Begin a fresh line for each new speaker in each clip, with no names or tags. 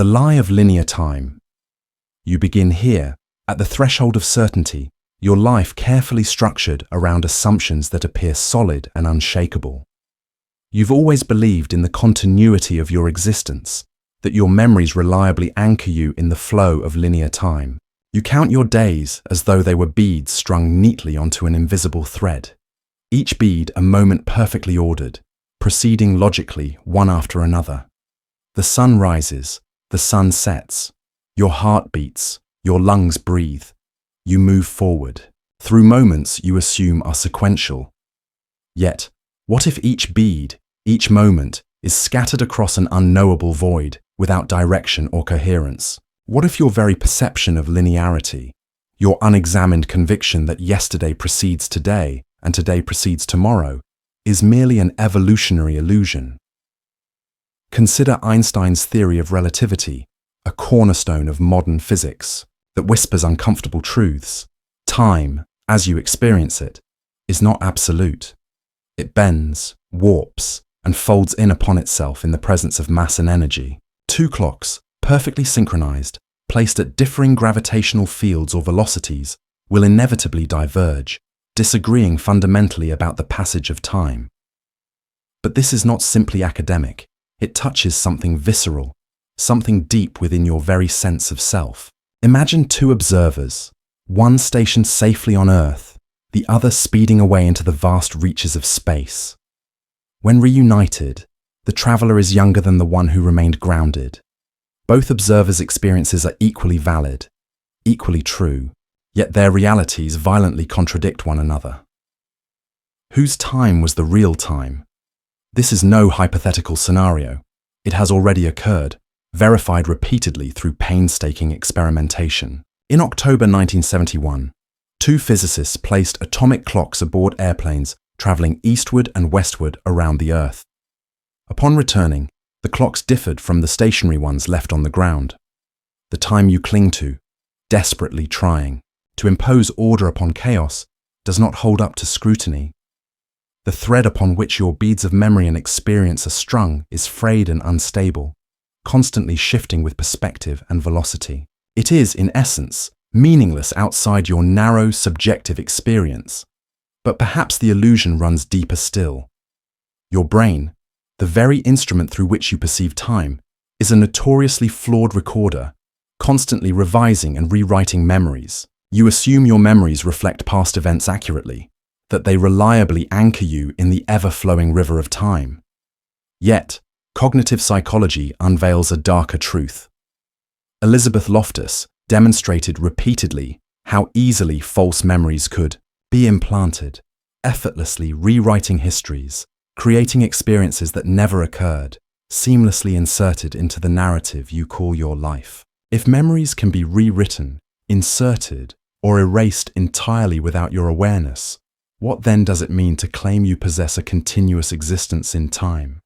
The lie of linear time. You begin here, at the threshold of certainty, your life carefully structured around assumptions that appear solid and unshakable. You've always believed in the continuity of your existence, that your memories reliably anchor you in the flow of linear time. You count your days as though they were beads strung neatly onto an invisible thread. Each bead a moment perfectly ordered, proceeding logically one after another. The sun rises, the sun sets, your heart beats, your lungs breathe. You move forward, through moments you assume are sequential. Yet, what if each bead, each moment, is scattered across an unknowable void, without direction or coherence? What if your very perception of linearity, your unexamined conviction that yesterday precedes today and today precedes tomorrow, is merely an evolutionary illusion? Consider Einstein's theory of relativity, a cornerstone of modern physics that whispers uncomfortable truths. Time, as you experience it, is not absolute. It bends, warps, and folds in upon itself in the presence of mass and energy. Two clocks, perfectly synchronized, placed at differing gravitational fields or velocities, will inevitably diverge, disagreeing fundamentally about the passage of time. But this is not simply academic. It touches something visceral, something deep within your very sense of self. Imagine two observers, one stationed safely on Earth, the other speeding away into the vast reaches of space. When reunited, the traveler is younger than the one who remained grounded. Both observers' experiences are equally valid, equally true, yet their realities violently contradict one another. Whose time was the real time? This is no hypothetical scenario. It has already occurred, verified repeatedly through painstaking experimentation. In October 1971, two physicists placed atomic clocks aboard airplanes traveling eastward and westward around the Earth. Upon returning, the clocks differed from the stationary ones left on the ground. The time you cling to, desperately trying to impose order upon chaos, does not hold up to scrutiny. The thread upon which your beads of memory and experience are strung is frayed and unstable, constantly shifting with perspective and velocity. It is, in essence, meaningless outside your narrow, subjective experience. But perhaps the illusion runs deeper still. Your brain, the very instrument through which you perceive time, is a notoriously flawed recorder, constantly revising and rewriting memories. You assume your memories reflect past events accurately, that they reliably anchor you in the ever-flowing river of time. Yet, cognitive psychology unveils a darker truth. Elizabeth Loftus demonstrated repeatedly how easily false memories could be implanted, effortlessly rewriting histories, creating experiences that never occurred, seamlessly inserted into the narrative you call your life. If memories can be rewritten, inserted, or erased entirely without your awareness, what then does it mean to claim you possess a continuous existence in time?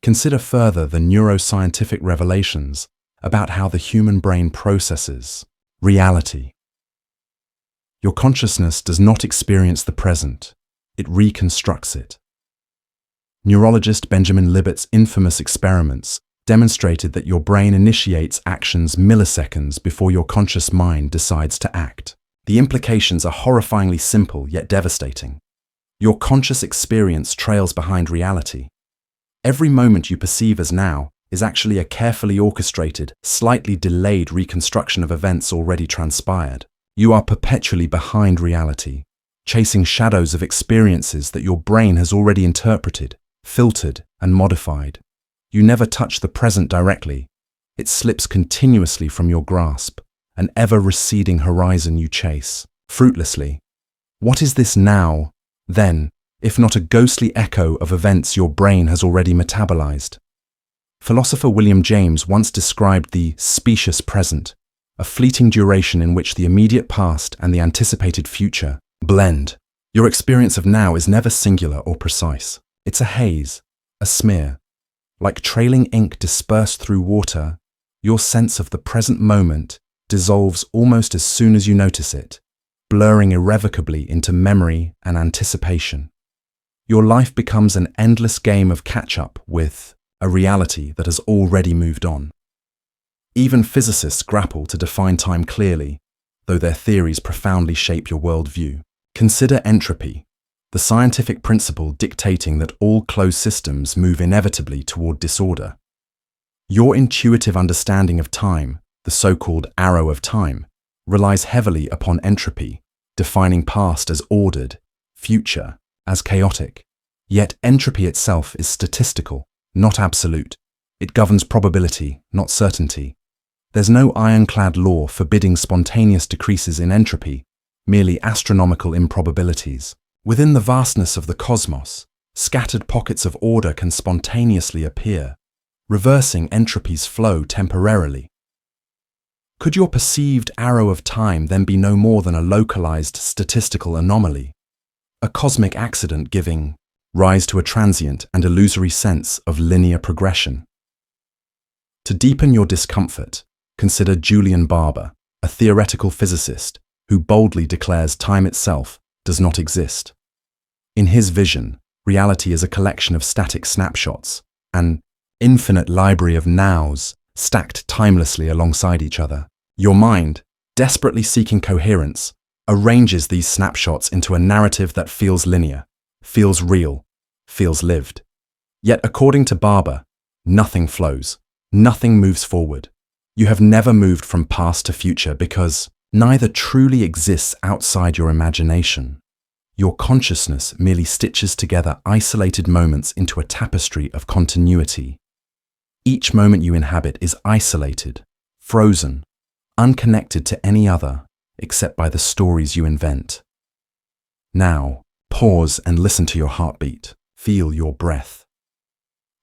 Consider further the neuroscientific revelations about how the human brain processes reality. Your consciousness does not experience the present, it reconstructs it. Neurologist Benjamin Libet's infamous experiments demonstrated that your brain initiates actions milliseconds before your conscious mind decides to act. The implications are horrifyingly simple yet devastating. Your conscious experience trails behind reality. Every moment you perceive as now is actually a carefully orchestrated, slightly delayed reconstruction of events already transpired. You are perpetually behind reality, chasing shadows of experiences that your brain has already interpreted, filtered, and modified. You never touch the present directly. It slips continuously from your grasp, an ever-receding horizon you chase, fruitlessly. What is this now, then, if not a ghostly echo of events your brain has already metabolized? Philosopher William James once described the specious present, a fleeting duration in which the immediate past and the anticipated future blend. Your experience of now is never singular or precise. It's a haze, a smear. Like trailing ink dispersed through water, your sense of the present moment dissolves almost as soon as you notice it, blurring irrevocably into memory and anticipation. Your life becomes an endless game of catch-up with a reality that has already moved on. Even physicists grapple to define time clearly, though their theories profoundly shape your worldview. Consider entropy, the scientific principle dictating that all closed systems move inevitably toward disorder. Your intuitive understanding of time, the so-called arrow of time, relies heavily upon entropy, defining past as ordered, future as chaotic. Yet entropy itself is statistical, not absolute. It governs probability, not certainty. There's no ironclad law forbidding spontaneous decreases in entropy, merely astronomical improbabilities. Within the vastness of the cosmos, scattered pockets of order can spontaneously appear, reversing entropy's flow temporarily. Could your perceived arrow of time then be no more than a localized statistical anomaly, a cosmic accident giving rise to a transient and illusory sense of linear progression? To deepen your discomfort, consider Julian Barber, a theoretical physicist who boldly declares time itself does not exist. In his vision, reality is a collection of static snapshots, an infinite library of nows stacked timelessly alongside each other. Your mind, desperately seeking coherence, arranges these snapshots into a narrative that feels linear, feels real, feels lived. Yet according to Barber, nothing flows, nothing moves forward. You have never moved from past to future because neither truly exists outside your imagination. Your consciousness merely stitches together isolated moments into a tapestry of continuity. Each moment you inhabit is isolated, frozen, unconnected to any other except by the stories you invent. Now, pause and listen to your heartbeat. Feel your breath.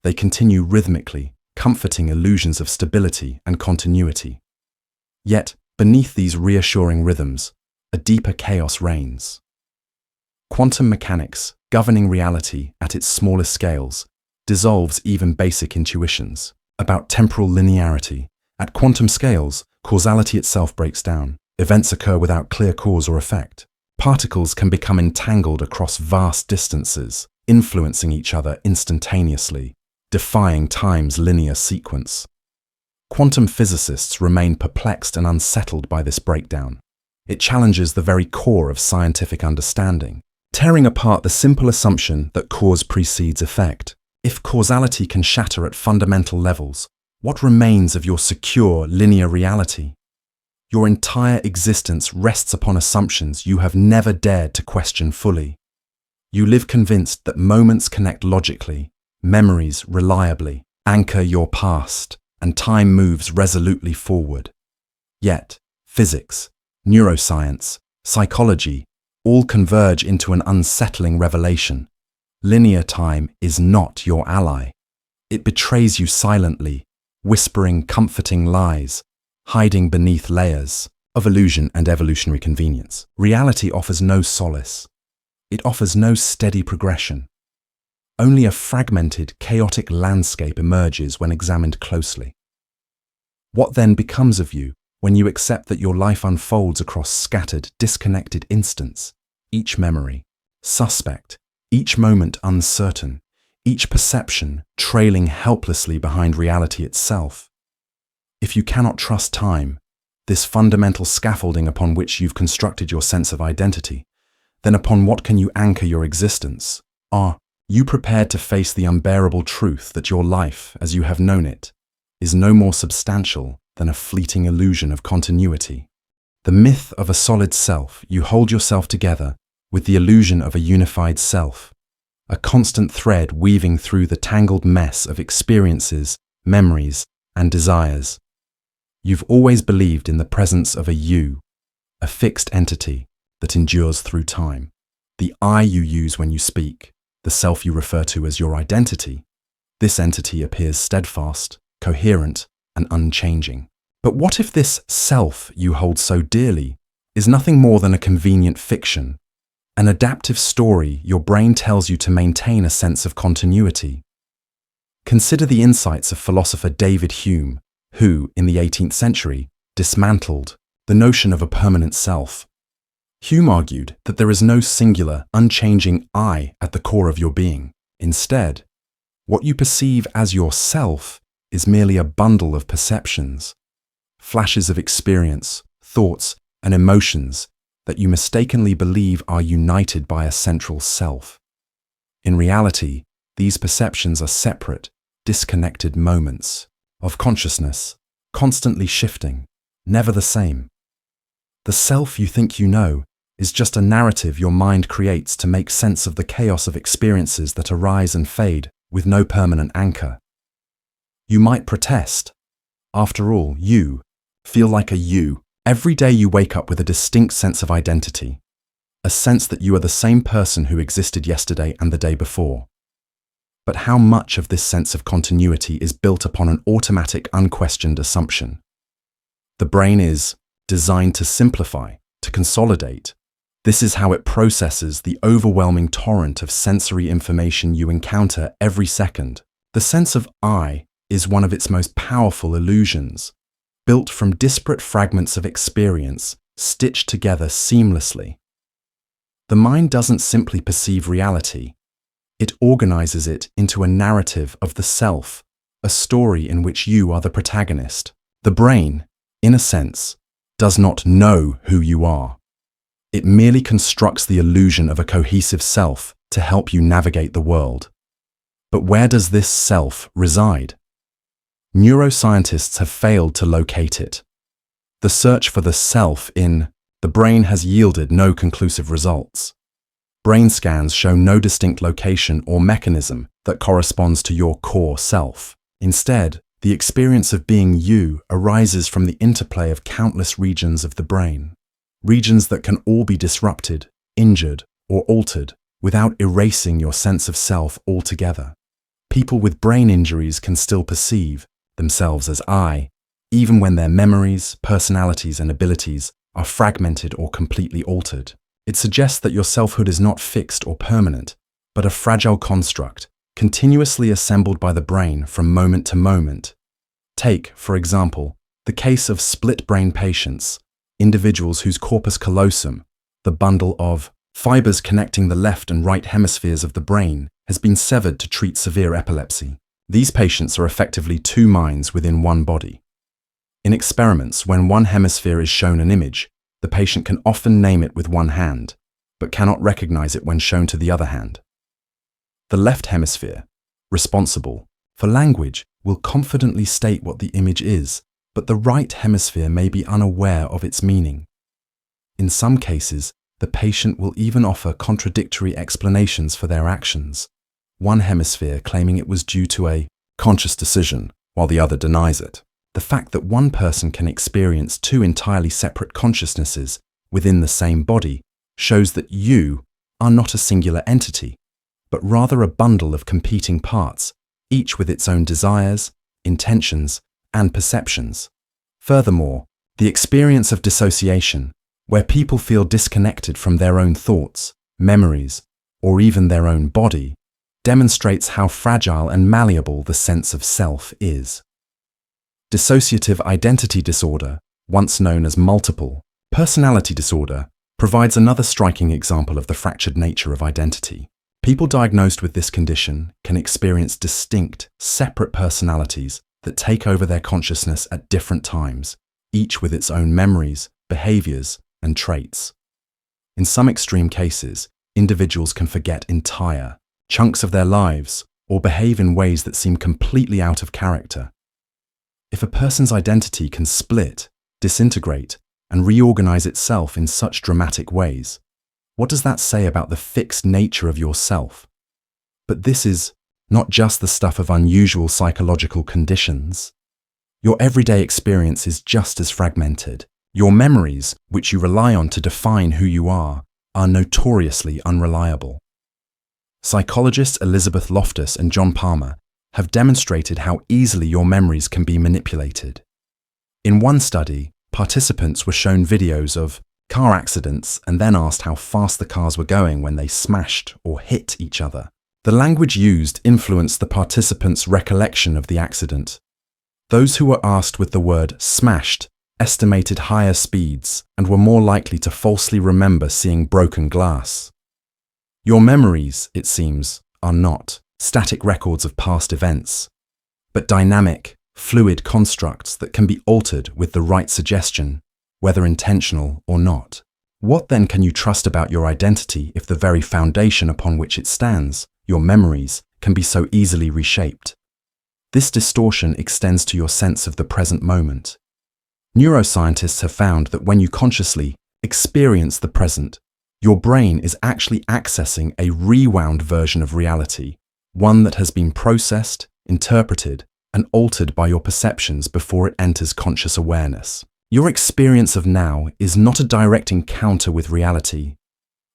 They continue rhythmically, comforting illusions of stability and continuity. Yet, beneath these reassuring rhythms, a deeper chaos reigns. Quantum mechanics, governing reality at its smallest scales, dissolves even basic intuitions about temporal linearity. At quantum scales, causality itself breaks down. Events occur without clear cause or effect. Particles can become entangled across vast distances, influencing each other instantaneously, defying time's linear sequence. Quantum physicists remain perplexed and unsettled by this breakdown. It challenges the very core of scientific understanding, tearing apart the simple assumption that cause precedes effect. If causality can shatter at fundamental levels, what remains of your secure, linear reality? Your entire existence rests upon assumptions you have never dared to question fully. You live convinced that moments connect logically, memories reliably, anchor your past, and time moves resolutely forward. Yet, physics, neuroscience, psychology all converge into an unsettling revelation. Linear time is not your ally. It betrays you silently, whispering comforting lies, hiding beneath layers of illusion and evolutionary convenience. Reality offers no solace. It offers no steady progression. Only a fragmented, chaotic landscape emerges when examined closely. What then becomes of you when you accept that your life unfolds across scattered, disconnected instants, each memory suspect, each moment uncertain, each perception trailing helplessly behind reality itself? If you cannot trust time, this fundamental scaffolding upon which you've constructed your sense of identity, then upon what can you anchor your existence? Are you prepared to face the unbearable truth that your life, as you have known it, is no more substantial than a fleeting illusion of continuity? The myth of a solid self, you hold yourself together with the illusion of a unified self, a constant thread weaving through the tangled mess of experiences, memories, and desires. You've always believed in the presence of a you, a fixed entity that endures through time. The I you use when you speak, the self you refer to as your identity, this entity appears steadfast, coherent, and unchanging. But what if this self you hold so dearly is nothing more than a convenient fiction, an adaptive story your brain tells you to maintain a sense of continuity? Consider the insights of philosopher David Hume, who, in the 18th century, dismantled the notion of a permanent self. Hume argued that there is no singular, unchanging I at the core of your being. Instead, what you perceive as yourself is merely a bundle of perceptions, flashes of experience, thoughts, and emotions that you mistakenly believe are united by a central self. In reality, these perceptions are separate, disconnected moments of consciousness, constantly shifting, never the same. The self you think you know is just a narrative your mind creates to make sense of the chaos of experiences that arise and fade with no permanent anchor. You might protest. After all, you feel like a you. Every day you wake up with a distinct sense of identity, a sense that you are the same person who existed yesterday and the day before. But how much of this sense of continuity is built upon an automatic, unquestioned assumption? The brain is designed to simplify, to consolidate. This is how it processes the overwhelming torrent of sensory information you encounter every second. The sense of I is one of its most powerful illusions, built from disparate fragments of experience stitched together seamlessly. The mind doesn't simply perceive reality. It organizes it into a narrative of the self, a story in which you are the protagonist. The brain, in a sense, does not know who you are. It merely constructs the illusion of a cohesive self to help you navigate the world. But where does this self reside? Neuroscientists have failed to locate it. The search for the self in the brain has yielded no conclusive results. Brain scans show no distinct location or mechanism that corresponds to your core self. Instead, the experience of being you arises from the interplay of countless regions of the brain, regions that can all be disrupted, injured, or altered without erasing your sense of self altogether. People with brain injuries can still perceive themselves as I, even when their memories, personalities, and abilities are fragmented or completely altered. It suggests that your selfhood is not fixed or permanent, but a fragile construct, continuously assembled by the brain from moment to moment. Take, for example, the case of split-brain patients, individuals whose corpus callosum, the bundle of fibers connecting the left and right hemispheres of the brain, has been severed to treat severe epilepsy. These patients are effectively two minds within one body. In experiments, when one hemisphere is shown an image, the patient can often name it with one hand, but cannot recognize it when shown to the other hand. The left hemisphere, responsible for language, will confidently state what the image is, but the right hemisphere may be unaware of its meaning. In some cases, the patient will even offer contradictory explanations for their actions, one hemisphere claiming it was due to a conscious decision, while the other denies it. The fact that one person can experience two entirely separate consciousnesses within the same body shows that you are not a singular entity, but rather a bundle of competing parts, each with its own desires, intentions, and perceptions. Furthermore, the experience of dissociation, where people feel disconnected from their own thoughts, memories, or even their own body, demonstrates how fragile and malleable the sense of self is. Dissociative identity disorder, once known as multiple personality disorder, provides another striking example of the fractured nature of identity. People diagnosed with this condition can experience distinct, separate personalities that take over their consciousness at different times, each with its own memories, behaviors, and traits. In some extreme cases, individuals can forget entire chunks of their lives or behave in ways that seem completely out of character. If a person's identity can split, disintegrate, and reorganize itself in such dramatic ways, what does that say about the fixed nature of yourself? But this is not just the stuff of unusual psychological conditions. Your everyday experience is just as fragmented. Your memories, which you rely on to define who you are notoriously unreliable. Psychologists Elizabeth Loftus and John Palmer have demonstrated how easily your memories can be manipulated. In one study, participants were shown videos of car accidents and then asked how fast the cars were going when they smashed or hit each other. The language used influenced the participants' recollection of the accident. Those who were asked with the word smashed estimated higher speeds and were more likely to falsely remember seeing broken glass. Your memories, it seems, are not static records of past events, but dynamic, fluid constructs that can be altered with the right suggestion, whether intentional or not. What then can you trust about your identity if the very foundation upon which it stands, your memories, can be so easily reshaped? This distortion extends to your sense of the present moment. Neuroscientists have found that when you consciously experience the present, your brain is actually accessing a rewound version of reality, one that has been processed, interpreted, and altered by your perceptions before it enters conscious awareness. Your experience of now is not a direct encounter with reality,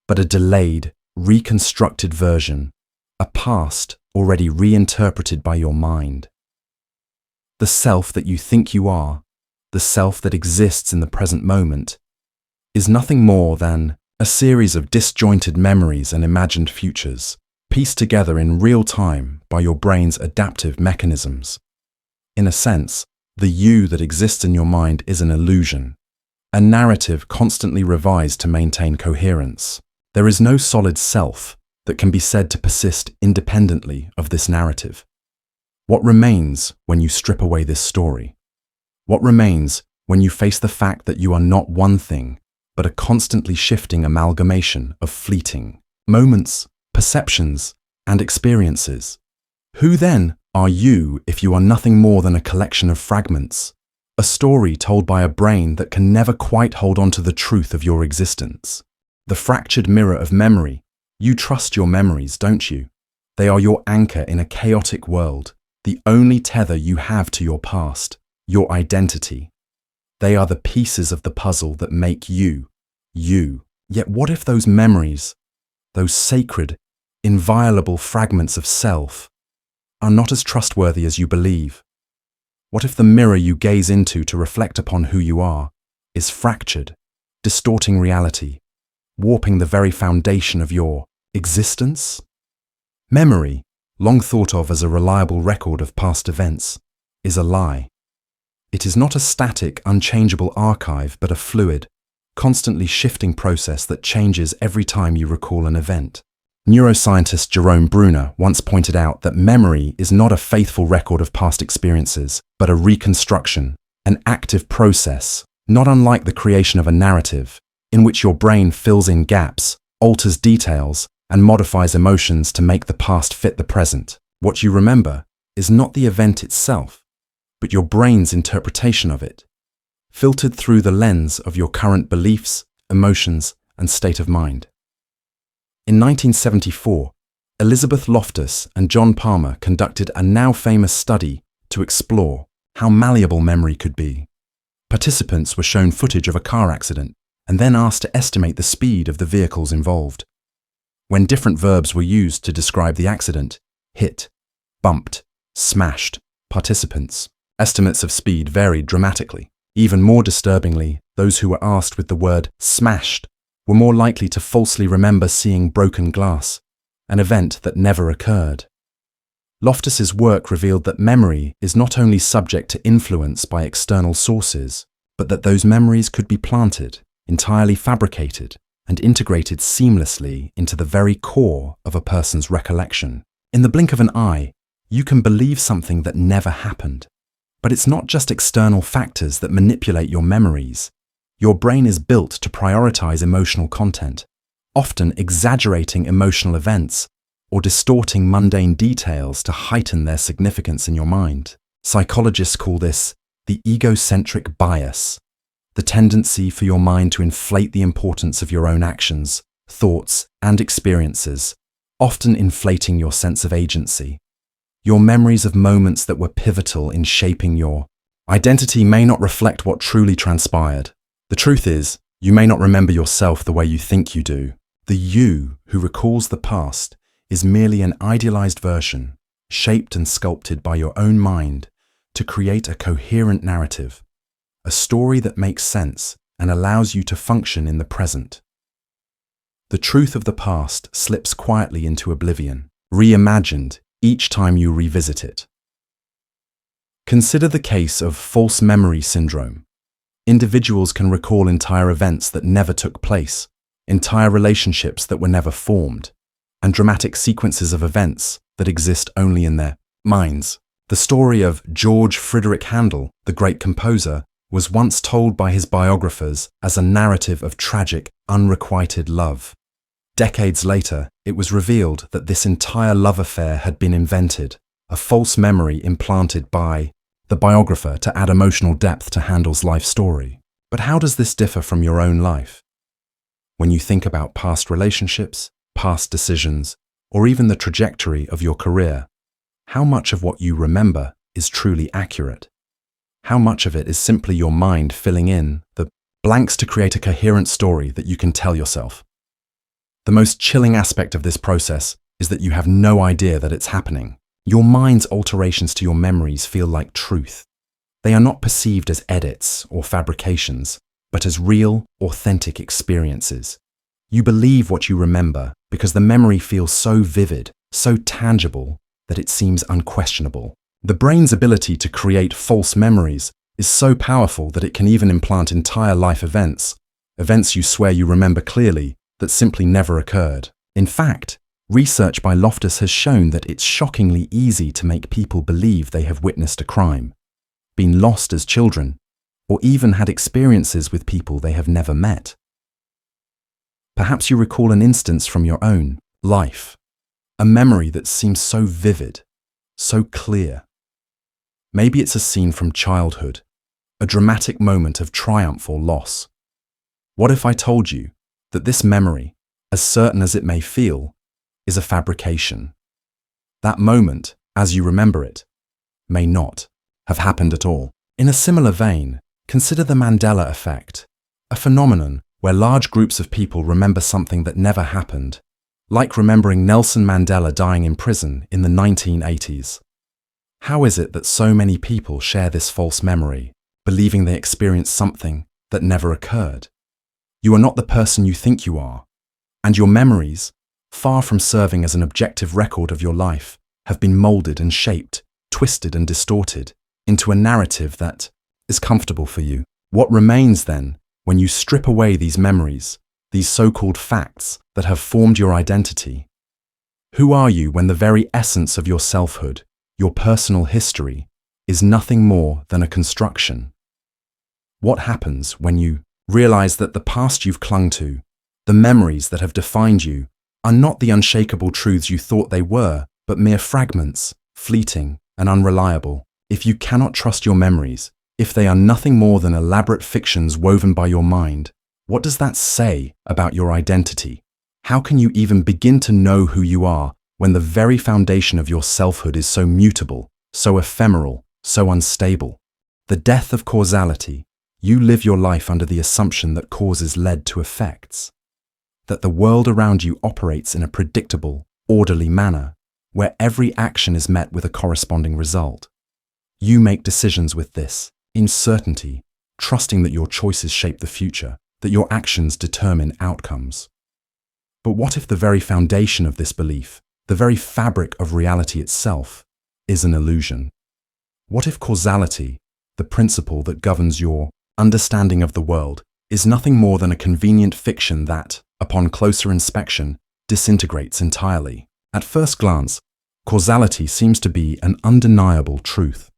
but a delayed, reconstructed version, a past already reinterpreted by your mind. The self that you think you are, the self that exists in the present moment, is nothing more than a series of disjointed memories and imagined futures, pieced together in real time by your brain's adaptive mechanisms. In a sense, the you that exists in your mind is an illusion, a narrative constantly revised to maintain coherence. There is no solid self that can be said to persist independently of this narrative. What remains when you strip away this story? What remains when you face the fact that you are not one thing, but a constantly shifting amalgamation of fleeting moments, perceptions, and experiences? Who then are you if you are nothing more than a collection of fragments, a story told by a brain that can never quite hold on to the truth of your existence? The fractured mirror of memory. You trust your memories, don't you? They are your anchor in a chaotic world, the only tether you have to your past, your identity. They are the pieces of the puzzle that make you, you. Yet what if those memories, those sacred, inviolable fragments of self, are not as trustworthy as you believe? What if the mirror you gaze into to reflect upon who you are is fractured, distorting reality, warping the very foundation of your existence? Memory, long thought of as a reliable record of past events, is a lie. It is not a static, unchangeable archive, but a fluid, constantly shifting process that changes every time you recall an event. Neuroscientist Jerome Bruner once pointed out that memory is not a faithful record of past experiences, but a reconstruction, an active process, not unlike the creation of a narrative, in which your brain fills in gaps, alters details, and modifies emotions to make the past fit the present. What you remember is not the event itself, but your brain's interpretation of it, filtered through the lens of your current beliefs, emotions, and state of mind. In 1974, Elizabeth Loftus and John Palmer conducted a now famous study to explore how malleable memory could be. Participants were shown footage of a car accident and then asked to estimate the speed of the vehicles involved. When different verbs were used to describe the accident, hit, bumped, smashed, participants' estimates of speed varied dramatically. Even more disturbingly, those who were asked with the word smashed were more likely to falsely remember seeing broken glass, an event that never occurred. Loftus's work revealed that memory is not only subject to influence by external sources, but that those memories could be planted, entirely fabricated, and integrated seamlessly into the very core of a person's recollection. In the blink of an eye, you can believe something that never happened. But it's not just external factors that manipulate your memories. Your brain is built to prioritize emotional content, often exaggerating emotional events or distorting mundane details to heighten their significance in your mind. Psychologists call this the egocentric bias, the tendency for your mind to inflate the importance of your own actions, thoughts, and experiences, often inflating your sense of agency. Your memories of moments that were pivotal in shaping your identity may not reflect what truly transpired. The truth is, you may not remember yourself the way you think you do. The you who recalls the past is merely an idealized version, shaped and sculpted by your own mind to create a coherent narrative, a story that makes sense and allows you to function in the present. The truth of the past slips quietly into oblivion, reimagined each time you revisit it. Consider the case of false memory syndrome. Individuals can recall entire events that never took place, entire relationships that were never formed, and dramatic sequences of events that exist only in their minds. The story of George Friedrich Handel, the great composer, was once told by his biographers as a narrative of tragic, unrequited love. Decades later, it was revealed that this entire love affair had been invented, a false memory implanted by the biographer to add emotional depth to Handel's life story. But how does this differ from your own life? When you think about past relationships, past decisions, or even the trajectory of your career, how much of what you remember is truly accurate? How much of it is simply your mind filling in the blanks to create a coherent story that you can tell yourself? The most chilling aspect of this process is that you have no idea that it's happening. Your mind's alterations to your memories feel like truth. They are not perceived as edits or fabrications, but as real, authentic experiences. You believe what you remember because the memory feels so vivid, so tangible, that it seems unquestionable. The brain's ability to create false memories is so powerful that it can even implant entire life events you swear you remember clearly, that simply never occurred. In fact, research by Loftus has shown that it's shockingly easy to make people believe they have witnessed a crime, been lost as children, or even had experiences with people they have never met. Perhaps you recall an instance from your own life, a memory that seems so vivid, so clear. Maybe it's a scene from childhood, a dramatic moment of triumph or loss. What if I told you that this memory, as certain as it may feel, is a fabrication? That moment, as you remember it, may not have happened at all. In a similar vein, consider the Mandela effect, a phenomenon where large groups of people remember something that never happened, like remembering Nelson Mandela dying in prison in the 1980s. How is it that so many people share this false memory, believing they experienced something that never occurred? You are not the person you think you are, and your memories, far from serving as an objective record of your life, have been molded and shaped, twisted and distorted into a narrative that is comfortable for you. What remains then, when you strip away these memories, these so-called facts that have formed your identity? Who are you when the very essence of your selfhood, your personal history, is nothing more than a construction? What happens when you realize that the past you've clung to, the memories that have defined you, are not the unshakable truths you thought they were, but mere fragments, fleeting and unreliable? If you cannot trust your memories, if they are nothing more than elaborate fictions woven by your mind, what does that say about your identity? How can you even begin to know who you are when the very foundation of your selfhood is so mutable, so ephemeral, so unstable? The death of causality. You live your life under the assumption that causes led to effects, that the world around you operates in a predictable, orderly manner, where every action is met with a corresponding result. You make decisions with this uncertainty, trusting that your choices shape the future, that your actions determine outcomes. But what if the very foundation of this belief, the very fabric of reality itself, is an illusion? What if causality, the principle that governs your understanding of the world, is nothing more than a convenient fiction that, upon closer inspection, disintegrates entirely? At first glance, causality seems to be an undeniable truth.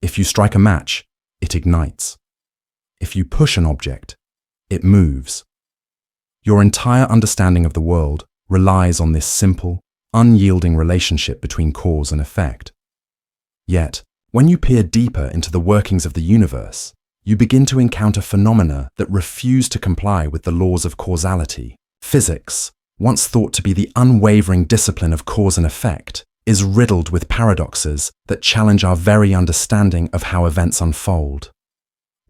If you strike a match, it ignites. If you push an object, it moves. Your entire understanding of the world relies on this simple, unyielding relationship between cause and effect. Yet, when you peer deeper into the workings of the universe, you begin to encounter phenomena that refuse to comply with the laws of causality. Physics, once thought to be the unwavering discipline of cause and effect, is riddled with paradoxes that challenge our very understanding of how events unfold.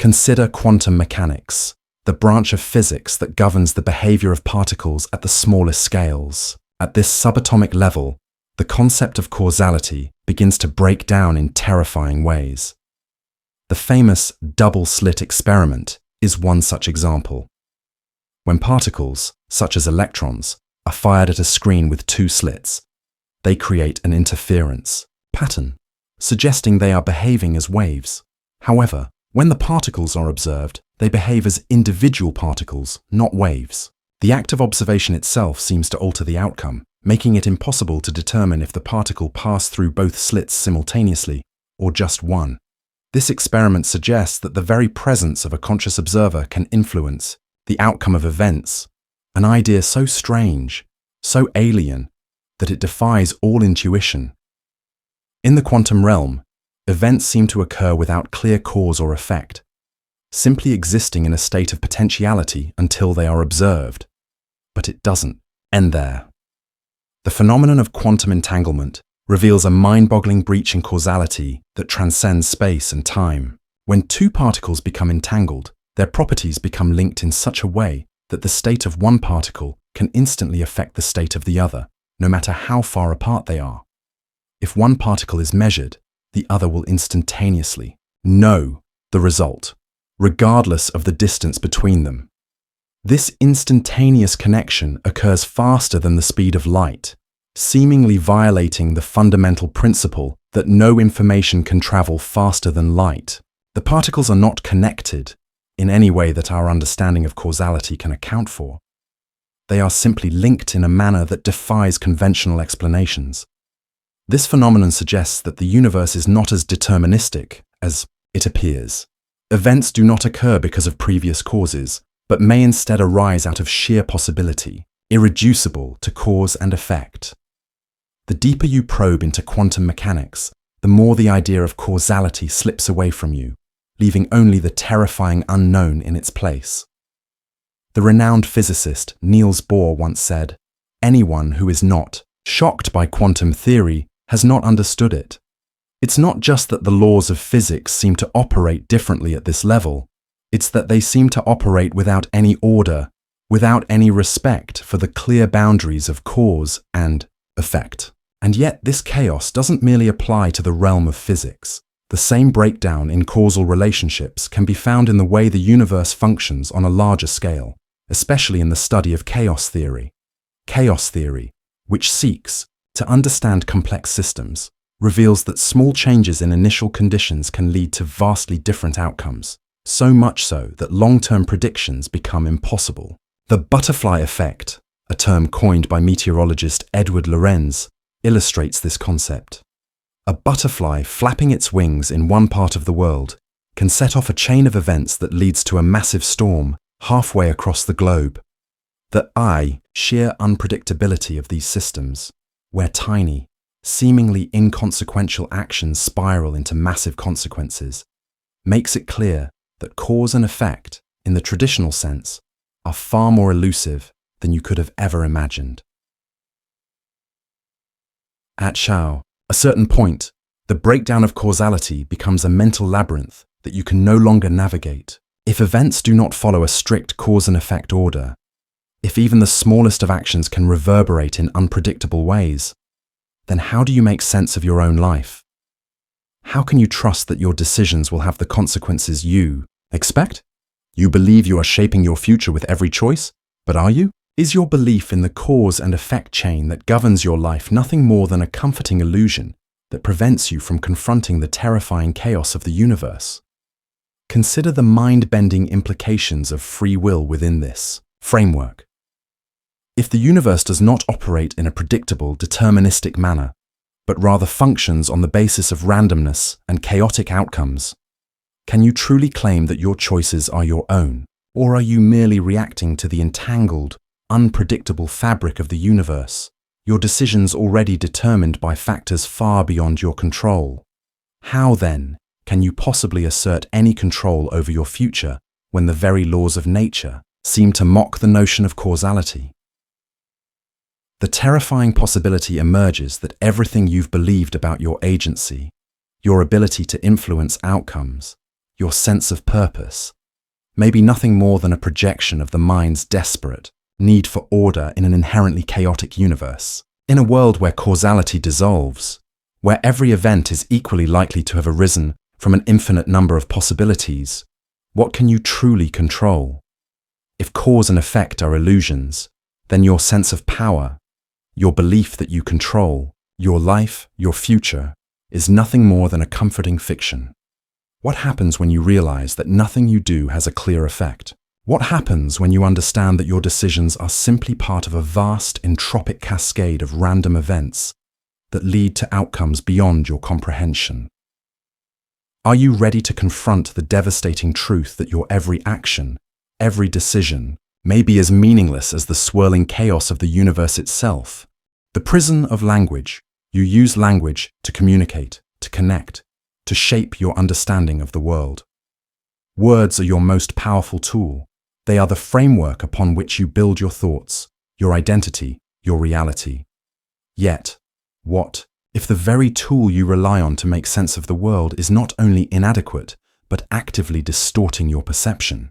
Consider quantum mechanics, the branch of physics that governs the behavior of particles at the smallest scales. At this subatomic level, the concept of causality begins to break down in terrifying ways. The famous double-slit experiment is one such example. When particles, such as electrons, are fired at a screen with two slits, they create an interference pattern, suggesting they are behaving as waves. However, when the particles are observed, they behave as individual particles, not waves. The act of observation itself seems to alter the outcome. making it impossible to determine if the particle passed through both slits simultaneously or just one. This experiment suggests that the very presence of a conscious observer can influence the outcome of events, an idea so strange, so alien, that it defies all intuition. In the quantum realm, events seem to occur without clear cause or effect, simply existing in a state of potentiality until they are observed. But it doesn't end there. The phenomenon of quantum entanglement reveals a mind-boggling breach in causality that transcends space and time. When two particles become entangled, their properties become linked in such a way that the state of one particle can instantly affect the state of the other, no matter how far apart they are. If one particle is measured, the other will instantaneously know the result, regardless of the distance between them. This instantaneous connection occurs faster than the speed of light, seemingly violating the fundamental principle that no information can travel faster than light. The particles are not connected in any way that our understanding of causality can account for. They are simply linked in a manner that defies conventional explanations. This phenomenon suggests that the universe is not as deterministic as it appears. Events do not occur because of previous causes, but may instead arise out of sheer possibility, irreducible to cause and effect. The deeper you probe into quantum mechanics, the more the idea of causality slips away from you, leaving only the terrifying unknown in its place. The renowned physicist Niels Bohr once said, "Anyone who is not shocked by quantum theory has not understood it." It's not just that the laws of physics seem to operate differently at this level, it's that they seem to operate without any order, without any respect for the clear boundaries of cause and effect. And yet this chaos doesn't merely apply to the realm of physics. The same breakdown in causal relationships can be found in the way the universe functions on a larger scale, especially in the study of chaos theory. Chaos theory, which seeks to understand complex systems, reveals that small changes in initial conditions can lead to vastly different outcomes, so much so that long-term predictions become impossible. The butterfly effect, a term coined by meteorologist Edward Lorenz, illustrates this concept. A butterfly flapping its wings in one part of the world can set off a chain of events that leads to a massive storm halfway across the globe. The sheer unpredictability of these systems, where tiny, seemingly inconsequential actions spiral into massive consequences, makes it clear that cause and effect, in the traditional sense, are far more elusive than you could have ever imagined. At a certain point, the breakdown of causality becomes a mental labyrinth that you can no longer navigate. If events do not follow a strict cause and effect order, if even the smallest of actions can reverberate in unpredictable ways, then how do you make sense of your own life? How can you trust that your decisions will have the consequences you expect? You believe you are shaping your future with every choice, but are you? Is your belief in the cause and effect chain that governs your life nothing more than a comforting illusion that prevents you from confronting the terrifying chaos of the universe? Consider the mind-bending implications of free will within this framework. If the universe does not operate in a predictable, deterministic manner, but rather functions on the basis of randomness and chaotic outcomes, can you truly claim that your choices are your own, or are you merely reacting to the entangled, unpredictable fabric of the universe, your decisions already determined by factors far beyond your control? How, then, can you possibly assert any control over your future when the very laws of nature seem to mock the notion of causality? The terrifying possibility emerges that everything you've believed about your agency, your ability to influence outcomes, your sense of purpose, may be nothing more than a projection of the mind's desperate need for order in an inherently chaotic universe. In a world where causality dissolves, where every event is equally likely to have arisen from an infinite number of possibilities, what can you truly control? If cause and effect are illusions, then your sense of power, your belief that you control your life, your future, is nothing more than a comforting fiction. What happens when you realize that nothing you do has a clear effect? What happens when you understand that your decisions are simply part of a vast, entropic cascade of random events that lead to outcomes beyond your comprehension? Are you ready to confront the devastating truth that your every action, every decision, may be as meaningless as the swirling chaos of the universe itself? The prison of language. You use language to communicate, to connect, to shape your understanding of the world. Words are your most powerful tool. They are the framework upon which you build your thoughts, your identity, your reality. Yet, what if the very tool you rely on to make sense of the world is not only inadequate, but actively distorting your perception?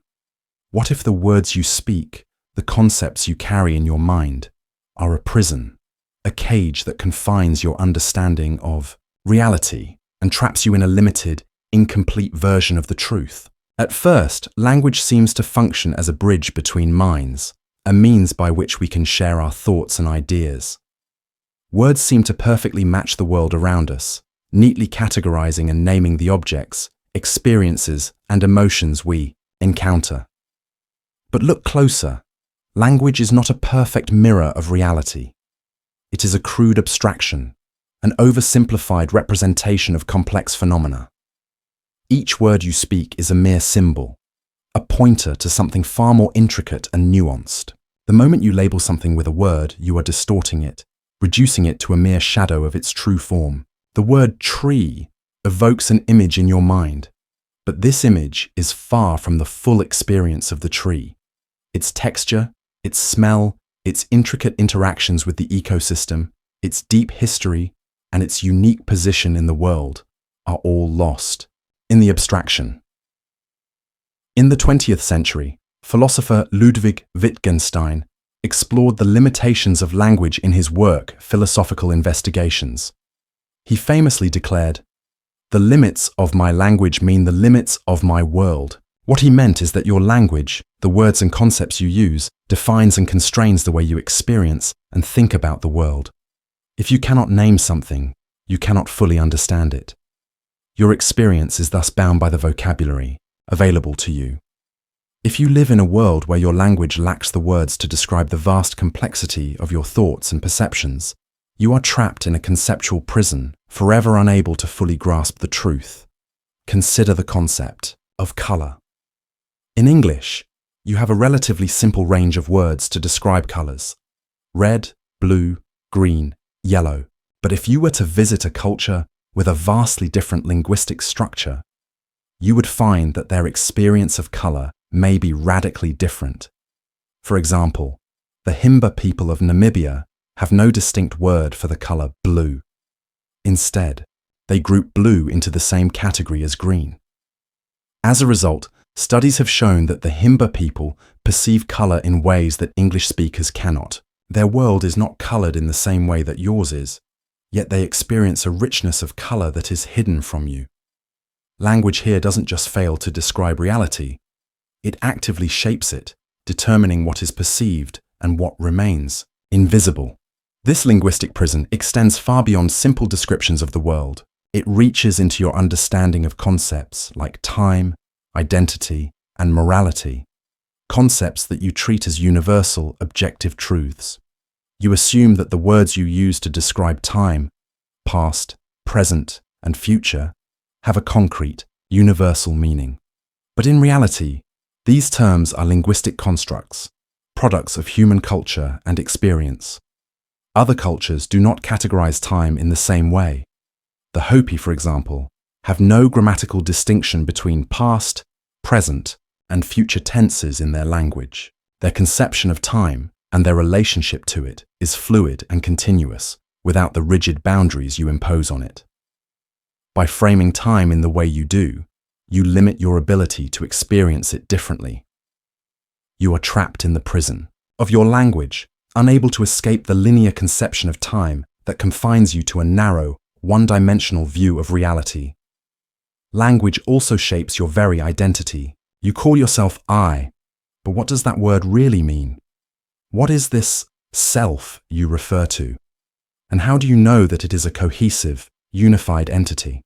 What if the words you speak, the concepts you carry in your mind, are a prison, a cage that confines your understanding of reality and traps you in a limited, incomplete version of the truth? At first, language seems to function as a bridge between minds, a means by which we can share our thoughts and ideas. Words seem to perfectly match the world around us, neatly categorizing and naming the objects, experiences, and emotions we encounter. But look closer. Language is not a perfect mirror of reality. It is a crude abstraction, an oversimplified representation of complex phenomena. Each word you speak is a mere symbol, a pointer to something far more intricate and nuanced. The moment you label something with a word, you are distorting it, reducing it to a mere shadow of its true form. The word tree evokes an image in your mind, but this image is far from the full experience of the tree. Its texture, its smell, its intricate interactions with the ecosystem, its deep history, and its unique position in the world are all lost in the abstraction. In the 20th century, philosopher Ludwig Wittgenstein explored the limitations of language in his work, Philosophical Investigations. He famously declared, "The limits of my language mean the limits of my world." What he meant is that your language, the words and concepts you use, defines and constrains the way you experience and think about the world. If you cannot name something, you cannot fully understand it. Your experience is thus bound by the vocabulary available to you. If you live in a world where your language lacks the words to describe the vast complexity of your thoughts and perceptions, you are trapped in a conceptual prison, forever unable to fully grasp the truth. Consider the concept of color. In English, you have a relatively simple range of words to describe colors: red, blue, green, yellow. But if you were to visit a culture with a vastly different linguistic structure, you would find that their experience of color may be radically different. For example, the Himba people of Namibia have no distinct word for the color blue. Instead, they group blue into the same category as green. As a result, studies have shown that the Himba people perceive color in ways that English speakers cannot. Their world is not colored in the same way that yours is, yet they experience a richness of color that is hidden from you. Language here doesn't just fail to describe reality, it actively shapes it, determining what is perceived and what remains invisible. This linguistic prison extends far beyond simple descriptions of the world. It reaches into your understanding of concepts like time, identity, and morality, concepts that you treat as universal, objective truths. You assume that the words you use to describe time, past, present, and future, have a concrete, universal meaning. But in reality, these terms are linguistic constructs, products of human culture and experience. Other cultures do not categorize time in the same way. The Hopi, for example, have no grammatical distinction between past, present, and future tenses in their language. Their conception of time and their relationship to it is fluid and continuous, without the rigid boundaries you impose on it. By framing time in the way you do, you limit your ability to experience it differently. You are trapped in the prison of your language, unable to escape the linear conception of time that confines you to a narrow, one-dimensional view of reality. Language also shapes your very identity. You call yourself I, but what does that word really mean? What is this self you refer to? And how do you know that it is a cohesive, unified entity?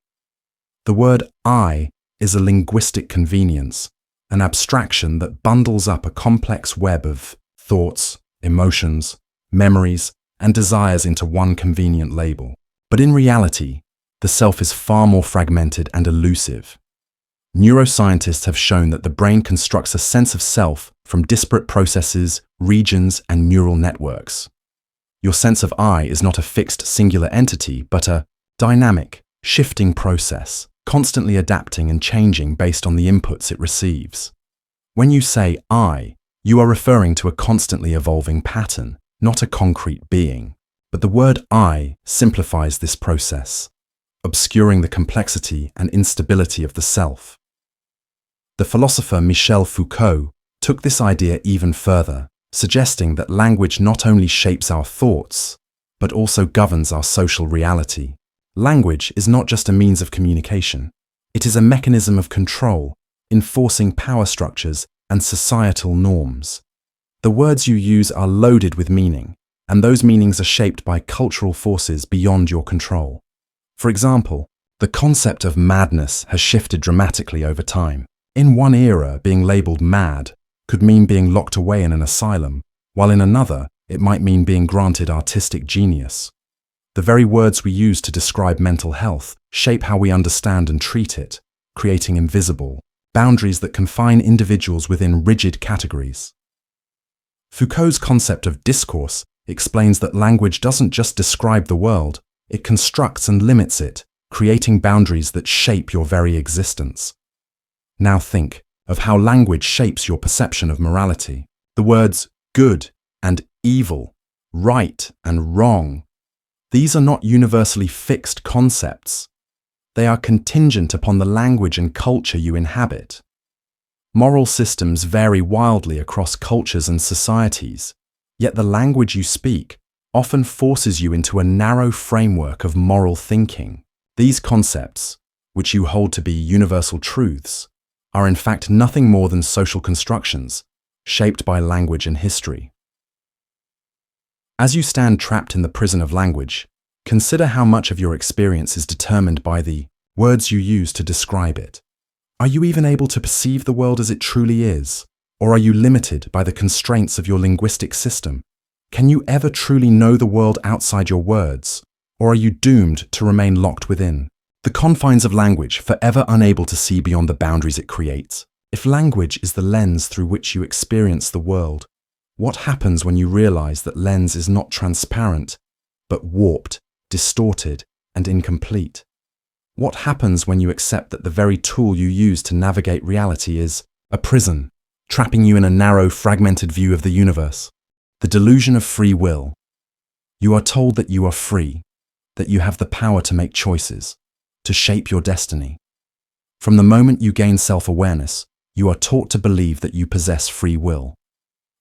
The word I is a linguistic convenience, an abstraction that bundles up a complex web of thoughts, emotions, memories, and desires into one convenient label. But in reality, the self is far more fragmented and elusive. Neuroscientists have shown that the brain constructs a sense of self from disparate processes, regions, and neural networks. Your sense of I is not a fixed singular entity, but a dynamic, shifting process, constantly adapting and changing based on the inputs it receives. When you say I, you are referring to a constantly evolving pattern, not a concrete being. But the word I simplifies this process, obscuring the complexity and instability of the self. The philosopher Michel Foucault took this idea even further, suggesting that language not only shapes our thoughts, but also governs our social reality. Language is not just a means of communication. It is a mechanism of control, enforcing power structures and societal norms. The words you use are loaded with meaning, and those meanings are shaped by cultural forces beyond your control. For example, the concept of madness has shifted dramatically over time. In one era, being labeled mad could mean being locked away in an asylum, while in another, it might mean being granted artistic genius. The very words we use to describe mental health shape how we understand and treat it, creating invisible boundaries that confine individuals within rigid categories. Foucault's concept of discourse explains that language doesn't just describe the world, it constructs and limits it, creating boundaries that shape your very existence. Now think of how language shapes your perception of morality. The words good and evil, right and wrong, these are not universally fixed concepts. They are contingent upon the language and culture you inhabit. Moral systems vary wildly across cultures and societies, yet the language you speak often forces you into a narrow framework of moral thinking. These concepts, which you hold to be universal truths, are in fact nothing more than social constructions, shaped by language and history. As you stand trapped in the prison of language, consider how much of your experience is determined by the words you use to describe it. Are you even able to perceive the world as it truly is? Or are you limited by the constraints of your linguistic system? Can you ever truly know the world outside your words? Or are you doomed to remain locked within the confines of language, forever unable to see beyond the boundaries it creates? If language is the lens through which you experience the world, what happens when you realize that lens is not transparent, but warped, distorted, and incomplete? What happens when you accept that the very tool you use to navigate reality is a prison, trapping you in a narrow, fragmented view of the universe? The delusion of free will. You are told that you are free, that you have the power to make choices, to shape your destiny. From the moment you gain self-awareness, you are taught to believe that you possess free will,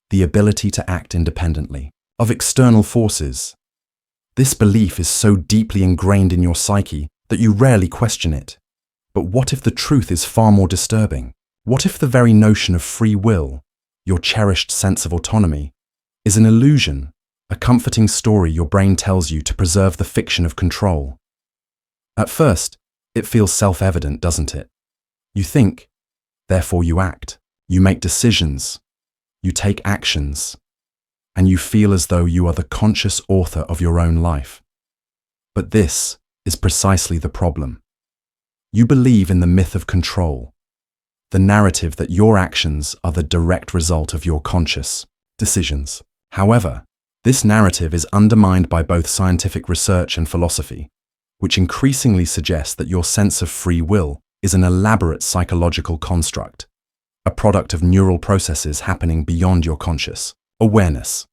the ability to act independently of external forces. This belief is so deeply ingrained in your psyche that you rarely question it. But what if the truth is far more disturbing? What if the very notion of free will, your cherished sense of autonomy, is an illusion, a comforting story your brain tells you to preserve the fiction of control? At first, it feels self-evident, doesn't it? You think, therefore you act, you make decisions, you take actions, and you feel as though you are the conscious author of your own life. But this is precisely the problem. You believe in the myth of control, the narrative that your actions are the direct result of your conscious decisions. However, this narrative is undermined by both scientific research and philosophy, which increasingly suggests that your sense of free will is an elaborate psychological construct, a product of neural processes happening beyond your conscious awareness.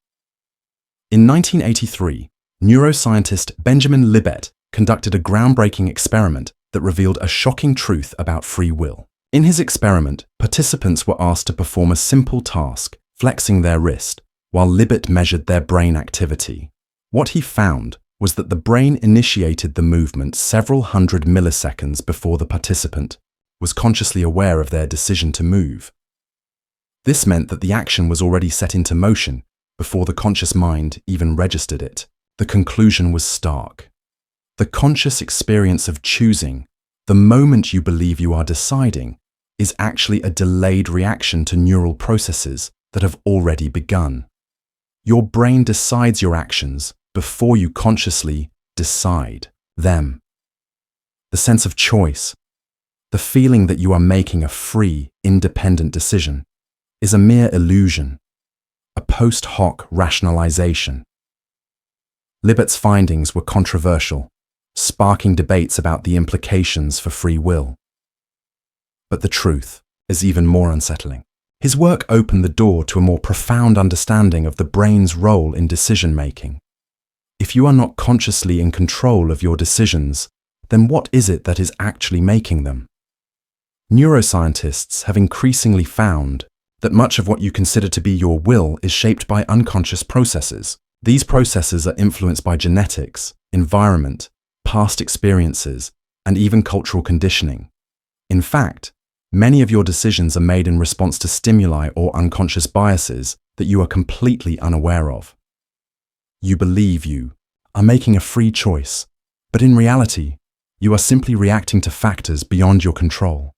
In 1983, neuroscientist Benjamin Libet conducted a groundbreaking experiment that revealed a shocking truth about free will. In his experiment, participants were asked to perform a simple task, flexing their wrist, while Libet measured their brain activity. What he found was that the brain initiated the movement several hundred milliseconds before the participant was consciously aware of their decision to move. This meant that the action was already set into motion before the conscious mind even registered it. The conclusion was stark. The conscious experience of choosing, the moment you believe you are deciding, is actually a delayed reaction to neural processes that have already begun. Your brain decides your actions before you consciously decide them. The sense of choice, the feeling that you are making a free, independent decision, is a mere illusion, a post hoc rationalization. Libet's findings were controversial, sparking debates about the implications for free will. But the truth is even more unsettling. His work opened the door to a more profound understanding of the brain's role in decision-making. If you are not consciously in control of your decisions, then what is it that is actually making them? Neuroscientists have increasingly found that much of what you consider to be your will is shaped by unconscious processes. These processes are influenced by genetics, environment, past experiences, and even cultural conditioning. In fact, many of your decisions are made in response to stimuli or unconscious biases that you are completely unaware of. You believe you are making a free choice, but in reality, you are simply reacting to factors beyond your control.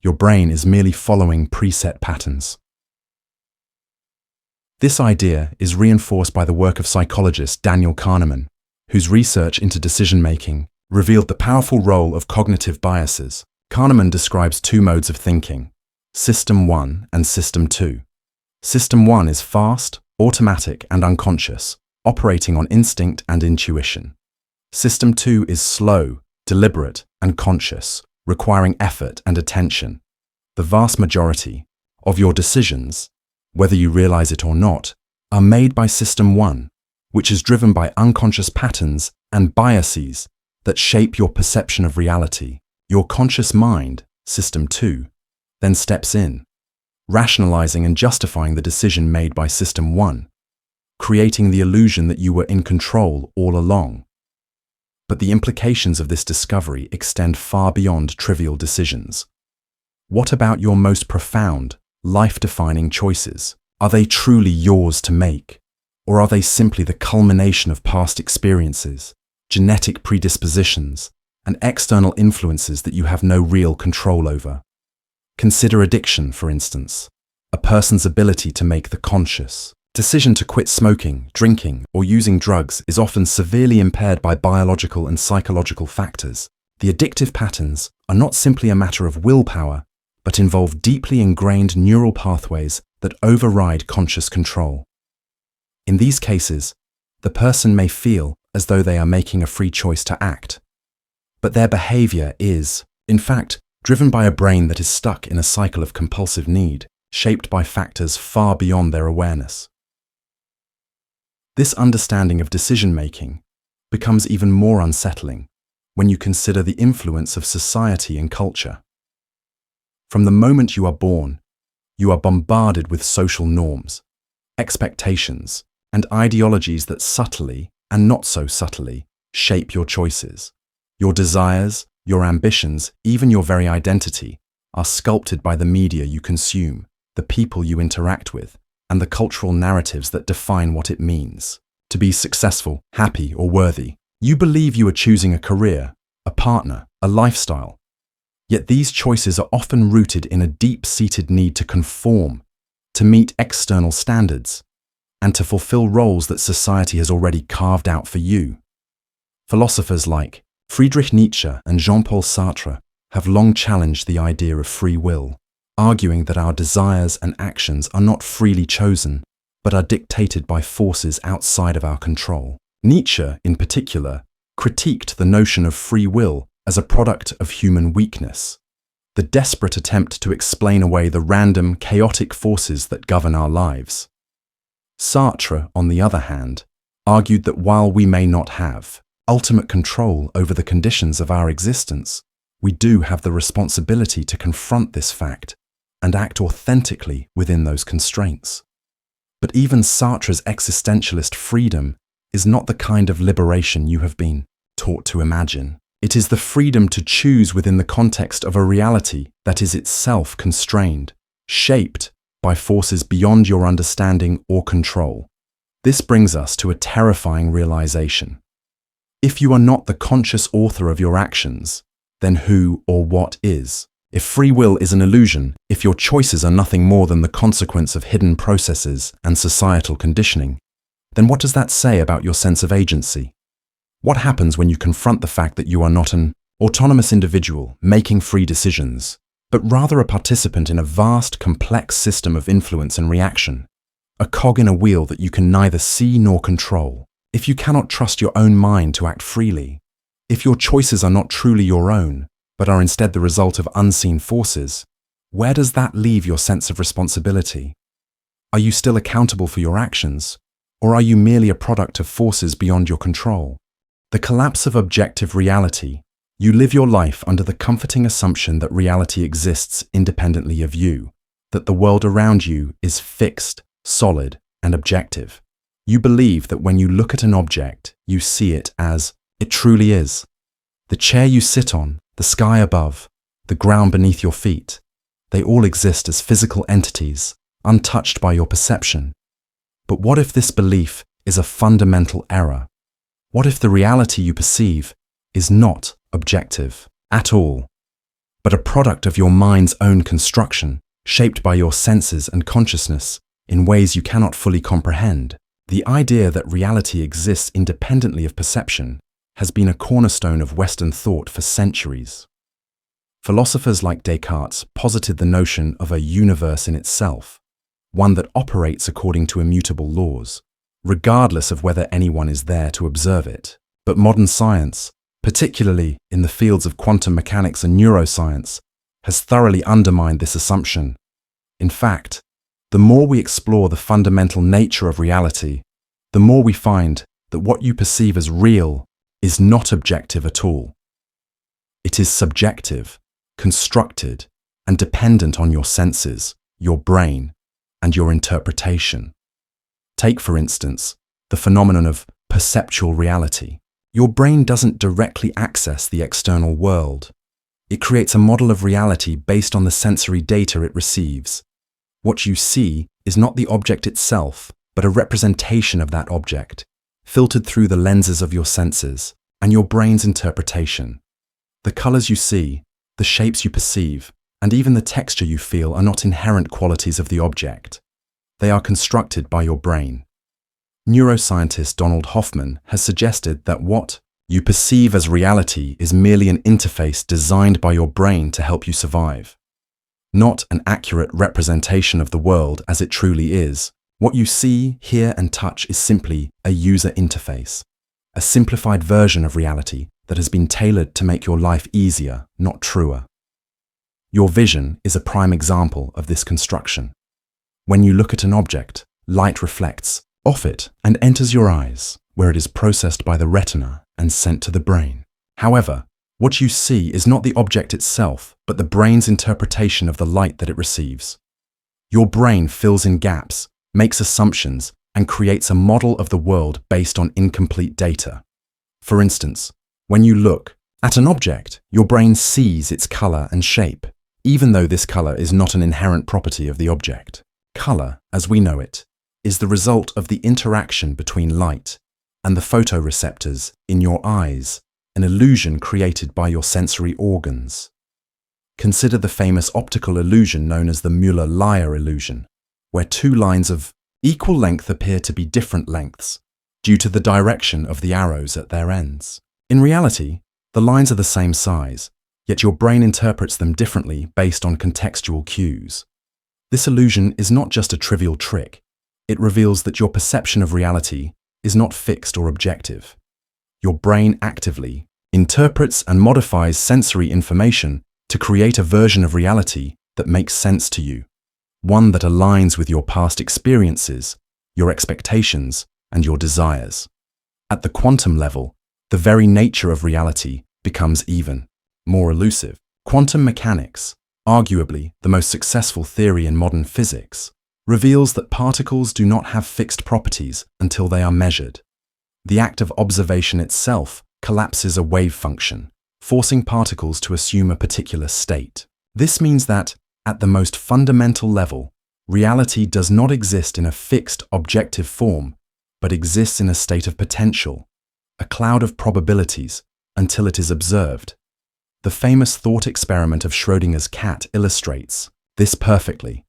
Your brain is merely following preset patterns. This idea is reinforced by the work of psychologist Daniel Kahneman, whose research into decision-making revealed the powerful role of cognitive biases. Kahneman describes two modes of thinking, System 1 and System 2. System 1 is fast, automatic, and unconscious, operating on instinct and intuition. System 2 is slow, deliberate, and conscious, requiring effort and attention. The vast majority of your decisions, whether you realize it or not, are made by System 1, which is driven by unconscious patterns and biases that shape your perception of reality. Your conscious mind, System 2, then steps in, rationalizing and justifying the decision made by System 1, creating the illusion that you were in control all along. But the implications of this discovery extend far beyond trivial decisions. What about your most profound, life-defining choices? Are they truly yours to make? Or are they simply the culmination of past experiences, genetic predispositions, and external influences that you have no real control over? Consider addiction, for instance. A person's ability to make the conscious decision to quit smoking, drinking, or using drugs is often severely impaired by biological and psychological factors. The addictive patterns are not simply a matter of willpower, but involve deeply ingrained neural pathways that override conscious control. In these cases, the person may feel as though they are making a free choice to act, but their behavior is, in fact, driven by a brain that is stuck in a cycle of compulsive need, shaped by factors far beyond their awareness. This understanding of decision-making becomes even more unsettling when you consider the influence of society and culture. From the moment you are born, you are bombarded with social norms, expectations, and ideologies that subtly, and not so subtly, shape your choices. Your desires, your ambitions, even your very identity, are sculpted by the media you consume, the people you interact with, and the cultural narratives that define what it means to be successful, happy, or worthy. You believe you are choosing a career, a partner, a lifestyle. Yet these choices are often rooted in a deep-seated need to conform, to meet external standards, and to fulfill roles that society has already carved out for you. Philosophers like Friedrich Nietzsche and Jean-Paul Sartre have long challenged the idea of free will, arguing that our desires and actions are not freely chosen, but are dictated by forces outside of our control. Nietzsche, in particular, critiqued the notion of free will as a product of human weakness, the desperate attempt to explain away the random, chaotic forces that govern our lives. Sartre, on the other hand, argued that while we may not have ultimate control over the conditions of our existence, we do have the responsibility to confront this fact and act authentically within those constraints. But even Sartre's existentialist freedom is not the kind of liberation you have been taught to imagine. It is the freedom to choose within the context of a reality that is itself constrained, shaped by forces beyond your understanding or control. This brings us to a terrifying realization. If you are not the conscious author of your actions, then who or what is? If free will is an illusion, if your choices are nothing more than the consequence of hidden processes and societal conditioning, then what does that say about your sense of agency? What happens when you confront the fact that you are not an autonomous individual making free decisions, but rather a participant in a vast, complex system of influence and reaction, a cog in a wheel that you can neither see nor control? If you cannot trust your own mind to act freely, if your choices are not truly your own, but are instead the result of unseen forces, where does that leave your sense of responsibility? Are you still accountable for your actions, or are you merely a product of forces beyond your control? The collapse of objective reality. You live your life under the comforting assumption that reality exists independently of you, that the world around you is fixed, solid, and objective. You believe that when you look at an object, you see it as it truly is. The chair you sit on, the sky above, the ground beneath your feet, they all exist as physical entities, untouched by your perception. But what if this belief is a fundamental error? What if the reality you perceive is not objective at all, but a product of your mind's own construction, shaped by your senses and consciousness in ways you cannot fully comprehend? The idea that reality exists independently of perception has been a cornerstone of Western thought for centuries. Philosophers like Descartes posited the notion of a universe in itself, one that operates according to immutable laws, regardless of whether anyone is there to observe it. But modern science, particularly in the fields of quantum mechanics and neuroscience, has thoroughly undermined this assumption. In fact, the more we explore the fundamental nature of reality, the more we find that what you perceive as real is not objective at all. It is subjective, constructed, and dependent on your senses, your brain, and your interpretation. Take, for instance, the phenomenon of perceptual reality. Your brain doesn't directly access the external world. It creates a model of reality based on the sensory data it receives. What you see is not the object itself, but a representation of that object, filtered through the lenses of your senses and your brain's interpretation. The colors you see, the shapes you perceive, and even the texture you feel are not inherent qualities of the object. They are constructed by your brain. Neuroscientist Donald Hoffman has suggested that what you perceive as reality is merely an interface designed by your brain to help you survive, not an accurate representation of the world as it truly is. What you see, hear, and touch is simply a user interface, a simplified version of reality that has been tailored to make your life easier, not truer. Your vision is a prime example of this construction. When you look at an object, light reflects off it and enters your eyes, where it is processed by the retina and sent to the brain. However, what you see is not the object itself, but the brain's interpretation of the light that it receives. Your brain fills in gaps, makes assumptions, and creates a model of the world based on incomplete data. For instance, when you look at an object, your brain sees its color and shape, even though this color is not an inherent property of the object. Color, as we know it, is the result of the interaction between light and the photoreceptors in your eyes, an illusion created by your sensory organs. Consider the famous optical illusion known as the Mueller-Lyer illusion, where two lines of equal length appear to be different lengths due to the direction of the arrows at their ends. In reality, the lines are the same size, yet your brain interprets them differently based on contextual cues. This illusion is not just a trivial trick. It reveals that your perception of reality is not fixed or objective. Your brain actively interprets and modifies sensory information to create a version of reality that makes sense to you, one that aligns with your past experiences, your expectations, and your desires. At the quantum level, the very nature of reality becomes even more elusive. Quantum mechanics, arguably the most successful theory in modern physics, reveals that particles do not have fixed properties until they are measured. The act of observation itself collapses a wave function, forcing particles to assume a particular state. This means that, at the most fundamental level, reality does not exist in a fixed objective form, but exists in a state of potential, a cloud of probabilities, until it is observed. The famous thought experiment of Schrödinger's cat illustrates this perfectly.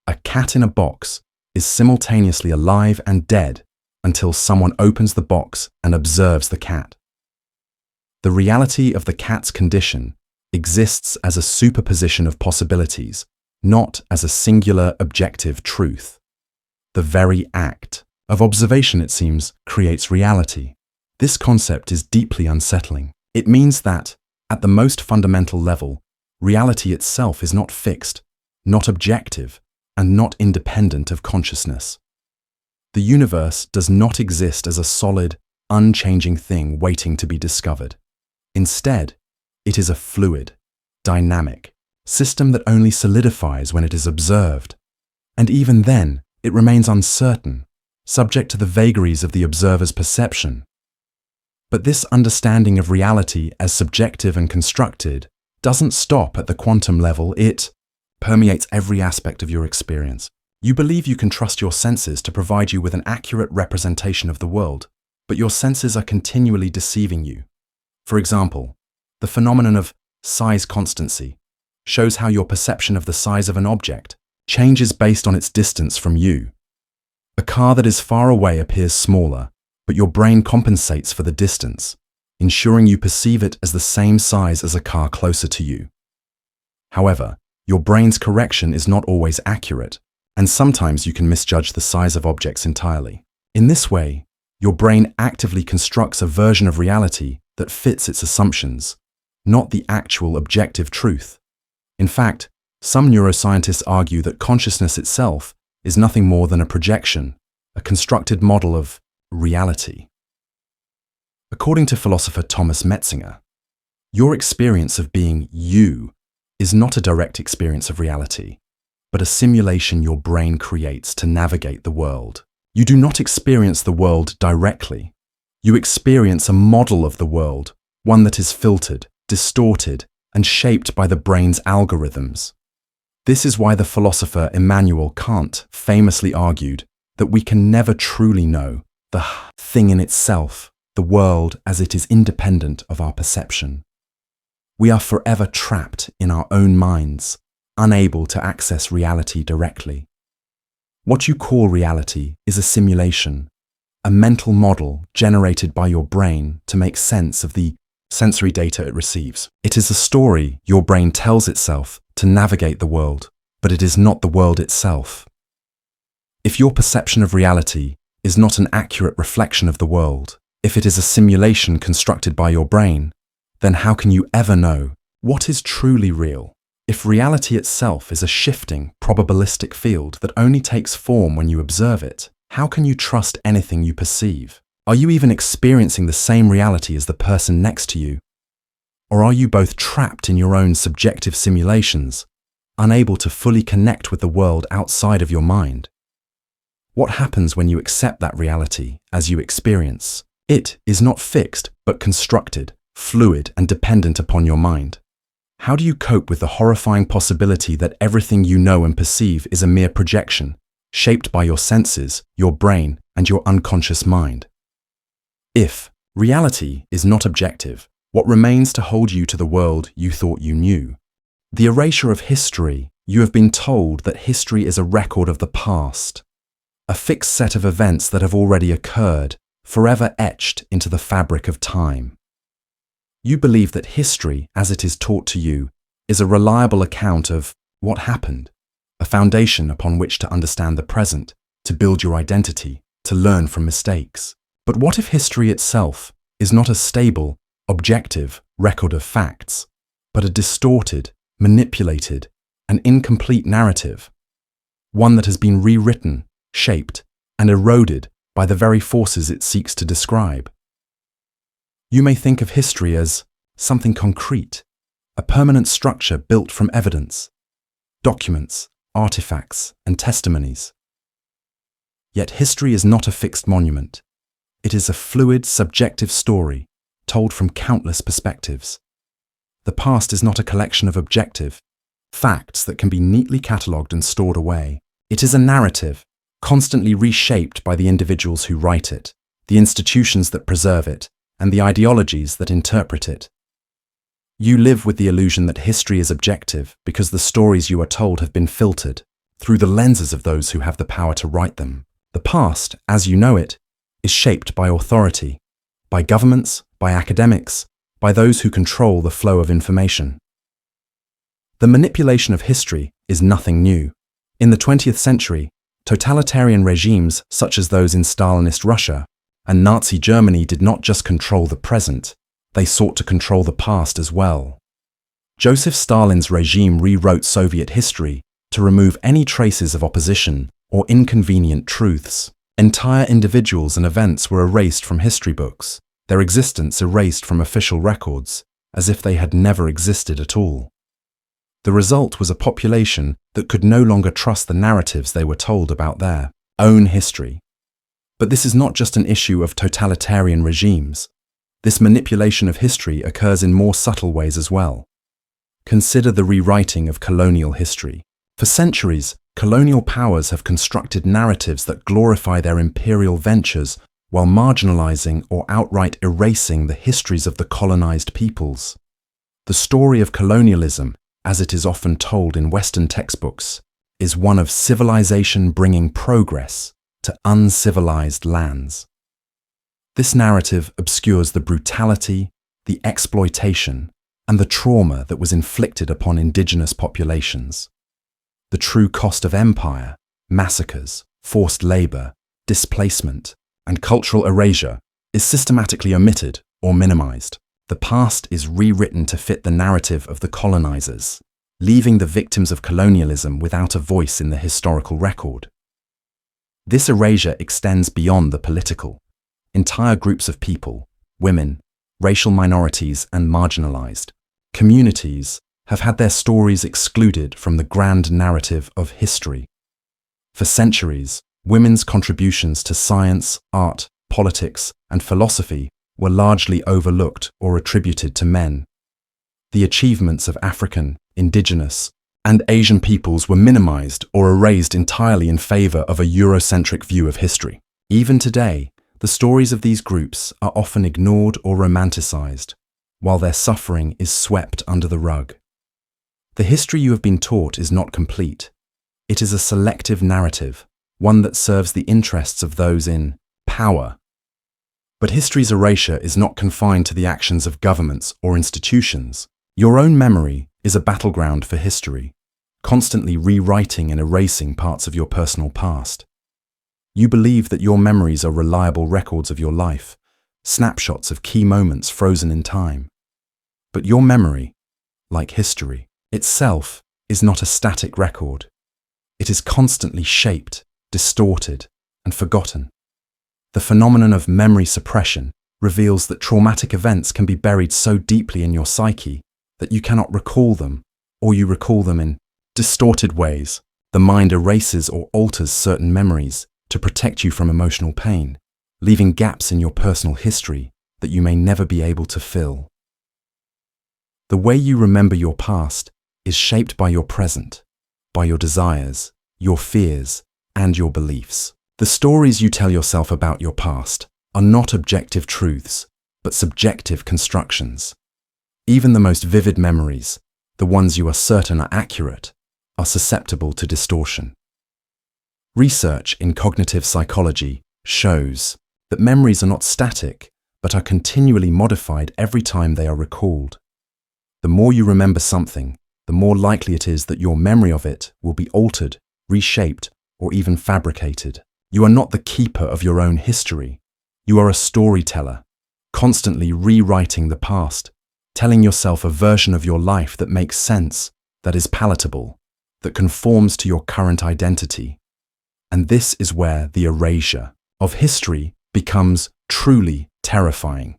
A cat in a box is simultaneously alive and dead until someone opens the box and observes the cat. The reality of the cat's condition exists as a superposition of possibilities, not as a singular objective truth. The very act of observation, it seems, creates reality. This concept is deeply unsettling. It means that, at the most fundamental level, reality itself is not fixed, not objective, and not independent of consciousness. The universe does not exist as a solid, unchanging thing waiting to be discovered. Instead, it is a fluid, dynamic system that only solidifies when it is observed. And even then, it remains uncertain, subject to the vagaries of the observer's perception. But this understanding of reality as subjective and constructed doesn't stop at the quantum level. It permeates every aspect of your experience. You believe you can trust your senses to provide you with an accurate representation of the world, but your senses are continually deceiving you. For example, the phenomenon of size constancy shows how your perception of the size of an object changes based on its distance from you. A car that is far away appears smaller, but your brain compensates for the distance, ensuring you perceive it as the same size as a car closer to you. However, your brain's correction is not always accurate, and sometimes you can misjudge the size of objects entirely. In this way, your brain actively constructs a version of reality that fits its assumptions, not the actual objective truth. In fact, some neuroscientists argue that consciousness itself is nothing more than a projection, a constructed model of reality. According to philosopher Thomas Metzinger, your experience of being you is not a direct experience of reality, but a simulation your brain creates to navigate the world. You do not experience the world directly. You experience a model of the world, one that is filtered, distorted, and shaped by the brain's algorithms. This is why the philosopher Immanuel Kant famously argued that we can never truly know the thing in itself, the world as it is independent of our perception. We are forever trapped in our own minds, unable to access reality directly. What you call reality is a simulation, a mental model generated by your brain to make sense of the sensory data it receives. It is a story your brain tells itself to navigate the world, but it is not the world itself. If your perception of reality is not an accurate reflection of the world, if it is a simulation constructed by your brain, then how can you ever know what is truly real? If reality itself is a shifting, probabilistic field that only takes form when you observe it, how can you trust anything you perceive? Are you even experiencing the same reality as the person next to you? Or are you both trapped in your own subjective simulations, unable to fully connect with the world outside of your mind? What happens when you accept that reality as you experience? It is not fixed, but constructed, fluid, and dependent upon your mind. How do you cope with the horrifying possibility that everything you know and perceive is a mere projection, shaped by your senses, your brain, and your unconscious mind? If reality is not objective, what remains to hold you to the world you thought you knew? The erasure of history. You have been told that history is a record of the past, a fixed set of events that have already occurred, forever etched into the fabric of time. You believe that history, as it is taught to you, is a reliable account of what happened, a foundation upon which to understand the present, to build your identity, to learn from mistakes. But what if history itself is not a stable, objective record of facts, but a distorted, manipulated, and incomplete narrative, one that has been rewritten, shaped, and eroded by the very forces it seeks to describe? You may think of history as something concrete, a permanent structure built from evidence, documents, artifacts, and testimonies. Yet history is not a fixed monument. It is a fluid, subjective story told from countless perspectives. The past is not a collection of objective facts that can be neatly catalogued and stored away. It is a narrative, constantly reshaped by the individuals who write it, the institutions that preserve it, and the ideologies that interpret it. You live with the illusion that history is objective because the stories you are told have been filtered through the lenses of those who have the power to write them. The past, as you know it, is shaped by authority, by governments, by academics, by those who control the flow of information. The manipulation of history is nothing new. In the 20th century, totalitarian regimes such as those in Stalinist Russia and Nazi Germany did not just control the present, they sought to control the past as well. Joseph Stalin's regime rewrote Soviet history to remove any traces of opposition or inconvenient truths. Entire individuals and events were erased from history books, their existence erased from official records, as if they had never existed at all. The result was a population that could no longer trust the narratives they were told about their own history. But this is not just an issue of totalitarian regimes. This manipulation of history occurs in more subtle ways as well. Consider the rewriting of colonial history. For centuries, colonial powers have constructed narratives that glorify their imperial ventures while marginalizing or outright erasing the histories of the colonized peoples. The story of colonialism, as it is often told in Western textbooks, is one of civilization bringing progress to uncivilized lands. This narrative obscures the brutality, the exploitation, and the trauma that was inflicted upon indigenous populations. The true cost of empire, massacres, forced labor, displacement, and cultural erasure is systematically omitted or minimized. The past is rewritten to fit the narrative of the colonizers, leaving the victims of colonialism without a voice in the historical record. This erasure extends beyond the political. Entire groups of people, women, racial minorities, and marginalized communities have had their stories excluded from the grand narrative of history. For centuries, women's contributions to science, art, politics, and philosophy were largely overlooked or attributed to men. The achievements of African, indigenous, and Asian peoples were minimized or erased entirely in favor of a Eurocentric view of history. Even today, the stories of these groups are often ignored or romanticized, while their suffering is swept under the rug. The history you have been taught is not complete. It is a selective narrative, one that serves the interests of those in power. But history's erasure is not confined to the actions of governments or institutions. Your own memory is a battleground for history, constantly rewriting and erasing parts of your personal past. You believe that your memories are reliable records of your life, snapshots of key moments frozen in time. But your memory, like history itself, is not a static record. It is constantly shaped, distorted, and forgotten. The phenomenon of memory suppression reveals that traumatic events can be buried so deeply in your psyche that you cannot recall them, or you recall them in distorted ways. The mind erases or alters certain memories to protect you from emotional pain, leaving gaps in your personal history that you may never be able to fill. The way you remember your past is shaped by your present, by your desires, your fears, and your beliefs. The stories you tell yourself about your past are not objective truths, but subjective constructions. Even the most vivid memories, the ones you are certain are accurate, are susceptible to distortion. Research in cognitive psychology shows that memories are not static, but are continually modified every time they are recalled. The more you remember something, the more likely it is that your memory of it will be altered, reshaped, or even fabricated. You are not the keeper of your own history. You are a storyteller, constantly rewriting the past, telling yourself a version of your life that makes sense, that is palatable, that conforms to your current identity. And this is where the erasure of history becomes truly terrifying.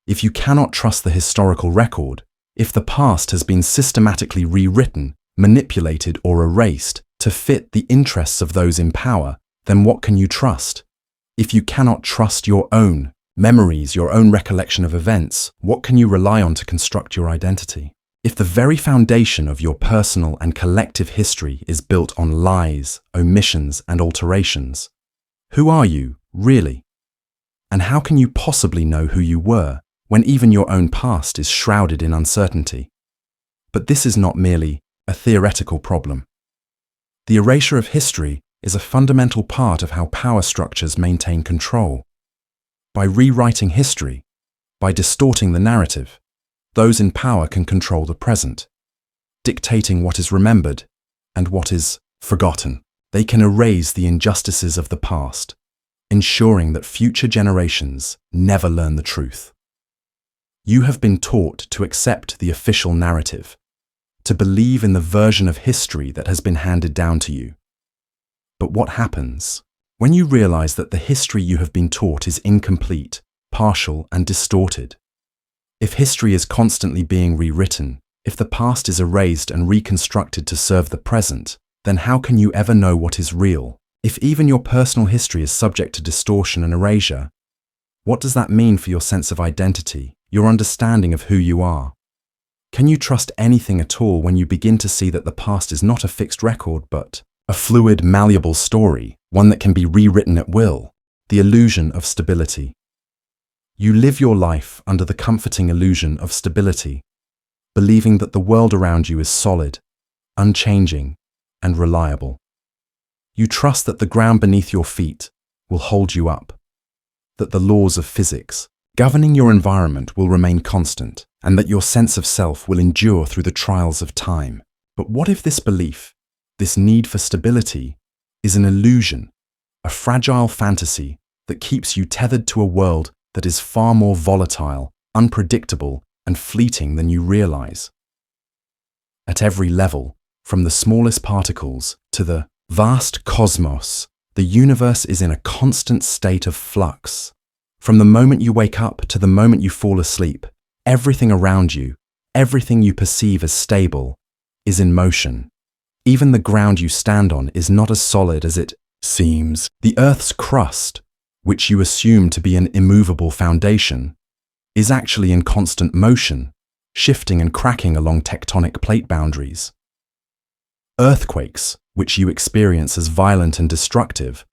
If you cannot trust the historical record, if the past has been systematically rewritten, manipulated, or erased to fit the interests of those in power, then what can you trust? If you cannot trust your own memories, your own recollection of events, what can you rely on to construct your identity? If the very foundation of your personal and collective history is built on lies, omissions, and alterations, who are you, really? And how can you possibly know who you were when even your own past is shrouded in uncertainty. But this is not merely a theoretical problem. The erasure of history is a fundamental part of how power structures maintain control. By rewriting history, by distorting the narrative, those in power can control the present, dictating what is remembered and what is forgotten. They can erase the injustices of the past, ensuring that future generations never learn the truth. You have been taught to accept the official narrative, to believe in the version of history that has been handed down to you. But what happens when you realize that the history you have been taught is incomplete, partial, and distorted? If history is constantly being rewritten, if the past is erased and reconstructed to serve the present, then how can you ever know what is real? If even your personal history is subject to distortion and erasure, what does that mean for your sense of identity, your understanding of who you are? Can you trust anything at all when you begin to see that the past is not a fixed record but a fluid, malleable story, one that can be rewritten at will? The illusion of stability. You live your life under the comforting illusion of stability, believing that the world around you is solid, unchanging, and reliable. You trust that the ground beneath your feet will hold you up, that the laws of physics governing your environment will remain constant, and that your sense of self will endure through the trials of time. But what if this belief, this need for stability, is an illusion, a fragile fantasy that keeps you tethered to a world that is far more volatile, unpredictable, and fleeting than you realize? At every level, from the smallest particles to the vast cosmos, the universe is in a constant state of flux. From the moment you wake up to the moment you fall asleep, everything around you, everything you perceive as stable, is in motion. Even the ground you stand on is not as solid as it seems. The Earth's crust, which you assume to be an immovable foundation, is actually in constant motion, shifting and cracking along tectonic plate boundaries. Earthquakes, which you experience as violent and destructive,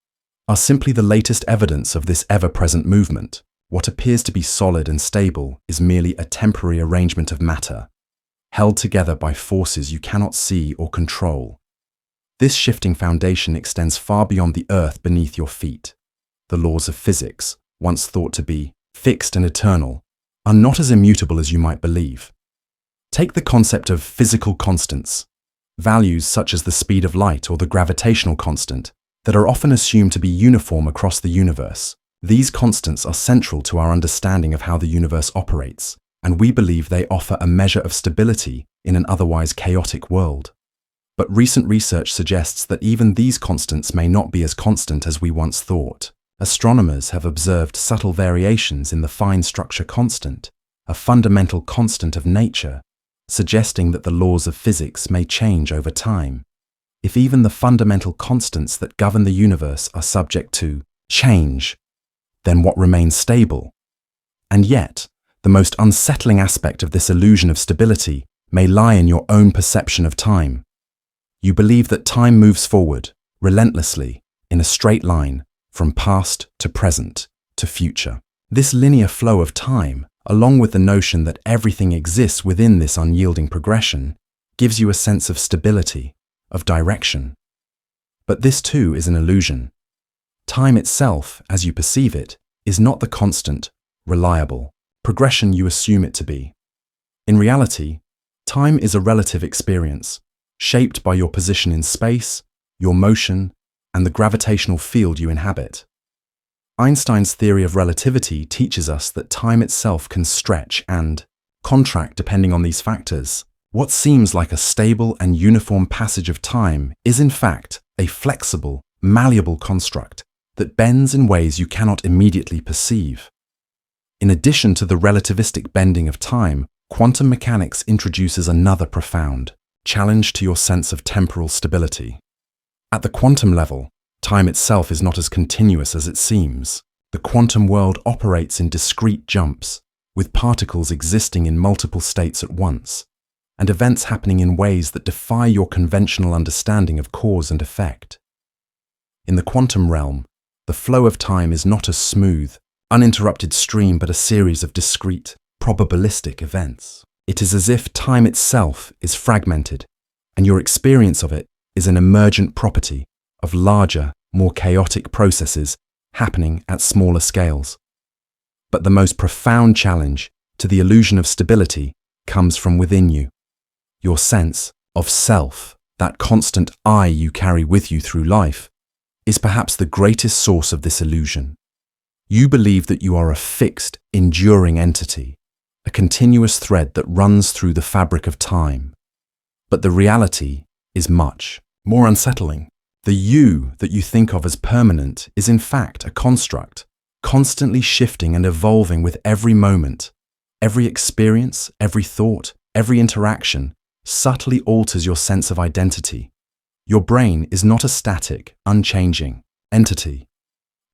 are simply the latest evidence of this ever-present movement. What appears to be solid and stable is merely a temporary arrangement of matter, held together by forces you cannot see or control. This shifting foundation extends far beyond the earth beneath your feet. The laws of physics, once thought to be fixed and eternal, are not as immutable as you might believe. Take the concept of physical constants, values such as the speed of light or the gravitational constant, that are often assumed to be uniform across the universe. These constants are central to our understanding of how the universe operates, and we believe they offer a measure of stability in an otherwise chaotic world. But recent research suggests that even these constants may not be as constant as we once thought. Astronomers have observed subtle variations in the fine structure constant, a fundamental constant of nature, suggesting that the laws of physics may change over time. If even the fundamental constants that govern the universe are subject to change, then what remains stable? And yet, the most unsettling aspect of this illusion of stability may lie in your own perception of time. You believe that time moves forward, relentlessly, in a straight line, from past to present to future. This linear flow of time, along with the notion that everything exists within this unyielding progression, gives you a sense of stability, of direction. But this too is an illusion. Time itself, as you perceive it, is not the constant, reliable progression you assume it to be. In reality, time is a relative experience, shaped by your position in space, your motion, and the gravitational field you inhabit. Einstein's theory of relativity teaches us that time itself can stretch and contract depending on these factors. What seems like a stable and uniform passage of time is in fact a flexible, malleable construct that bends in ways you cannot immediately perceive. In addition to the relativistic bending of time, quantum mechanics introduces another profound challenge to your sense of temporal stability. At the quantum level, time itself is not as continuous as it seems. The quantum world operates in discrete jumps, with particles existing in multiple states at once, and events happening in ways that defy your conventional understanding of cause and effect. In the quantum realm, the flow of time is not a smooth, uninterrupted stream but a series of discrete, probabilistic events. It is as if time itself is fragmented, and your experience of it is an emergent property of larger, more chaotic processes happening at smaller scales. But the most profound challenge to the illusion of stability comes from within you. Your sense of self, that constant I you carry with you through life, is perhaps the greatest source of this illusion. You believe that you are a fixed, enduring entity, a continuous thread that runs through the fabric of time. But the reality is much more unsettling. The you that you think of as permanent is in fact a construct, constantly shifting and evolving with every moment. Every experience, every thought, every interaction subtly alters your sense of identity. Your brain is not a static, unchanging entity.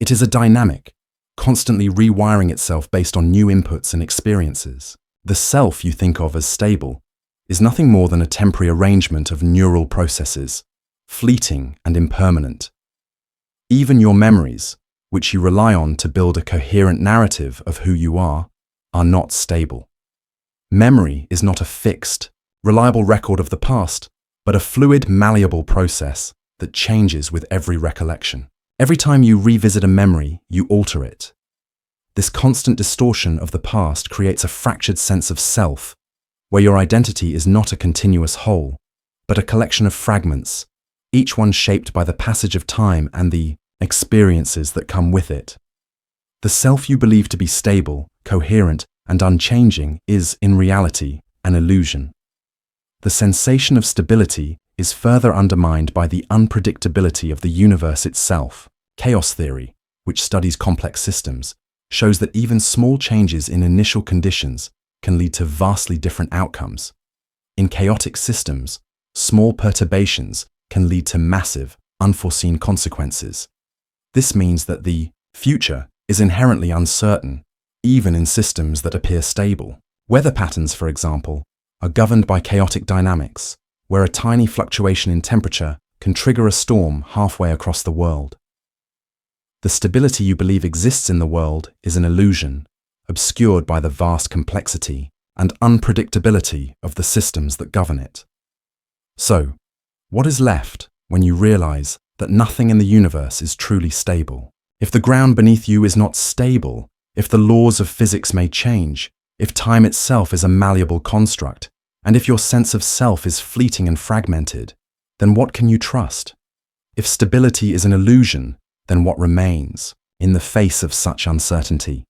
It is a dynamic, constantly rewiring itself based on new inputs and experiences. The self you think of as stable is nothing more than a temporary arrangement of neural processes, fleeting and impermanent. Even your memories, which you rely on to build a coherent narrative of who you are not stable. Memory is not a fixed, reliable record of the past, but a fluid, malleable process that changes with every recollection. Every time you revisit a memory, you alter it. This constant distortion of the past creates a fractured sense of self, where your identity is not a continuous whole, but a collection of fragments, each one shaped by the passage of time and the experiences that come with it. The self you believe to be stable, coherent, and unchanging is, in reality, an illusion. The sensation of stability is further undermined by the unpredictability of the universe itself. Chaos theory, which studies complex systems, shows that even small changes in initial conditions can lead to vastly different outcomes. In chaotic systems, small perturbations can lead to massive, unforeseen consequences. This means that the future is inherently uncertain, even in systems that appear stable. Weather patterns, for example, are governed by chaotic dynamics, where a tiny fluctuation in temperature can trigger a storm halfway across the world. The stability you believe exists in the world is an illusion, obscured by the vast complexity and unpredictability of the systems that govern it. So, what is left when you realize that nothing in the universe is truly stable? If the ground beneath you is not stable, if the laws of physics may change, if time itself is a malleable construct, and if your sense of self is fleeting and fragmented, then what can you trust? If stability is an illusion, then what remains in the face of such uncertainty?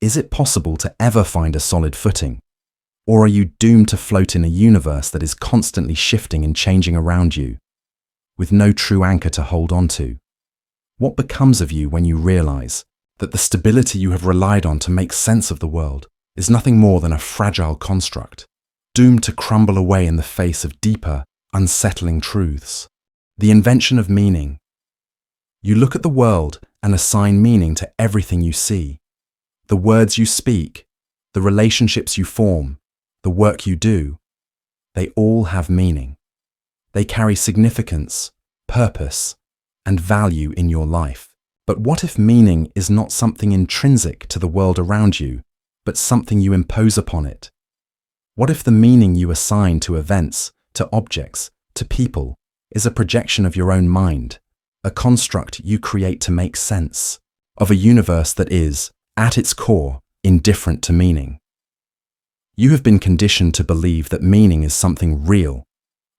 Is it possible to ever find a solid footing? Or are you doomed to float in a universe that is constantly shifting and changing around you, with no true anchor to hold on to? What becomes of you when you realize that the stability you have relied on to make sense of the world is nothing more than a fragile construct, doomed to crumble away in the face of deeper, unsettling truths? The invention of meaning. You look at the world and assign meaning to everything you see. The words you speak, the relationships you form, the work you do, they all have meaning. They carry significance, purpose, and value in your life. But what if meaning is not something intrinsic to the world around you, but something you impose upon it? What if the meaning you assign to events, to objects, to people, is a projection of your own mind, a construct you create to make sense of a universe that is, at its core, indifferent to meaning? You have been conditioned to believe that meaning is something real,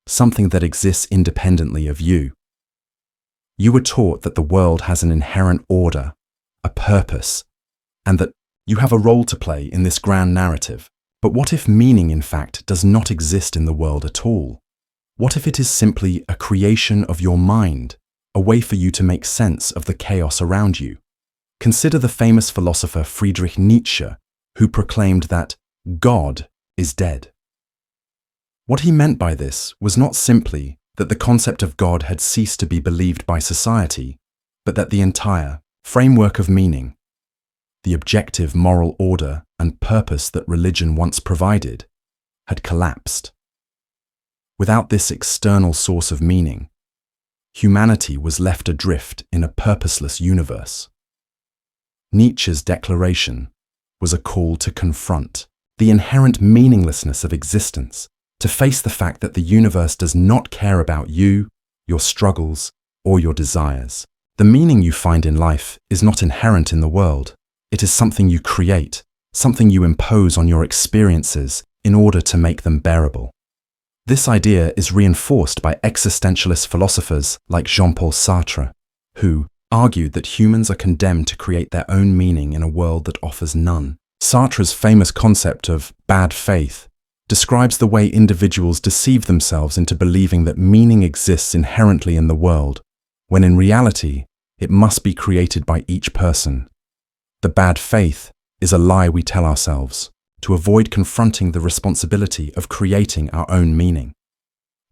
something that exists independently of you. You were taught that the world has an inherent order, a purpose, and that you have a role to play in this grand narrative. But what if meaning, in fact, does not exist in the world at all? What if it is simply a creation of your mind, a way for you to make sense of the chaos around you? Consider the famous philosopher Friedrich Nietzsche, who proclaimed that God is dead. What he meant by this was not simply that the concept of God had ceased to be believed by society, but that the entire framework of meaning, the objective moral order and purpose that religion once provided, had collapsed. Without this external source of meaning, humanity was left adrift in a purposeless universe. Nietzsche's declaration was a call to confront the inherent meaninglessness of existence, to face the fact that the universe does not care about you, your struggles, or your desires. The meaning you find in life is not inherent in the world. It is something you create, something you impose on your experiences in order to make them bearable. This idea is reinforced by existentialist philosophers like Jean-Paul Sartre, who argued that humans are condemned to create their own meaning in a world that offers none. Sartre's famous concept of bad faith describes the way individuals deceive themselves into believing that meaning exists inherently in the world, when in reality, it must be created by each person. The bad faith is a lie we tell ourselves to avoid confronting the responsibility of creating our own meaning.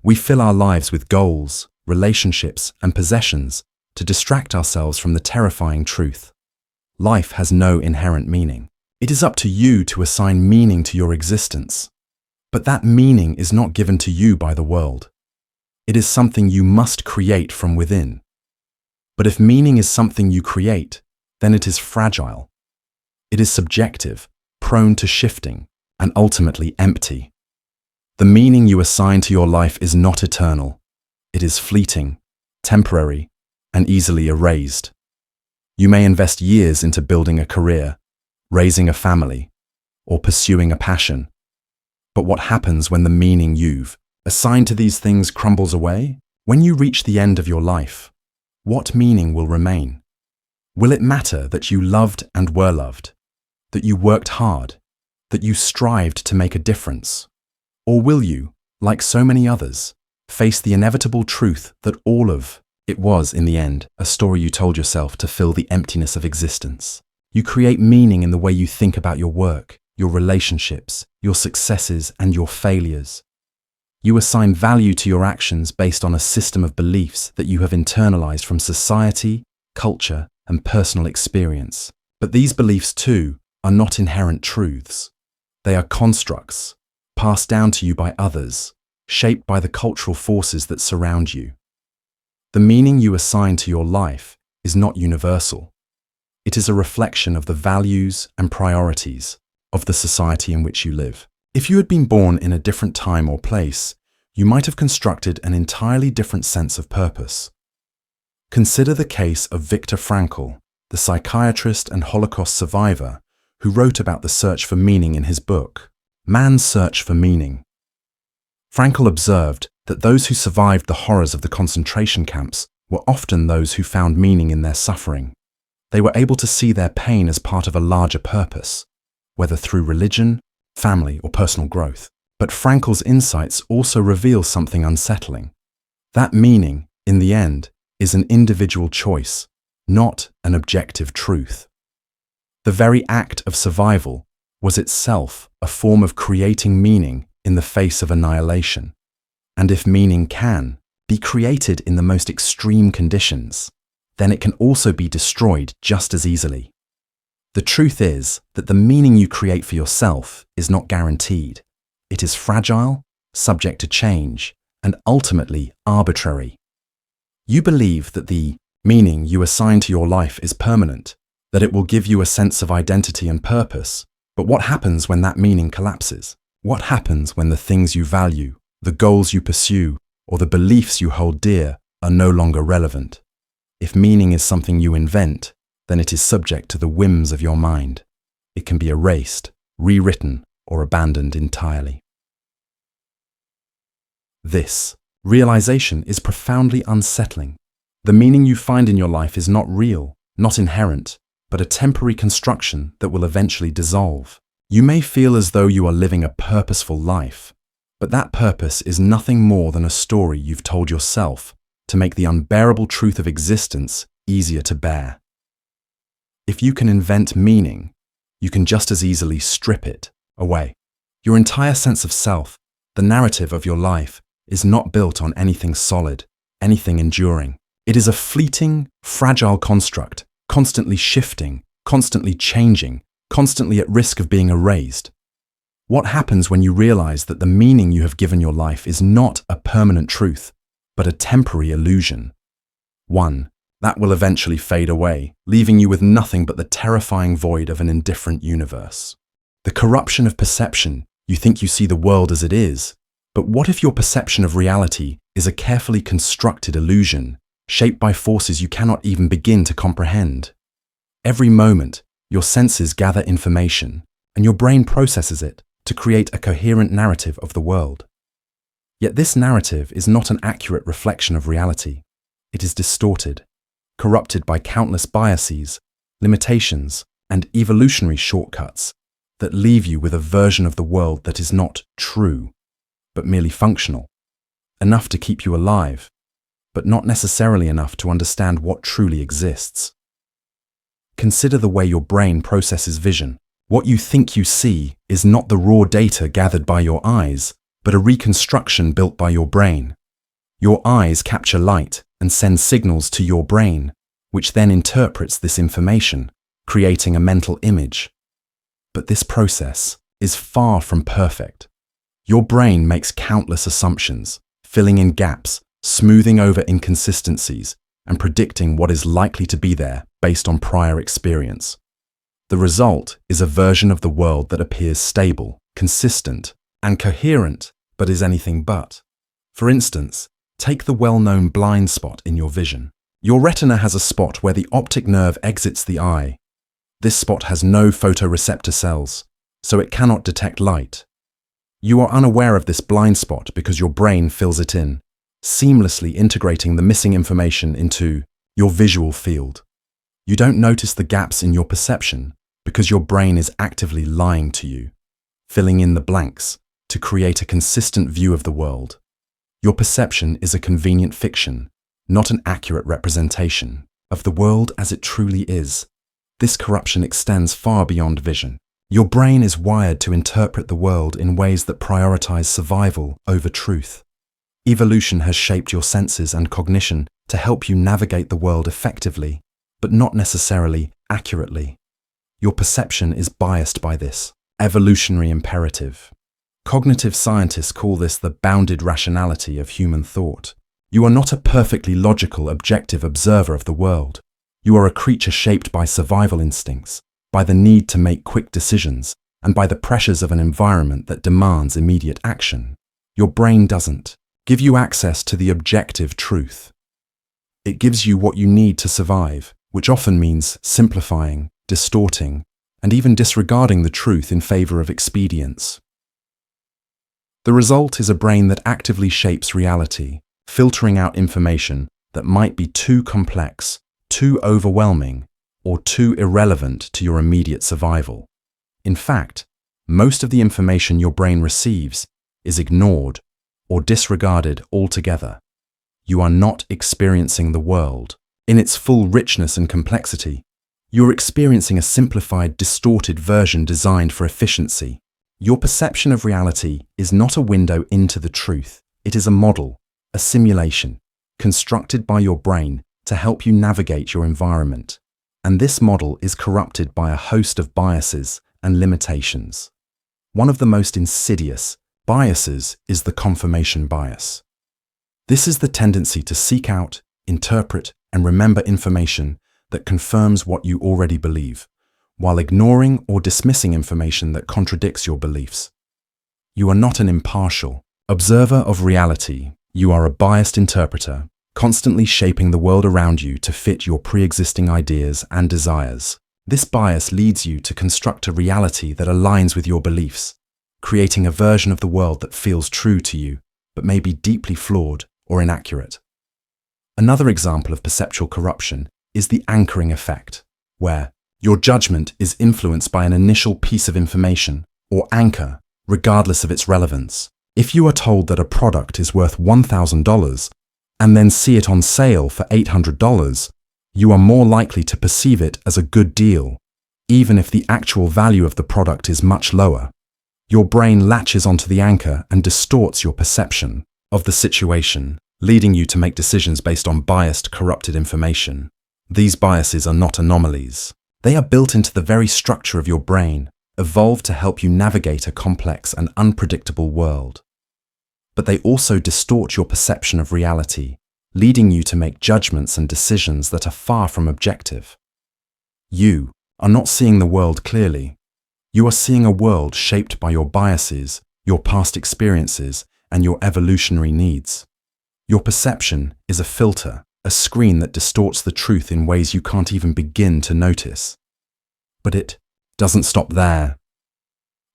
We fill our lives with goals, relationships, and possessions to distract ourselves from the terrifying truth. Life has no inherent meaning. It is up to you to assign meaning to your existence. But that meaning is not given to you by the world. It is something you must create from within. But if meaning is something you create, then it is fragile. It is subjective, prone to shifting, and ultimately empty. The meaning you assign to your life is not eternal. It is fleeting, temporary, and easily erased. You may invest years into building a career, raising a family, or pursuing a passion. But what happens when the meaning you've assigned to these things crumbles away? When you reach the end of your life, what meaning will remain? Will it matter that you loved and were loved, that you worked hard, that you strived to make a difference? Or will you, like so many others, face the inevitable truth that all of it was, in the end, a story you told yourself to fill the emptiness of existence? You create meaning in the way you think about your work, your relationships, your successes, and your failures. You assign value to your actions based on a system of beliefs that you have internalized from society, culture, and personal experience. But these beliefs, too, are not inherent truths. They are constructs, passed down to you by others, shaped by the cultural forces that surround you. The meaning you assign to your life is not universal. It is a reflection of the values and priorities of the society in which you live. If you had been born in a different time or place, you might have constructed an entirely different sense of purpose. Consider the case of Viktor Frankl, the psychiatrist and Holocaust survivor who wrote about the search for meaning in his book, Man's Search for Meaning. Frankl observed that those who survived the horrors of the concentration camps were often those who found meaning in their suffering. They were able to see their pain as part of a larger purpose, whether through religion, family, or personal growth. But Frankl's insights also reveal something unsettling. That meaning, in the end, is an individual choice, not an objective truth. The very act of survival was itself a form of creating meaning in the face of annihilation. And if meaning can be created in the most extreme conditions, then it can also be destroyed just as easily. The truth is that the meaning you create for yourself is not guaranteed. It is fragile, subject to change, and ultimately arbitrary. You believe that the meaning you assign to your life is permanent, that it will give you a sense of identity and purpose. But what happens when that meaning collapses? What happens when the things you value, the goals you pursue, or the beliefs you hold dear are no longer relevant? If meaning is something you invent, then it is subject to the whims of your mind. It can be erased, rewritten, or abandoned entirely. This realization is profoundly unsettling. The meaning you find in your life is not real, not inherent, but a temporary construction that will eventually dissolve. You may feel as though you are living a purposeful life, but that purpose is nothing more than a story you've told yourself to make the unbearable truth of existence easier to bear. If you can invent meaning, you can just as easily strip it away. Your entire sense of self, the narrative of your life, is not built on anything solid, anything enduring. It is a fleeting, fragile construct, constantly shifting, constantly changing, constantly at risk of being erased. What happens when you realize that the meaning you have given your life is not a permanent truth, but a temporary illusion? 1. That will eventually fade away, leaving you with nothing but the terrifying void of an indifferent universe. The corruption of perception. You think you see the world as it is, but what if your perception of reality is a carefully constructed illusion, shaped by forces you cannot even begin to comprehend? Every moment, your senses gather information, and your brain processes it to create a coherent narrative of the world. Yet this narrative is not an accurate reflection of reality. It is distorted, corrupted by countless biases, limitations, and evolutionary shortcuts that leave you with a version of the world that is not true, but merely functional, enough to keep you alive, but not necessarily enough to understand what truly exists. Consider the way your brain processes vision. What you think you see is not the raw data gathered by your eyes, but a reconstruction built by your brain. Your eyes capture light and send signals to your brain, which then interprets this information, creating a mental image. But this process is far from perfect. Your brain makes countless assumptions, filling in gaps, smoothing over inconsistencies, and predicting what is likely to be there based on prior experience. The result is a version of the world that appears stable, consistent, and coherent, but is anything but. For instance, take the well-known blind spot in your vision. Your retina has a spot where the optic nerve exits the eye. This spot has no photoreceptor cells, so it cannot detect light. You are unaware of this blind spot because your brain fills it in, seamlessly integrating the missing information into your visual field. You don't notice the gaps in your perception because your brain is actively lying to you, filling in the blanks to create a consistent view of the world. Your perception is a convenient fiction, not an accurate representation of the world as it truly is. This corruption extends far beyond vision. Your brain is wired to interpret the world in ways that prioritize survival over truth. Evolution has shaped your senses and cognition to help you navigate the world effectively, but not necessarily accurately. Your perception is biased by this evolutionary imperative. Cognitive scientists call this the bounded rationality of human thought. You are not a perfectly logical, objective observer of the world. You are a creature shaped by survival instincts, by the need to make quick decisions, and by the pressures of an environment that demands immediate action. Your brain doesn't give you access to the objective truth. It gives you what you need to survive, which often means simplifying, distorting, and even disregarding the truth in favor of expedience. The result is a brain that actively shapes reality, filtering out information that might be too complex, too overwhelming, or too irrelevant to your immediate survival. In fact, most of the information your brain receives is ignored or disregarded altogether. You are not experiencing the world in its full richness and complexity. You're experiencing a simplified, distorted version designed for efficiency. Your perception of reality is not a window into the truth. It is a model, a simulation, constructed by your brain to help you navigate your environment. And this model is corrupted by a host of biases and limitations. One of the most insidious biases is the confirmation bias. This is the tendency to seek out, interpret, and remember information that confirms what you already believe, while ignoring or dismissing information that contradicts your beliefs. You are not an impartial observer of reality. You are a biased interpreter, constantly shaping the world around you to fit your pre-existing ideas and desires. This bias leads you to construct a reality that aligns with your beliefs, creating a version of the world that feels true to you, but may be deeply flawed or inaccurate. Another example of perceptual corruption is the anchoring effect, where your judgment is influenced by an initial piece of information or anchor, regardless of its relevance. If you are told that a product is worth $1,000 and then see it on sale for $800, you are more likely to perceive it as a good deal, even if the actual value of the product is much lower. Your brain latches onto the anchor and distorts your perception of the situation, leading you to make decisions based on biased, corrupted information. These biases are not anomalies. They are built into the very structure of your brain, evolved to help you navigate a complex and unpredictable world. But they also distort your perception of reality, leading you to make judgments and decisions that are far from objective. You are not seeing the world clearly. You are seeing a world shaped by your biases, your past experiences, and your evolutionary needs. Your perception is a filter, a screen that distorts the truth in ways you can't even begin to notice. But it doesn't stop there.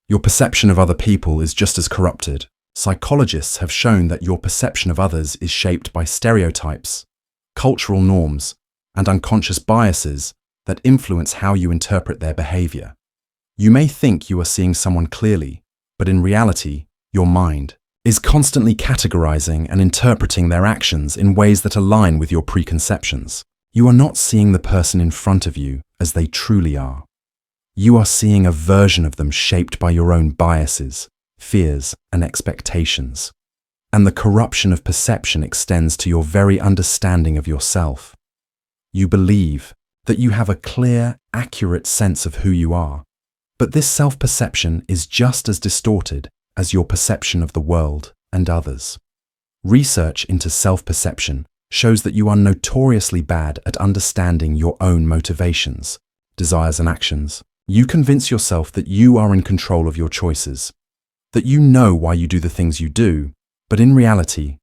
Your perception of other people is just as corrupted. Psychologists have shown that your perception of others is shaped by stereotypes, cultural norms, and unconscious biases that influence how you interpret their behavior. You may think you are seeing someone clearly, but in reality, your mind is constantly categorizing and interpreting their actions in ways that align with your preconceptions. You are not seeing the person in front of you as they truly are. You are seeing a version of them shaped by your own biases, fears, and expectations. And the corruption of perception extends to your very understanding of yourself. You believe that you have a clear, accurate sense of who you are. But this self-perception is just as distorted as your perception of the world and others. Research into self-perception shows that you are notoriously bad at understanding your own motivations, desires, and actions. You convince yourself that you are in control of your choices, that you know why you do the things you do, but in reality,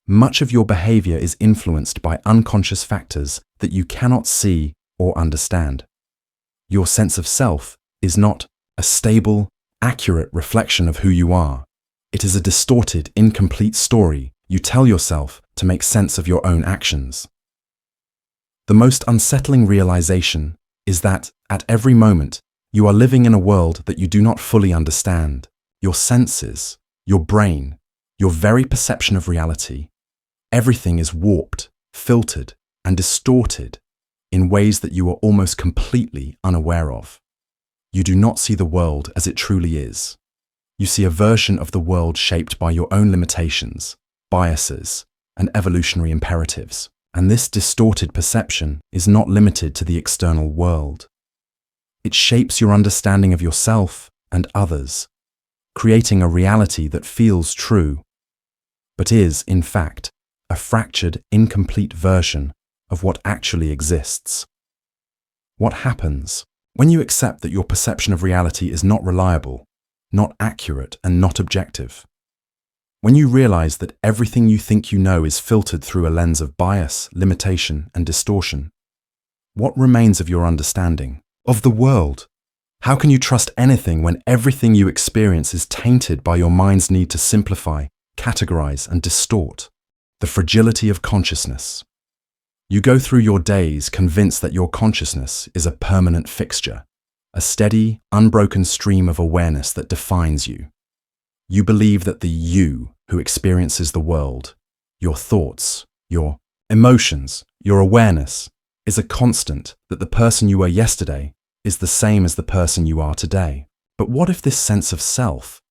much of your behavior is influenced by unconscious factors that you cannot see or understand. Your sense of self is not a stable, accurate reflection of who you are. It is a distorted, incomplete story you tell yourself to make sense of your own actions. The most unsettling realization is that, at every moment, you are living in a world that you do not fully understand. Your senses, your brain, your very perception of reality. Everything is warped, filtered, and distorted in ways that you are almost completely unaware of. You do not see the world as it truly is. You see a version of the world shaped by your own limitations, biases, and evolutionary imperatives. And this distorted perception is not limited to the external world. It shapes your understanding of yourself and others, creating a reality that feels true, but is, in fact, a fractured, incomplete version of what actually exists. What happens when you accept that your perception of reality is not reliable, not accurate, and not objective? When you realize that everything you think you know is filtered through a lens of bias, limitation, and distortion, what remains of your understanding of the world? How can you trust anything when everything you experience is tainted by your mind's need to simplify, categorize, and distort? The fragility of consciousness. You go through your days convinced that your consciousness is a permanent fixture, a steady, unbroken stream of awareness that defines you. You believe that the you who experiences the world, your thoughts, your emotions, your awareness, is a constant, that the person you were yesterday is the same as the person you are today. But what if this sense of self,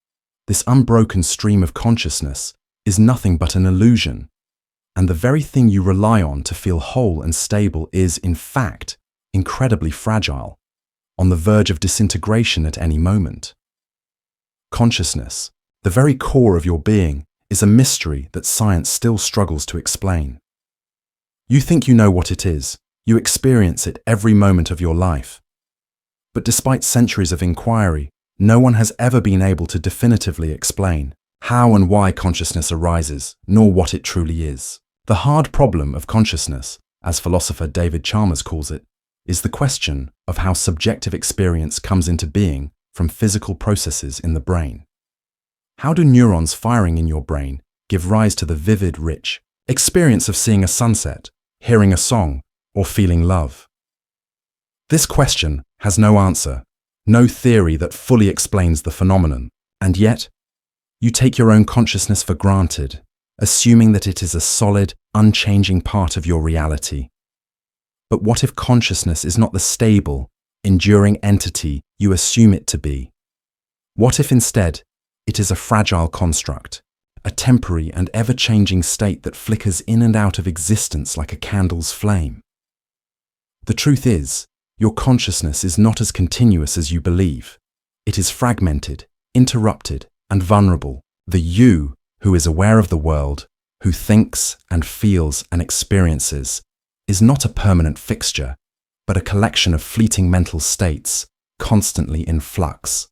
this unbroken stream of consciousness, is nothing but an illusion, and the very thing you rely on to feel whole and stable is, in fact, incredibly fragile, on the verge of disintegration at any moment? Consciousness, the very core of your being, is a mystery that science still struggles to explain. You think you know what it is. You experience it every moment of your life. But despite centuries of inquiry, no one has ever been able to definitively explain how and why consciousness arises, nor what it truly is. The hard problem of consciousness, as philosopher David Chalmers calls it, is the question of how subjective experience comes into being from physical processes in the brain. How do neurons firing in your brain give rise to the vivid, rich experience of seeing a sunset, hearing a song, or feeling love? This question has no answer, no theory that fully explains the phenomenon, and yet, you take your own consciousness for granted, assuming that it is a solid, unchanging part of your reality. But what if consciousness is not the stable, enduring entity you assume it to be? What if instead, it is a fragile construct, a temporary and ever-changing state that flickers in and out of existence like a candle's flame? The truth is, your consciousness is not as continuous as you believe. It is fragmented, interrupted, and vulnerable. The you, who is aware of the world, who thinks and feels and experiences, is not a permanent fixture, but a collection of fleeting mental states, constantly in flux.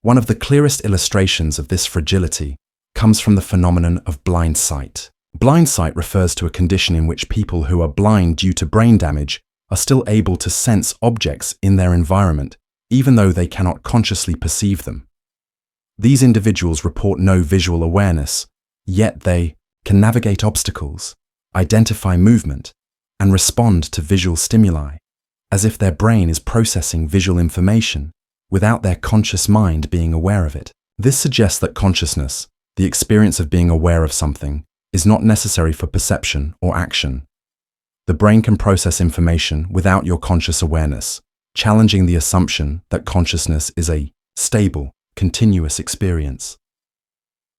One of the clearest illustrations of this fragility comes from the phenomenon of blind sight. Blind sight refers to a condition in which people who are blind due to brain damage are still able to sense objects in their environment, even though they cannot consciously perceive them. These individuals report no visual awareness, yet they can navigate obstacles, identify movement, and respond to visual stimuli, as if their brain is processing visual information without their conscious mind being aware of it. This suggests that consciousness, the experience of being aware of something, is not necessary for perception or action. The brain can process information without your conscious awareness, challenging the assumption that consciousness is a stable, continuous experience.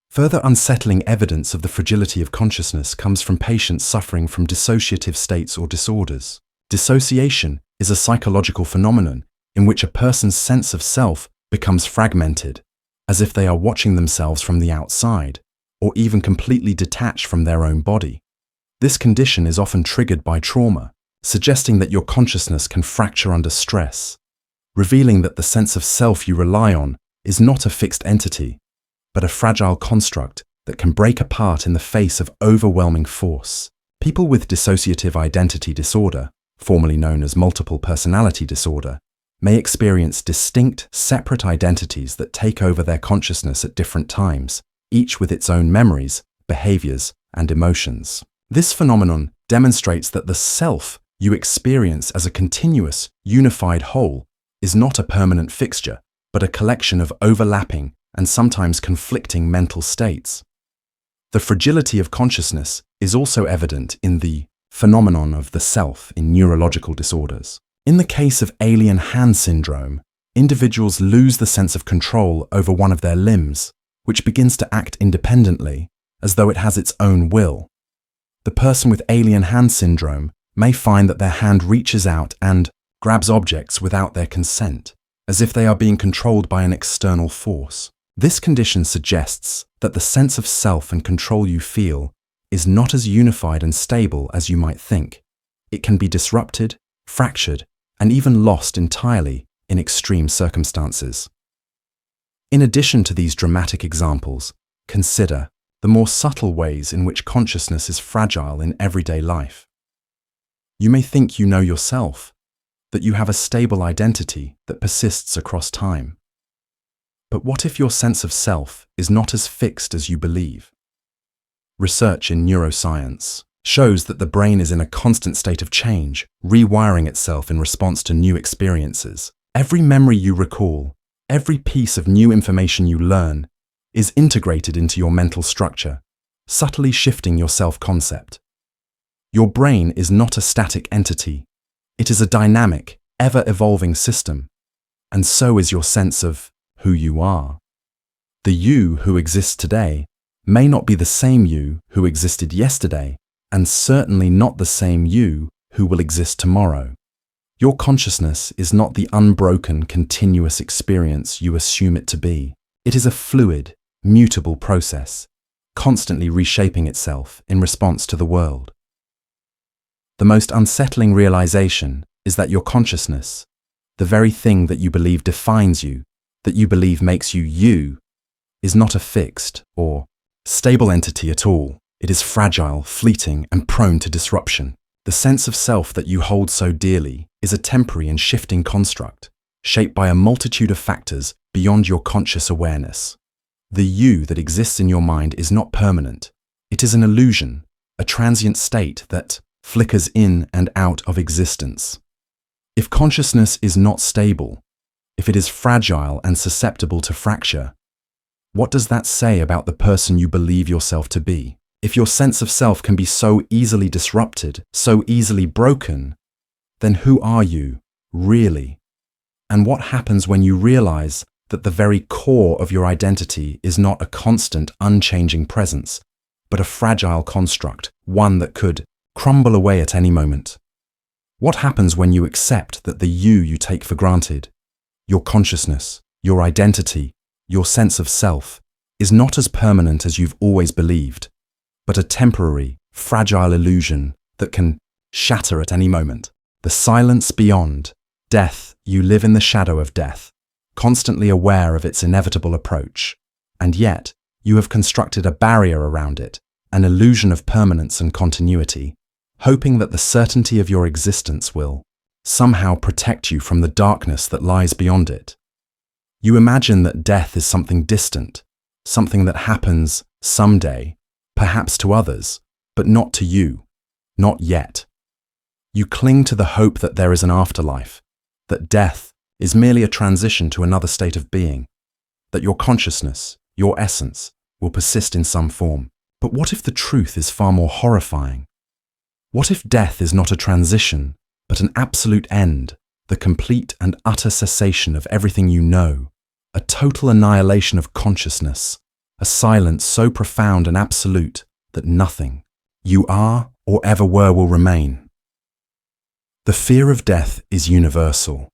Further unsettling evidence of the fragility of consciousness comes from patients suffering from dissociative states or disorders. Dissociation is a psychological phenomenon in which a person's sense of self becomes fragmented, as if they are watching themselves from the outside, or even completely detached from their own body. This condition is often triggered by trauma, suggesting that your consciousness can fracture under stress, revealing that the sense of self you rely on is not a fixed entity, but a fragile construct that can break apart in the face of overwhelming force. People with dissociative identity disorder, formerly known as multiple personality disorder, may experience distinct, separate identities that take over their consciousness at different times, each with its own memories, behaviors, and emotions. This phenomenon demonstrates that the self you experience as a continuous, unified whole is not a permanent fixture, but a collection of overlapping and sometimes conflicting mental states. The fragility of consciousness is also evident in the phenomenon of the self in neurological disorders. In the case of alien hand syndrome, individuals lose the sense of control over one of their limbs, which begins to act independently, as though it has its own will. The person with alien hand syndrome may find that their hand reaches out and grabs objects without their consent, as if they are being controlled by an external force. This condition suggests that the sense of self and control you feel is not as unified and stable as you might think. It can be disrupted, fractured, and even lost entirely in extreme circumstances. In addition to these dramatic examples, consider the more subtle ways in which consciousness is fragile in everyday life. You may think you know yourself, that you have a stable identity that persists across time. But what if your sense of self is not as fixed as you believe? Research in neuroscience shows that the brain is in a constant state of change, rewiring itself in response to new experiences. Every memory you recall, every piece of new information you learn, is integrated into your mental structure, subtly shifting your self-concept. Your brain is not a static entity. It is a dynamic, ever-evolving system, and so is your sense of who you are. The you who exists today may not be the same you who existed yesterday, and certainly not the same you who will exist tomorrow. Your consciousness is not the unbroken, continuous experience you assume it to be. It is a fluid, mutable process, constantly reshaping itself in response to the world. The most unsettling realization is that your consciousness, the very thing that you believe defines you, that you believe makes you you, is not a fixed or stable entity at all. It is fragile, fleeting, and prone to disruption. The sense of self that you hold so dearly is a temporary and shifting construct, shaped by a multitude of factors beyond your conscious awareness. The you that exists in your mind is not permanent. It is an illusion, a transient state that flickers in and out of existence. If consciousness is not stable, if it is fragile and susceptible to fracture, what does that say about the person you believe yourself to be? If your sense of self can be so easily disrupted, so easily broken, then who are you, really? And what happens when you realize that the very core of your identity is not a constant, unchanging presence, but a fragile construct, one that could crumble away at any moment? What happens when you accept that the you take for granted, your consciousness, your identity, your sense of self, is not as permanent as you've always believed, but a temporary, fragile illusion that can shatter at any moment. The silence beyond. Death, you live in the shadow of death, constantly aware of its inevitable approach. And yet, you have constructed a barrier around it, an illusion of permanence and continuity, hoping that the certainty of your existence will somehow protect you from the darkness that lies beyond it. You imagine that death is something distant, something that happens someday, perhaps to others, but not to you, not yet. You cling to the hope that there is an afterlife, that death is merely a transition to another state of being, that your consciousness, your essence, will persist in some form. But what if the truth is far more horrifying? What if death is not a transition, but an absolute end, the complete and utter cessation of everything you know, a total annihilation of consciousness, a silence so profound and absolute that nothing you are or ever were will remain? The fear of death is universal.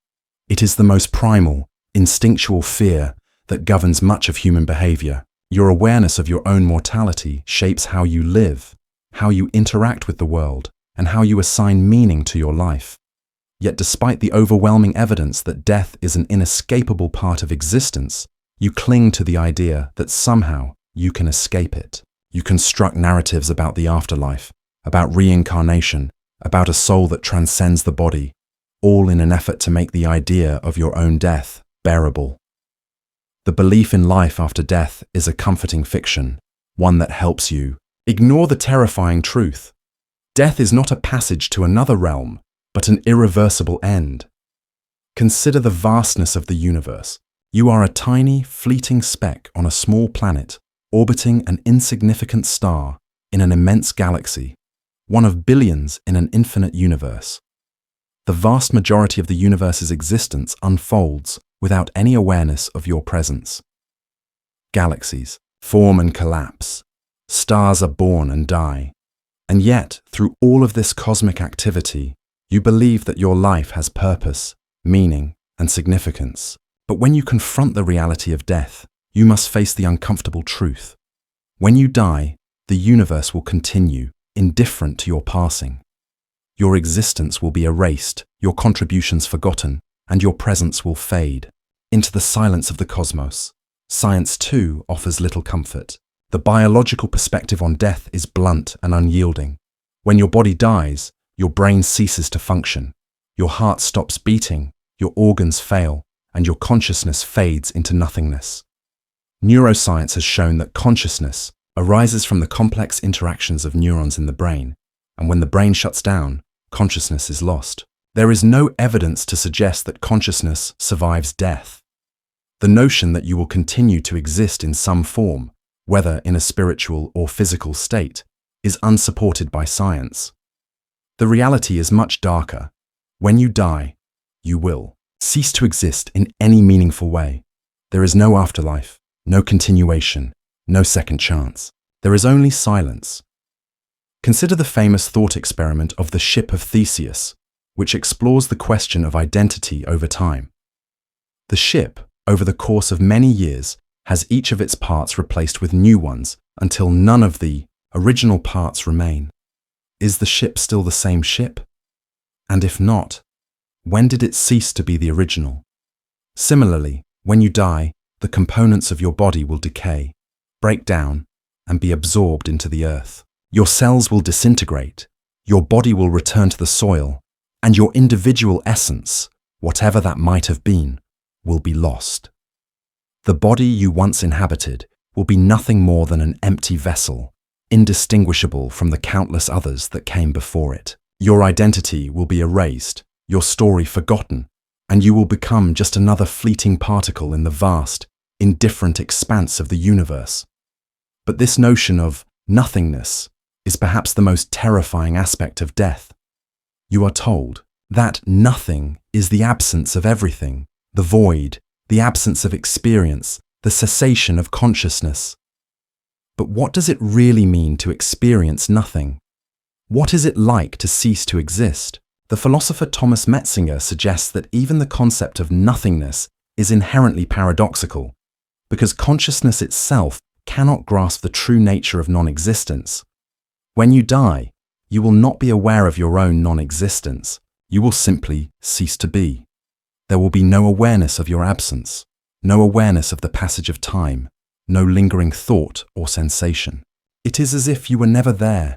It is the most primal, instinctual fear that governs much of human behavior. Your awareness of your own mortality shapes how you live, how you interact with the world, and how you assign meaning to your life. Yet despite the overwhelming evidence that death is an inescapable part of existence, you cling to the idea that somehow you can escape it. You construct narratives about the afterlife, about reincarnation, about a soul that transcends the body, all in an effort to make the idea of your own death bearable. The belief in life after death is a comforting fiction, one that helps you ignore the terrifying truth. Death is not a passage to another realm, but an irreversible end. Consider the vastness of the universe. You are a tiny, fleeting speck on a small planet, orbiting an insignificant star in an immense galaxy, one of billions in an infinite universe. The vast majority of the universe's existence unfolds without any awareness of your presence. Galaxies form and collapse. Stars are born and die. And yet, through all of this cosmic activity, you believe that your life has purpose, meaning, and significance. But when you confront the reality of death, you must face the uncomfortable truth. When you die, the universe will continue, indifferent to your passing. Your existence will be erased, your contributions forgotten, and your presence will fade into the silence of the cosmos. Science, too, offers little comfort. The biological perspective on death is blunt and unyielding. When your body dies, your brain ceases to function, your heart stops beating, your organs fail, and your consciousness fades into nothingness. Neuroscience has shown that consciousness arises from the complex interactions of neurons in the brain, and when the brain shuts down, consciousness is lost. There is no evidence to suggest that consciousness survives death. The notion that you will continue to exist in some form, whether in a spiritual or physical state, is unsupported by science. The reality is much darker. When you die, you will cease to exist in any meaningful way. There is no afterlife, no continuation, no second chance. There is only silence. Consider the famous thought experiment of the ship of Theseus, which explores the question of identity over time. The ship, over the course of many years, has each of its parts replaced with new ones until none of the original parts remain. Is the ship still the same ship? And if not, when did it cease to be the original? Similarly, when you die, the components of your body will decay, break down, and be absorbed into the earth. Your cells will disintegrate, your body will return to the soil, and your individual essence, whatever that might have been, will be lost. The body you once inhabited will be nothing more than an empty vessel, indistinguishable from the countless others that came before it. Your identity will be erased, your story forgotten, and you will become just another fleeting particle in the vast, indifferent expanse of the universe. But this notion of nothingness is perhaps the most terrifying aspect of death. You are told that nothing is the absence of everything, the void, the absence of experience, the cessation of consciousness. But what does it really mean to experience nothing? What is it like to cease to exist? The philosopher Thomas Metzinger suggests that even the concept of nothingness is inherently paradoxical, because consciousness itself cannot grasp the true nature of non-existence. When you die, you will not be aware of your own non-existence. You will simply cease to be. There will be no awareness of your absence, no awareness of the passage of time, no lingering thought or sensation. It is as if you were never there,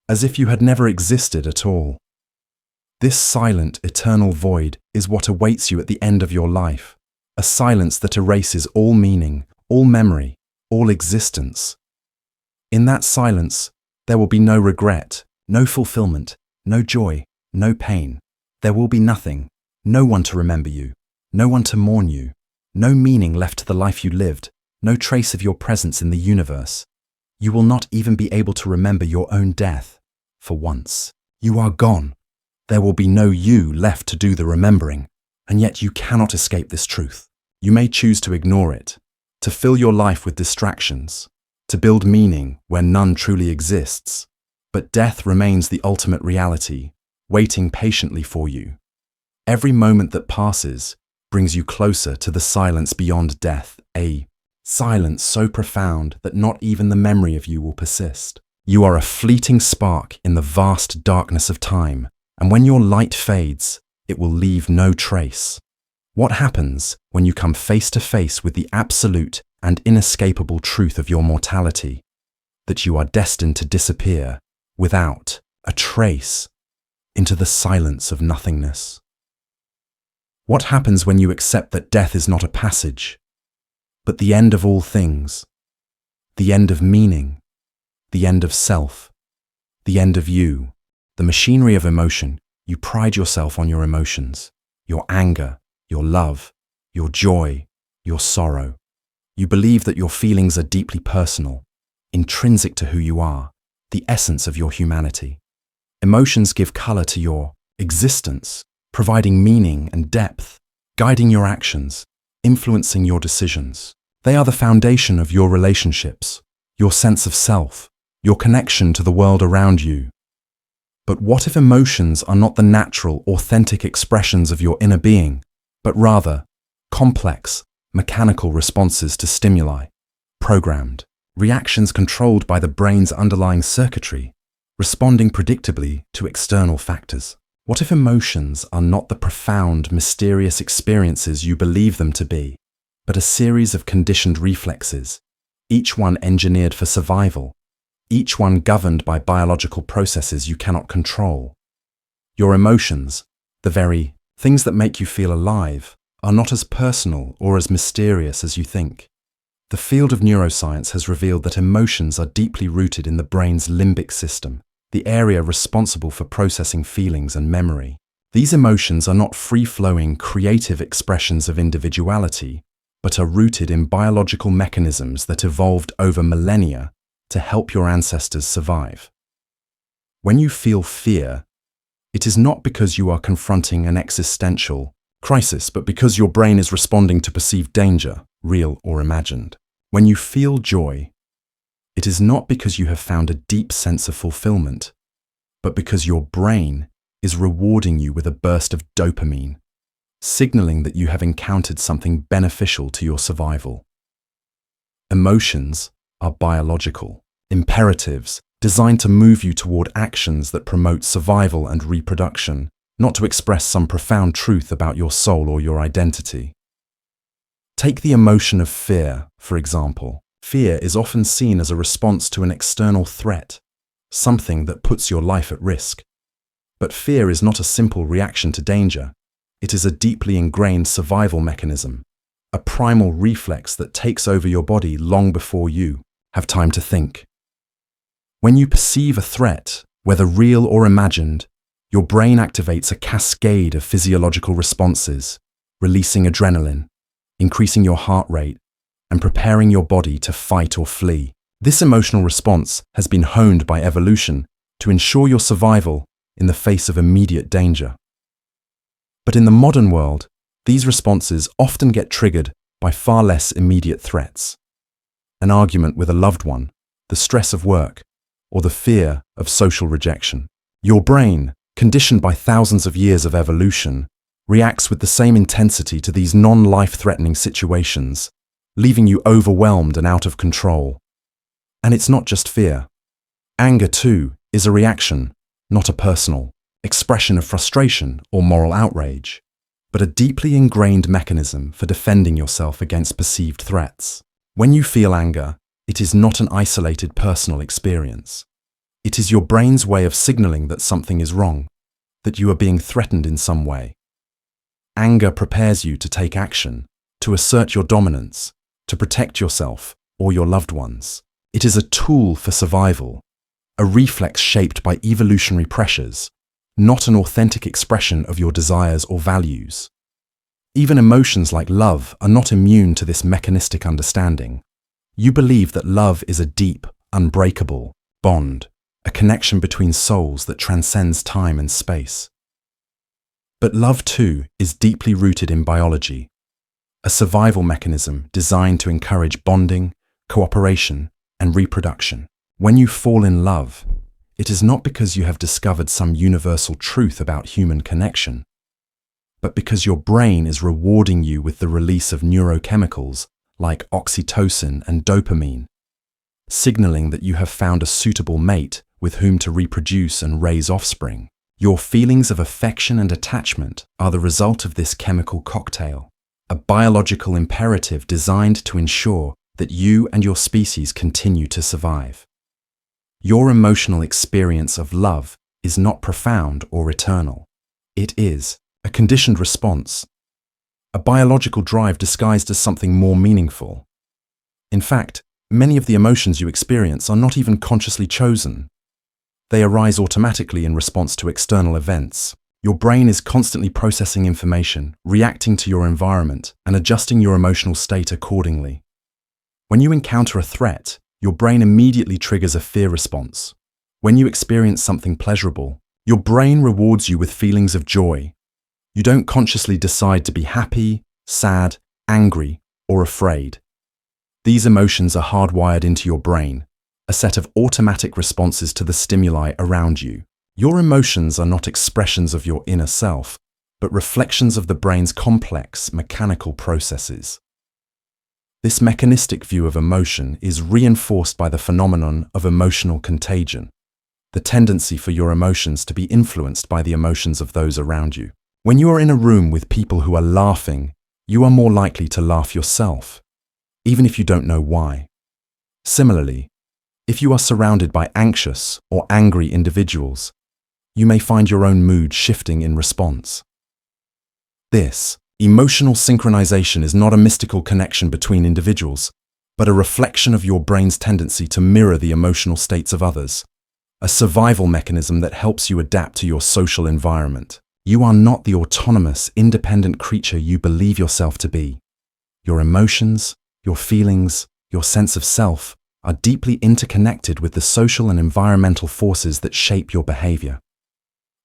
as if you had never existed at all. This silent, eternal void is what awaits you at the end of your life, a silence that erases all meaning, all memory, all existence. In that silence, there will be no regret, no fulfillment, no joy, no pain. There will be nothing, no one to remember you, no one to mourn you, no meaning left to the life you lived, no trace of your presence in the universe. You will not even be able to remember your own death. For once, you are gone. There will be no you left to do the remembering, and yet you cannot escape this truth. You may choose to ignore it, to fill your life with distractions, to build meaning where none truly exists, but death remains the ultimate reality, waiting patiently for you. Every moment that passes brings you closer to the silence beyond death, a silence so profound that not even the memory of you will persist. You are a fleeting spark in the vast darkness of time, and when your light fades, it will leave no trace. What happens when you come face to face with the absolute and inescapable truth of your mortality? That you are destined to disappear without a trace into the silence of nothingness. What happens when you accept that death is not a passage, but the end of all things, the end of meaning, the end of self, the end of you, the machinery of emotion? You pride yourself on your emotions, your anger, your love, your joy, your sorrow. You believe that your feelings are deeply personal, intrinsic to who you are, the essence of your humanity. Emotions give color to your existence, providing meaning and depth, guiding your actions, influencing your decisions. They are the foundation of your relationships, your sense of self, your connection to the world around you. But what if emotions are not the natural, authentic expressions of your inner being, but rather complex, mechanical responses to stimuli, programmed, reactions controlled by the brain's underlying circuitry, responding predictably to external factors? What if emotions are not the profound, mysterious experiences you believe them to be, but a series of conditioned reflexes, each one engineered for survival, each one governed by biological processes you cannot control? Your emotions, the very things that make you feel alive, are not as personal or as mysterious as you think. The field of neuroscience has revealed that emotions are deeply rooted in the brain's limbic system, the area responsible for processing feelings and memory. These emotions are not free-flowing, creative expressions of individuality, but are rooted in biological mechanisms that evolved over millennia to help your ancestors survive. When you feel fear, it is not because you are confronting an existential crisis, but because your brain is responding to perceived danger, real or imagined. When you feel joy, it is not because you have found a deep sense of fulfillment, but because your brain is rewarding you with a burst of dopamine, signaling that you have encountered something beneficial to your survival. Emotions are biological imperatives designed to move you toward actions that promote survival and reproduction, not to express some profound truth about your soul or your identity. Take the emotion of fear, for example. Fear is often seen as a response to an external threat, something that puts your life at risk. But fear is not a simple reaction to danger. It is a deeply ingrained survival mechanism, a primal reflex that takes over your body long before you have time to think. When you perceive a threat, whether real or imagined, your brain activates a cascade of physiological responses, releasing adrenaline, increasing your heart rate, and preparing your body to fight or flee. This emotional response has been honed by evolution to ensure your survival in the face of immediate danger. But in the modern world, these responses often get triggered by far less immediate threats. An argument with a loved one, the stress of work, or the fear of social rejection. Your brain, conditioned by thousands of years of evolution, reacts with the same intensity to these non-life-threatening situations, leaving you overwhelmed and out of control. And it's not just fear. Anger, too, is a reaction, not a personal expression of frustration or moral outrage, but a deeply ingrained mechanism for defending yourself against perceived threats. When you feel anger, it is not an isolated personal experience. It is your brain's way of signaling that something is wrong, that you are being threatened in some way. Anger prepares you to take action, to assert your dominance, to protect yourself or your loved ones. It is a tool for survival, a reflex shaped by evolutionary pressures, not an authentic expression of your desires or values. Even emotions like love are not immune to this mechanistic understanding. You believe that love is a deep, unbreakable bond, a connection between souls that transcends time and space. But love, too, is deeply rooted in biology, a survival mechanism designed to encourage bonding, cooperation, and reproduction. When you fall in love, it is not because you have discovered some universal truth about human connection, but because your brain is rewarding you with the release of neurochemicals like oxytocin and dopamine, signaling that you have found a suitable mate with whom to reproduce and raise offspring. Your feelings of affection and attachment are the result of this chemical cocktail, a biological imperative designed to ensure that you and your species continue to survive. Your emotional experience of love is not profound or eternal. It is a conditioned response, a biological drive disguised as something more meaningful. In fact, many of the emotions you experience are not even consciously chosen. They arise automatically in response to external events. Your brain is constantly processing information, reacting to your environment, and adjusting your emotional state accordingly. When you encounter a threat, your brain immediately triggers a fear response. When you experience something pleasurable, your brain rewards you with feelings of joy. You don't consciously decide to be happy, sad, angry, or afraid. These emotions are hardwired into your brain, a set of automatic responses to the stimuli around you. Your emotions are not expressions of your inner self, but reflections of the brain's complex mechanical processes. This mechanistic view of emotion is reinforced by the phenomenon of emotional contagion, the tendency for your emotions to be influenced by the emotions of those around you. When you are in a room with people who are laughing, you are more likely to laugh yourself, even if you don't know why. Similarly, if you are surrounded by anxious or angry individuals, you may find your own mood shifting in response. This emotional synchronization is not a mystical connection between individuals, but a reflection of your brain's tendency to mirror the emotional states of others, a survival mechanism that helps you adapt to your social environment. You are not the autonomous, independent creature you believe yourself to be. Your emotions, your feelings, your sense of self are deeply interconnected with the social and environmental forces that shape your behavior.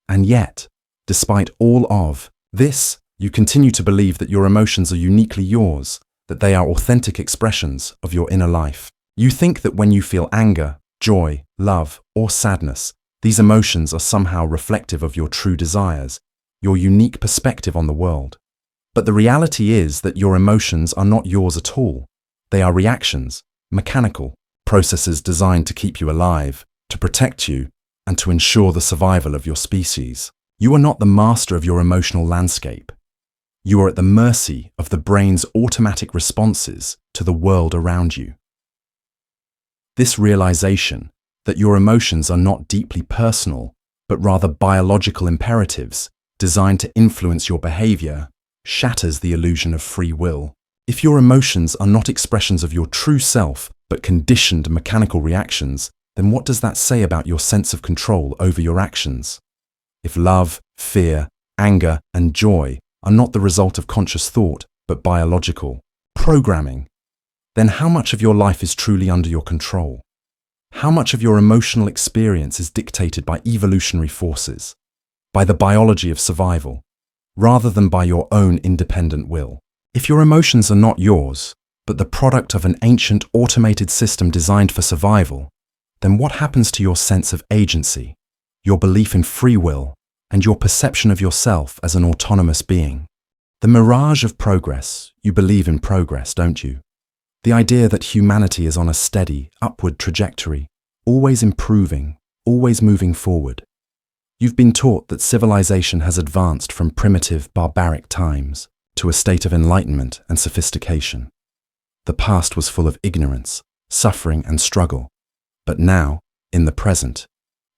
And yet, despite all of this, you continue to believe that your emotions are uniquely yours, that they are authentic expressions of your inner life. You think that when you feel anger, joy, love, or sadness, these emotions are somehow reflective of your true desires, your unique perspective on the world. But the reality is that your emotions are not yours at all. They are reactions, mechanical processes designed to keep you alive, to protect you, and to ensure the survival of your species. You are not the master of your emotional landscape. You are at the mercy of the brain's automatic responses to the world around you. This realization that your emotions are not deeply personal, but rather biological imperatives designed to influence your behavior, shatters the illusion of free will. If your emotions are not expressions of your true self, but conditioned mechanical reactions, then what does that say about your sense of control over your actions? If love, fear, anger, and joy are not the result of conscious thought, but biological programming, then how much of your life is truly under your control? How much of your emotional experience is dictated by evolutionary forces, by the biology of survival, rather than by your own independent will? If your emotions are not yours, but the product of an ancient automated system designed for survival, then what happens to your sense of agency, your belief in free will, and your perception of yourself as an autonomous being? The mirage of progress, you believe in progress, don't you? The idea that humanity is on a steady, upward trajectory, always improving, always moving forward. You've been taught that civilization has advanced from primitive, barbaric times to a state of enlightenment and sophistication. The past was full of ignorance, suffering, and struggle. But now, in the present,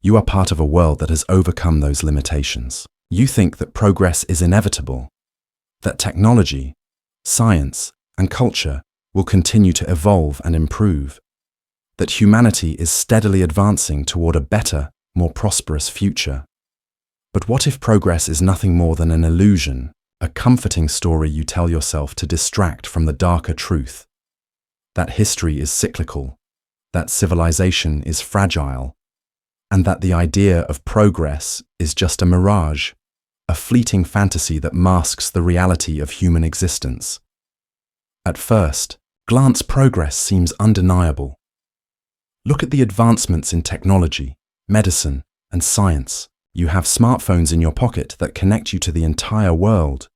you are part of a world that has overcome those limitations. You think that progress is inevitable, that technology, science, and culture will continue to evolve and improve, that humanity is steadily advancing toward a better, more prosperous future. But what if progress is nothing more than an illusion, a comforting story you tell yourself to distract from the darker truth? That history is cyclical, that civilization is fragile, and that the idea of progress is just a mirage, a fleeting fantasy that masks the reality of human existence. At first glance, progress seems undeniable. Look at the advancements in technology, medicine, and science. You have smartphones in your pocket that connect you to the entire world.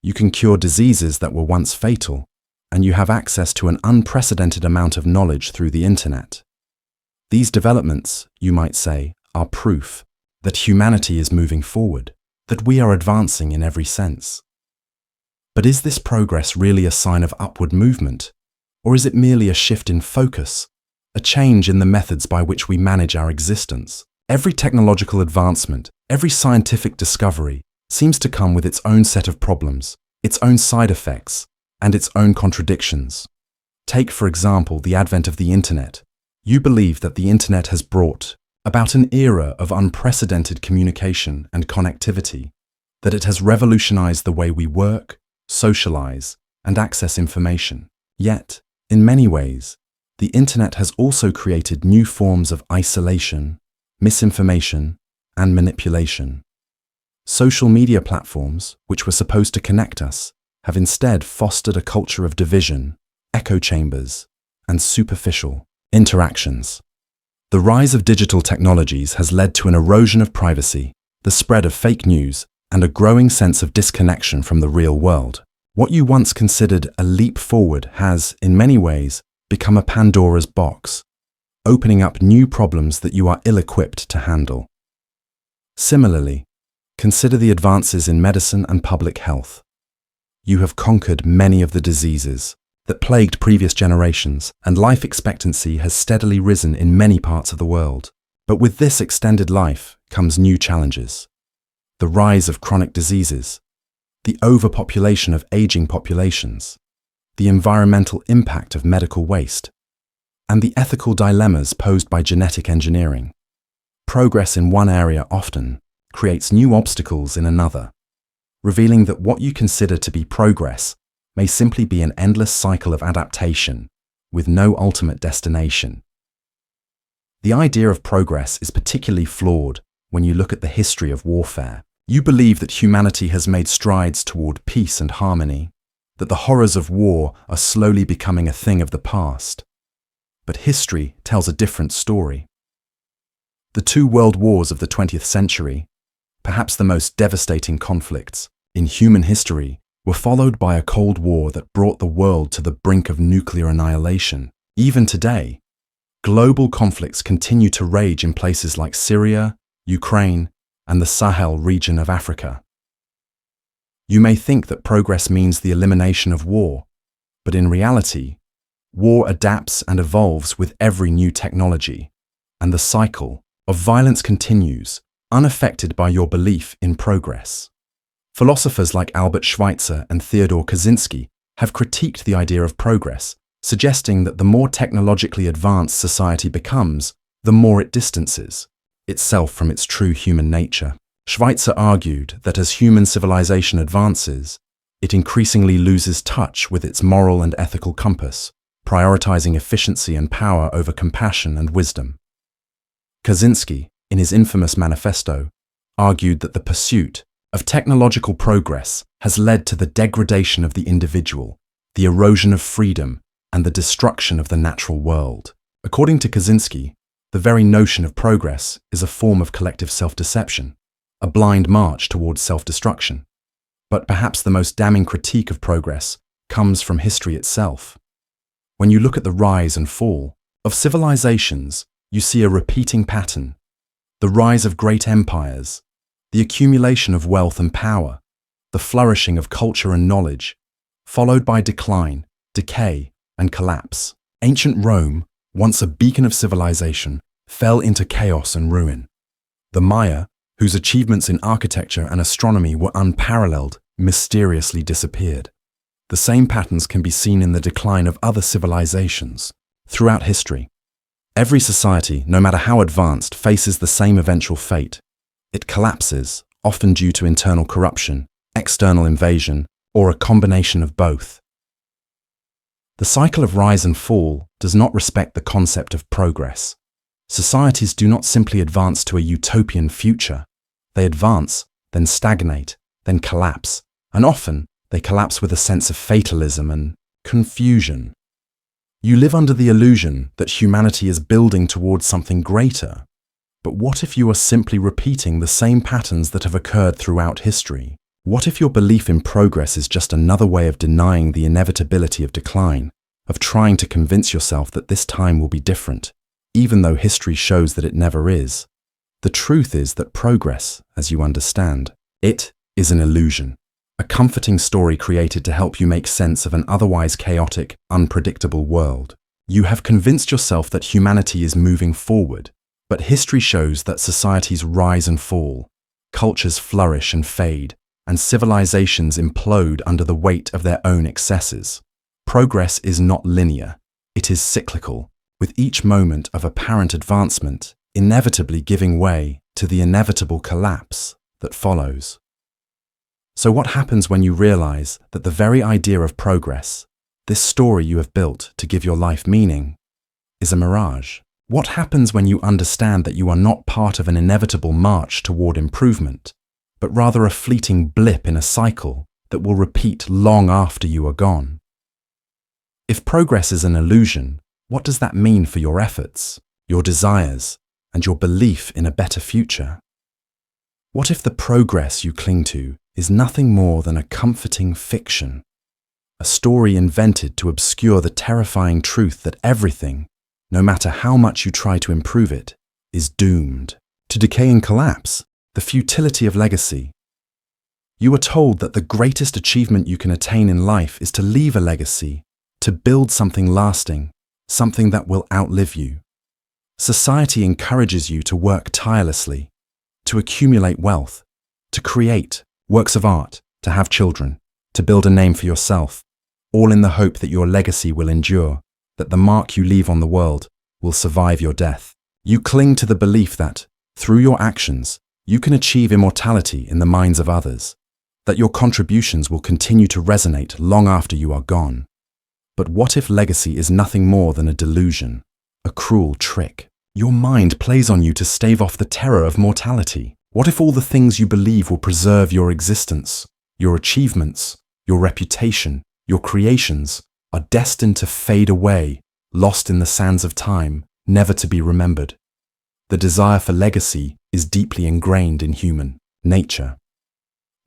You can cure diseases that were once fatal, and you have access to an unprecedented amount of knowledge through the internet. These developments, you might say, are proof that humanity is moving forward, that we are advancing in every sense. But is this progress really a sign of upward movement, or is it merely a shift in focus, a change in the methods by which we manage our existence? Every technological advancement, every scientific discovery seems to come with its own set of problems, its own side effects, and its own contradictions. Take, for example, the advent of the internet. You believe that the internet has brought about an era of unprecedented communication and connectivity, that it has revolutionized the way we work, socialize, and access information. Yet, in many ways, the internet has also created new forms of isolation, misinformation, and manipulation. Social media platforms, which were supposed to connect us, have instead fostered a culture of division, echo chambers, and superficial interactions. The rise of digital technologies has led to an erosion of privacy, the spread of fake news, and a growing sense of disconnection from the real world. What you once considered a leap forward has, in many ways, become a Pandora's box, opening up new problems that you are ill-equipped to handle. Similarly, consider the advances in medicine and public health. You have conquered many of the diseases that plagued previous generations, and life expectancy has steadily risen in many parts of the world. But with this extended life comes new challenges. The rise of chronic diseases, the overpopulation of aging populations, the environmental impact of medical waste, and the ethical dilemmas posed by genetic engineering. Progress in one area often creates new obstacles in another, revealing that what you consider to be progress may simply be an endless cycle of adaptation with no ultimate destination. The idea of progress is particularly flawed when you look at the history of warfare. You believe that humanity has made strides toward peace and harmony, that the horrors of war are slowly becoming a thing of the past. But history tells a different story. The two world wars of the 20th century, perhaps the most devastating conflicts in human history, were followed by a Cold War that brought the world to the brink of nuclear annihilation. Even today, global conflicts continue to rage in places like Syria, Ukraine, and the Sahel region of Africa. You may think that progress means the elimination of war, but in reality, war adapts and evolves with every new technology, and the cycle of violence continues, unaffected by your belief in progress. Philosophers like Albert Schweitzer and Theodore Kaczynski have critiqued the idea of progress, suggesting that the more technologically advanced society becomes, the more it distances itself from its true human nature. Schweitzer argued that as human civilization advances, it increasingly loses touch with its moral and ethical compass, prioritizing efficiency and power over compassion and wisdom. Kaczynski, in his infamous manifesto, argued that the pursuit of technological progress has led to the degradation of the individual, the erosion of freedom, and the destruction of the natural world. According to Kaczynski, the very notion of progress is a form of collective self-deception, a blind march towards self-destruction. But perhaps the most damning critique of progress comes from history itself. When you look at the rise and fall of civilizations, you see a repeating pattern. The rise of great empires, the accumulation of wealth and power, the flourishing of culture and knowledge, followed by decline, decay, and collapse. Ancient Rome, once a beacon of civilization, fell into chaos and ruin. The Maya, whose achievements in architecture and astronomy were unparalleled, mysteriously disappeared. The same patterns can be seen in the decline of other civilizations. Throughout history, every society, no matter how advanced, faces the same eventual fate. It collapses, often due to internal corruption, external invasion, or a combination of both. The cycle of rise and fall does not respect the concept of progress. Societies do not simply advance to a utopian future. They advance, then stagnate, then collapse, and often they collapse with a sense of fatalism and confusion. You live under the illusion that humanity is building towards something greater. But what if you are simply repeating the same patterns that have occurred throughout history? What if your belief in progress is just another way of denying the inevitability of decline, of trying to convince yourself that this time will be different, even though history shows that it never is? The truth is that progress, as you understand, it is an illusion, a comforting story created to help you make sense of an otherwise chaotic, unpredictable world. You have convinced yourself that humanity is moving forward, but history shows that societies rise and fall, cultures flourish and fade, and civilizations implode under the weight of their own excesses. Progress is not linear, it is cyclical, with each moment of apparent advancement inevitably giving way to the inevitable collapse that follows. So what happens when you realize that the very idea of progress, this story you have built to give your life meaning, is a mirage? What happens when you understand that you are not part of an inevitable march toward improvement, but rather a fleeting blip in a cycle that will repeat long after you are gone? If progress is an illusion, what does that mean for your efforts, your desires, and your belief in a better future? What if the progress you cling to is nothing more than a comforting fiction, a story invented to obscure the terrifying truth that everything, no matter how much you try to improve it, is doomed to decay and collapse? The futility of legacy. You are told that the greatest achievement you can attain in life is to leave a legacy, to build something lasting, something that will outlive you. Society encourages you to work tirelessly, to accumulate wealth, to create works of art, to have children, to build a name for yourself, all in the hope that your legacy will endure, that the mark you leave on the world will survive your death. You cling to the belief that, through your actions, you can achieve immortality in the minds of others, that your contributions will continue to resonate long after you are gone. But what if legacy is nothing more than a delusion, a cruel trick? Your mind plays on you to stave off the terror of mortality. What if all the things you believe will preserve your existence, your achievements, your reputation, your creations, are destined to fade away, lost in the sands of time, never to be remembered? The desire for legacy is deeply ingrained in human nature.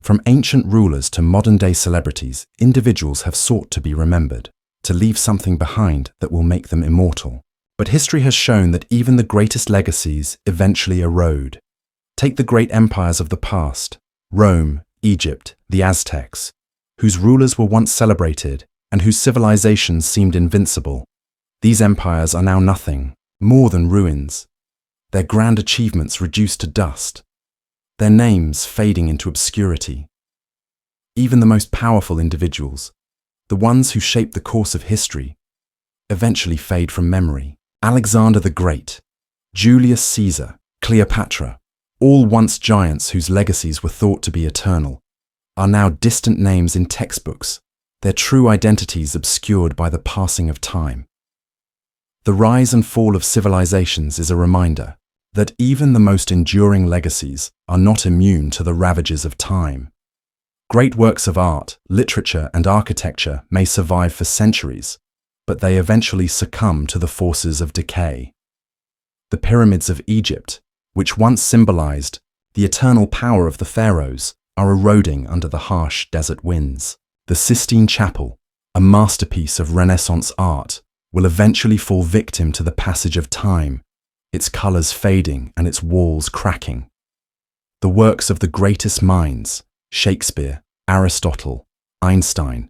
From ancient rulers to modern-day celebrities, individuals have sought to be remembered, to leave something behind that will make them immortal. But history has shown that even the greatest legacies eventually erode. Take the great empires of the past, Rome, Egypt, the Aztecs, whose rulers were once celebrated and whose civilizations seemed invincible. These empires are now nothing more than ruins, their grand achievements reduced to dust, their names fading into obscurity. Even the most powerful individuals, the ones who shaped the course of history, eventually fade from memory. Alexander the Great, Julius Caesar, Cleopatra, all once giants whose legacies were thought to be eternal, are now distant names in textbooks, their true identities obscured by the passing of time. The rise and fall of civilizations is a reminder that even the most enduring legacies are not immune to the ravages of time. Great works of art, literature, and architecture may survive for centuries, but they eventually succumb to the forces of decay. The pyramids of Egypt, which once symbolized the eternal power of the pharaohs, are eroding under the harsh desert winds. The Sistine Chapel, a masterpiece of Renaissance art, will eventually fall victim to the passage of time, its colors fading and its walls cracking. The works of the greatest minds, Shakespeare, Aristotle, Einstein,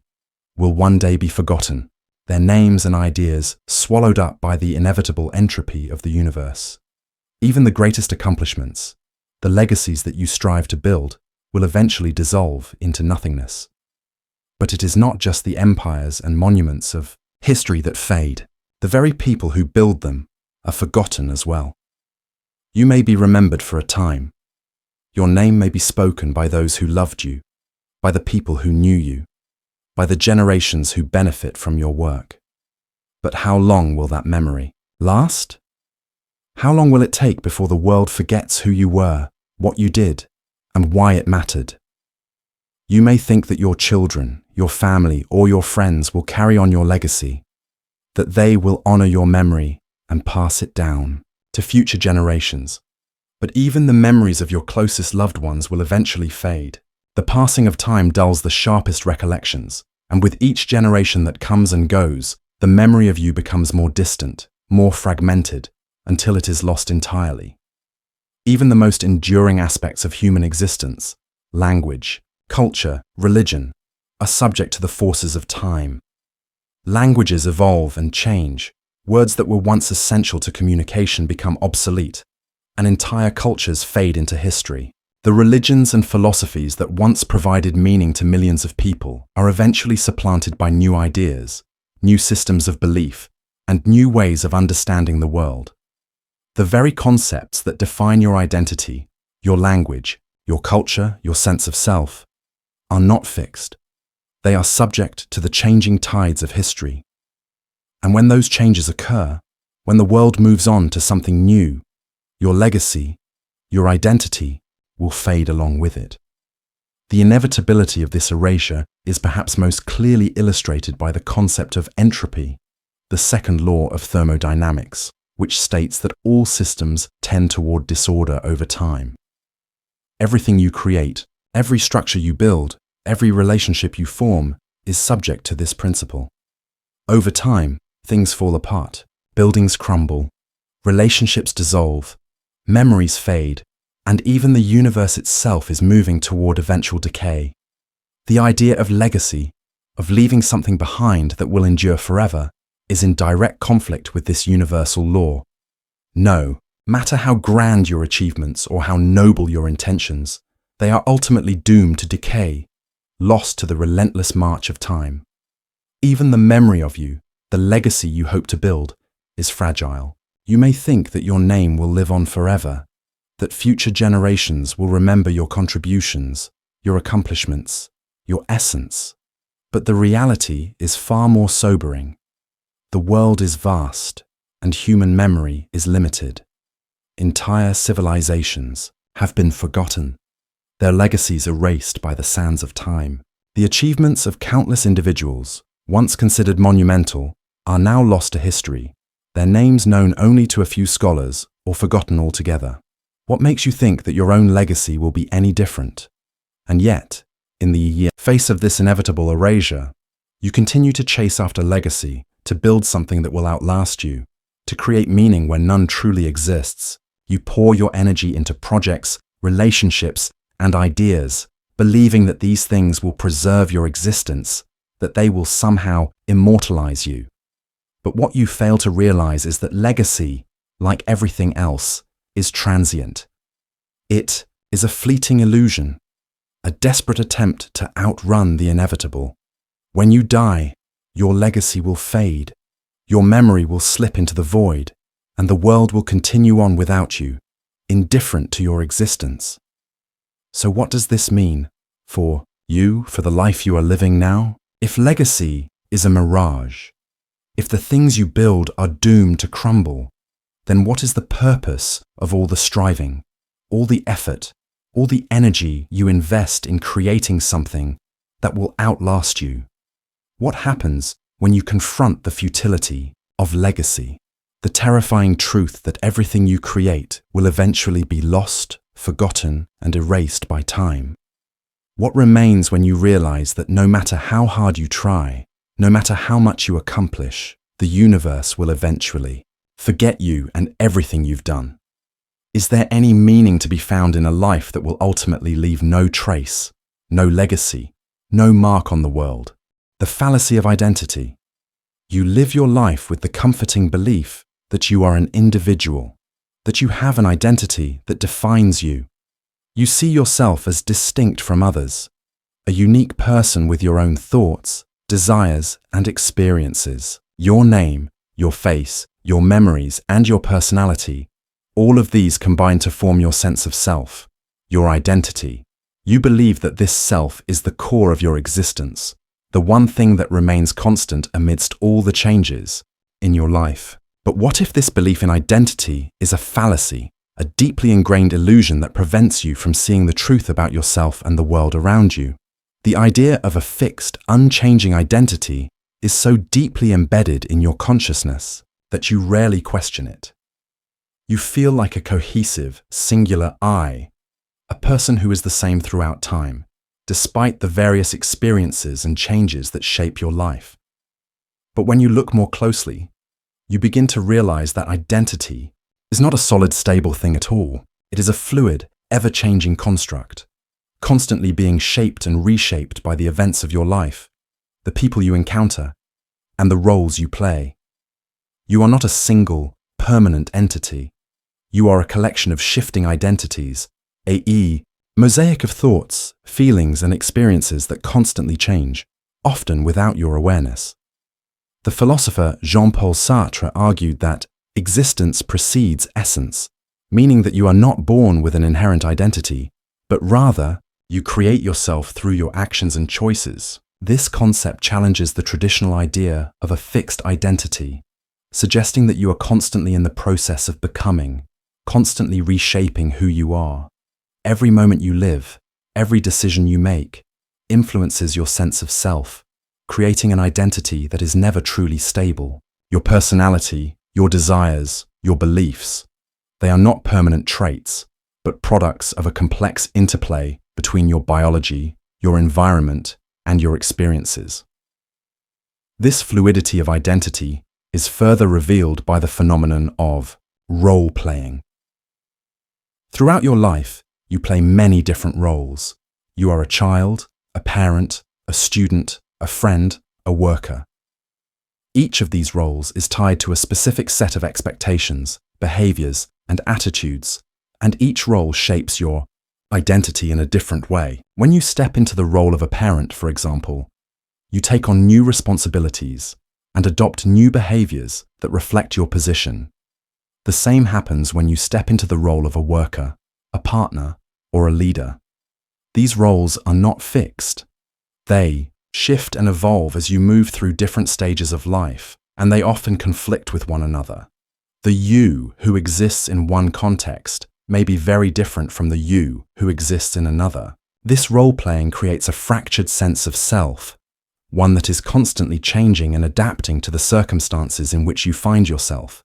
will one day be forgotten, their names and ideas swallowed up by the inevitable entropy of the universe. Even the greatest accomplishments, the legacies that you strive to build, will eventually dissolve into nothingness. But it is not just the empires and monuments of history that fade. The very people who build them are forgotten as well. You may be remembered for a time. Your name may be spoken by those who loved you, by the people who knew you, by the generations who benefit from your work. But how long will that memory last? How long will it take before the world forgets who you were, what you did, and why it mattered? You may think that your children, your family, or your friends will carry on your legacy, that they will honor your memory and pass it down to future generations. But even the memories of your closest loved ones will eventually fade. The passing of time dulls the sharpest recollections, and with each generation that comes and goes, the memory of you becomes more distant, more fragmented, until it is lost entirely. Even the most enduring aspects of human existence, language, culture, religion, are subject to the forces of time. Languages evolve and change. Words that were once essential to communication become obsolete, and entire cultures fade into history. The religions and philosophies that once provided meaning to millions of people are eventually supplanted by new ideas, new systems of belief, and new ways of understanding the world. The very concepts that define your identity, your language, your culture, your sense of self, are not fixed. They are subject to the changing tides of history. And when those changes occur, when the world moves on to something new, your legacy, your identity, will fade along with it. The inevitability of this erasure is perhaps most clearly illustrated by the concept of entropy, the second law of thermodynamics, which states that all systems tend toward disorder over time. Everything you create, every structure you build, every relationship you form is subject to this principle. Over time, things fall apart, buildings crumble, relationships dissolve, memories fade, and even the universe itself is moving toward eventual decay. The idea of legacy, of leaving something behind that will endure forever, is in direct conflict with this universal law. No matter how grand your achievements or how noble your intentions, they are ultimately doomed to decay, lost to the relentless march of time. Even the memory of you, the legacy you hope to build, is fragile. You may think that your name will live on forever, that future generations will remember your contributions, your accomplishments, your essence. But the reality is far more sobering. The world is vast, and human memory is limited. Entire civilizations have been forgotten, their legacies erased by the sands of time. The achievements of countless individuals, once considered monumental, are now lost to history, their names known only to a few scholars or forgotten altogether. What makes you think that your own legacy will be any different? And yet, in the face of this inevitable erasure, you continue to chase after legacy, to build something that will outlast you, to create meaning where none truly exists. You pour your energy into projects, relationships, and ideas, believing that these things will preserve your existence, that they will somehow immortalize you. But what you fail to realize is that legacy, like everything else, is transient. It is a fleeting illusion, a desperate attempt to outrun the inevitable. When you die, your legacy will fade, your memory will slip into the void, and the world will continue on without you, indifferent to your existence. So what does this mean for you, for the life you are living now? If legacy is a mirage, if the things you build are doomed to crumble, then what is the purpose of all the striving, all the effort, all the energy you invest in creating something that will outlast you? What happens when you confront the futility of legacy, the terrifying truth that everything you create will eventually be lost, forgotten, and erased by time? What remains when you realize that no matter how hard you try, no matter how much you accomplish, the universe will eventually Forget you and everything you've done. Is there any meaning to be found in a life that will ultimately leave no trace, no legacy, no mark on the world? The fallacy of identity. You live your life with the comforting belief that you are an individual, that you have an identity that defines you. You see yourself as distinct from others, a unique person with your own thoughts, desires, and experiences. Your name, your face, your memories, and your personality, all of these combine to form your sense of self, your identity. You believe that this self is the core of your existence, the one thing that remains constant amidst all the changes in your life. But what if this belief in identity is a fallacy, a deeply ingrained illusion that prevents you from seeing the truth about yourself and the world around you? The idea of a fixed, unchanging identity is so deeply embedded in your consciousness that you rarely question it. You feel like a cohesive, singular I, a person who is the same throughout time, despite the various experiences and changes that shape your life. But when you look more closely, you begin to realize that identity is not a solid, stable thing at all. It is a fluid, ever-changing construct, constantly being shaped and reshaped by the events of your life, the people you encounter, and the roles you play. You are not a single, permanent entity. You are a collection of shifting identities, a mosaic of thoughts, feelings, and experiences that constantly change, often without your awareness. The philosopher Jean-Paul Sartre argued that existence precedes essence, meaning that you are not born with an inherent identity, but rather you create yourself through your actions and choices. This concept challenges the traditional idea of a fixed identity, suggesting that you are constantly in the process of becoming, constantly reshaping who you are. Every moment you live, every decision you make, influences your sense of self, creating an identity that is never truly stable. Your personality, your desires, your beliefs, they are not permanent traits, but products of a complex interplay between your biology, your environment, and your experiences. This fluidity of identity is further revealed by the phenomenon of role-playing. Throughout your life, you play many different roles. You are a child, a parent, a student, a friend, a worker. Each of these roles is tied to a specific set of expectations, behaviors, and attitudes, and each role shapes your identity in a different way. When you step into the role of a parent, for example, you take on new responsibilities and adopt new behaviors that reflect your position. The same happens when you step into the role of a worker, a partner, or a leader. These roles are not fixed. They shift and evolve as you move through different stages of life, and they often conflict with one another. The you who exists in one context may be very different from the you who exists in another. This role-playing creates a fractured sense of self, one that is constantly changing and adapting to the circumstances in which you find yourself.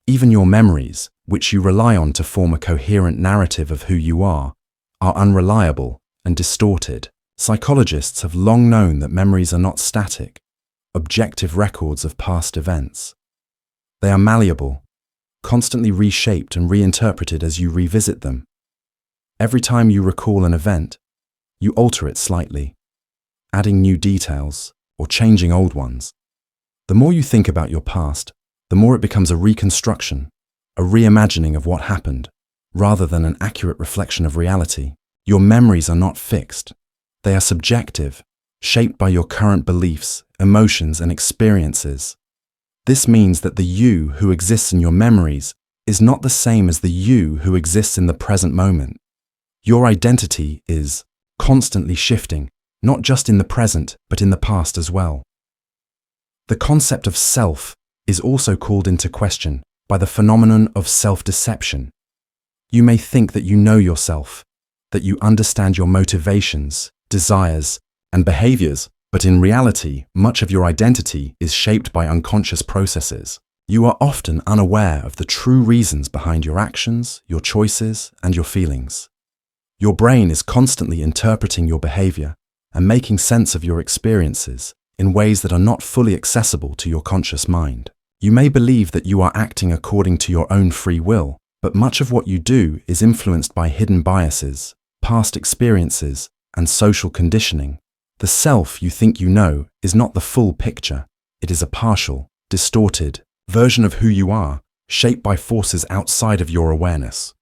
Even your memories, which you rely on to form a coherent narrative of who you are unreliable and distorted. Psychologists have long known that memories are not static, objective records of past events. They are malleable, constantly reshaped and reinterpreted as you revisit them. Every time you recall an event, you alter it slightly, adding new details or changing old ones. The more you think about your past, the more it becomes a reconstruction, a reimagining of what happened, rather than an accurate reflection of reality. Your memories are not fixed. They are subjective, shaped by your current beliefs, emotions, and experiences. This means that the you who exists in your memories is not the same as the you who exists in the present moment. Your identity is constantly shifting, not just in the present, but in the past as well. The concept of self is also called into question by the phenomenon of self-deception. You may think that you know yourself, that you understand your motivations, desires, and behaviors, but in reality, much of your identity is shaped by unconscious processes. You are often unaware of the true reasons behind your actions, your choices, and your feelings. Your brain is constantly interpreting your behavior and making sense of your experiences in ways that are not fully accessible to your conscious mind. You may believe that you are acting according to your own free will, but much of what you do is influenced by hidden biases, past experiences, and social conditioning. The self you think you know is not the full picture. It is a partial, distorted version of who you are, shaped by forces outside of your awareness.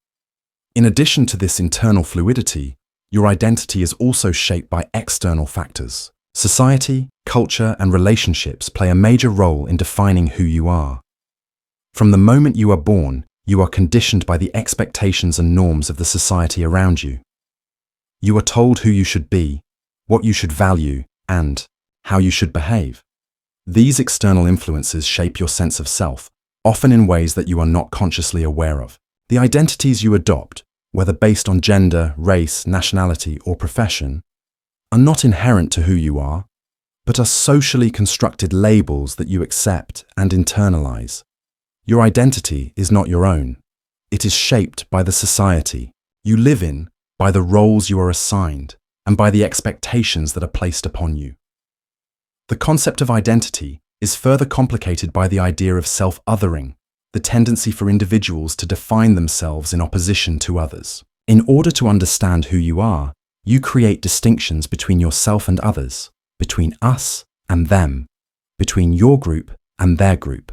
In addition to this internal fluidity, your identity is also shaped by external factors. Society, culture, and relationships play a major role in defining who you are. From the moment you are born, you are conditioned by the expectations and norms of the society around you. You are told who you should be, what you should value, and how you should behave. These external influences shape your sense of self, often in ways that you are not consciously aware of. The identities you adopt, whether based on gender, race, nationality, or profession, are not inherent to who you are, but are socially constructed labels that you accept and internalize. Your identity is not your own. It is shaped by the society you live in, by the roles you are assigned, and by the expectations that are placed upon you. The concept of identity is further complicated by the idea of self-othering, the tendency for individuals to define themselves in opposition to others. In order to understand who you are, you create distinctions between yourself and others, between us and them, between your group and their group.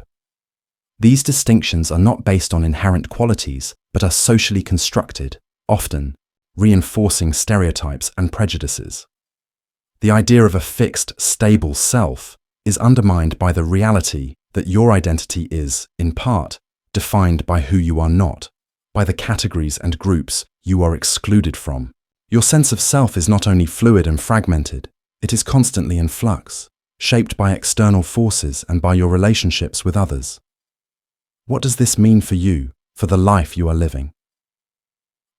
These distinctions are not based on inherent qualities, but are socially constructed, often reinforcing stereotypes and prejudices. The idea of a fixed, stable self is undermined by the reality that your identity is, in part, defined by who you are not, by the categories and groups you are excluded from. Your sense of self is not only fluid and fragmented, it is constantly in flux, shaped by external forces and by your relationships with others. What does this mean for you, for the life you are living?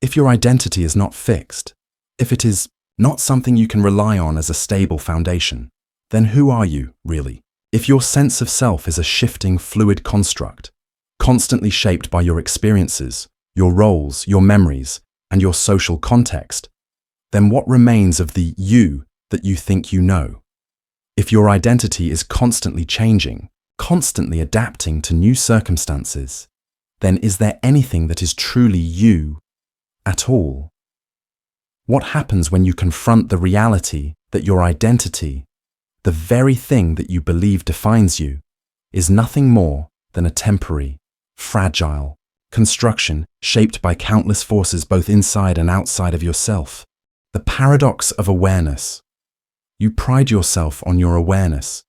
If your identity is not fixed, if it is not something you can rely on as a stable foundation, then who are you, really? If your sense of self is a shifting, fluid construct, constantly shaped by your experiences, your roles, your memories, and your social context, then what remains of the you that you think you know? If your identity is constantly changing, constantly adapting to new circumstances, then is there anything that is truly you at all? What happens when you confront the reality that your identity, the very thing that you believe defines you, is nothing more than a temporary, fragile construction shaped by countless forces both inside and outside of yourself? The paradox of awareness. You pride yourself on your awareness.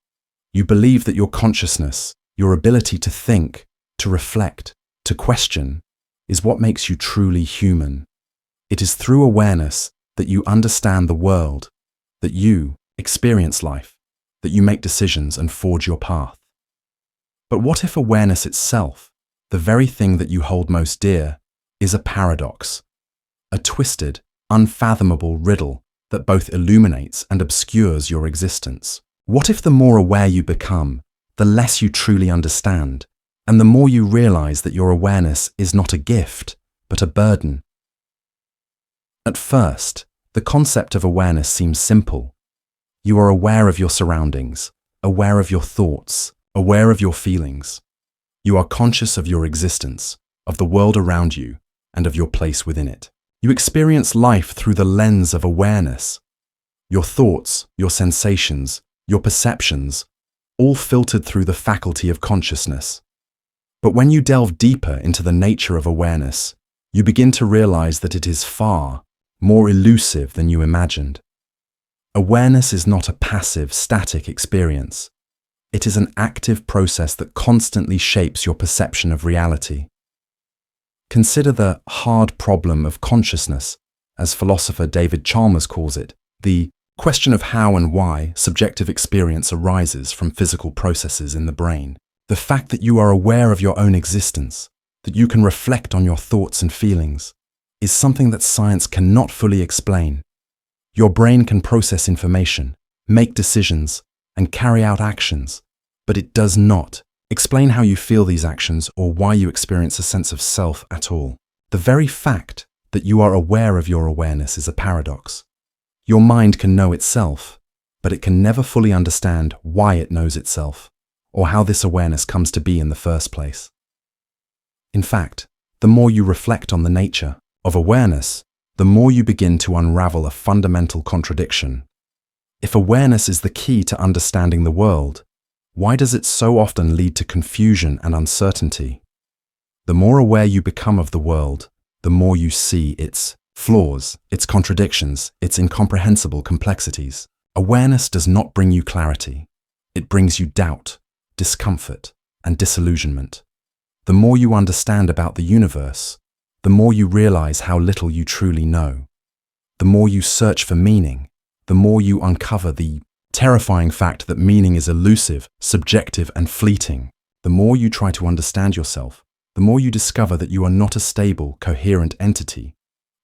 You believe that your consciousness, your ability to think, to reflect, to question, is what makes you truly human. It is through awareness that you understand the world, that you experience life, that you make decisions and forge your path. But what if awareness itself, the very thing that you hold most dear, is a paradox, a twisted, unfathomable riddle that both illuminates and obscures your existence? What if the more aware you become, the less you truly understand, and the more you realize that your awareness is not a gift, but a burden? At first, the concept of awareness seems simple. You are aware of your surroundings, aware of your thoughts, aware of your feelings. You are conscious of your existence, of the world around you, and of your place within it. You experience life through the lens of awareness. Your thoughts, your sensations, your perceptions, all filtered through the faculty of consciousness. But when you delve deeper into the nature of awareness, you begin to realize that it is far more elusive than you imagined. Awareness is not a passive, static experience. It is an active process that constantly shapes your perception of reality. Consider the hard problem of consciousness, as philosopher David Chalmers calls it, the question of how and why subjective experience arises from physical processes in the brain. The fact that you are aware of your own existence, that you can reflect on your thoughts and feelings, is something that science cannot fully explain. Your brain can process information, make decisions, and carry out actions, but it does not explain how you feel these actions or why you experience a sense of self at all. The very fact that you are aware of your awareness is a paradox. Your mind can know itself, but it can never fully understand why it knows itself, or how this awareness comes to be in the first place. In fact, the more you reflect on the nature of awareness, the more you begin to unravel a fundamental contradiction. If awareness is the key to understanding the world, why does it so often lead to confusion and uncertainty? The more aware you become of the world, the more you see its flaws, its contradictions, its incomprehensible complexities. Awareness does not bring you clarity. It brings you doubt, discomfort, and disillusionment. The more you understand about the universe, the more you realize how little you truly know. The more you search for meaning, the more you uncover the terrifying fact that meaning is elusive, subjective, and fleeting. The more you try to understand yourself, the more you discover that you are not a stable, coherent entity,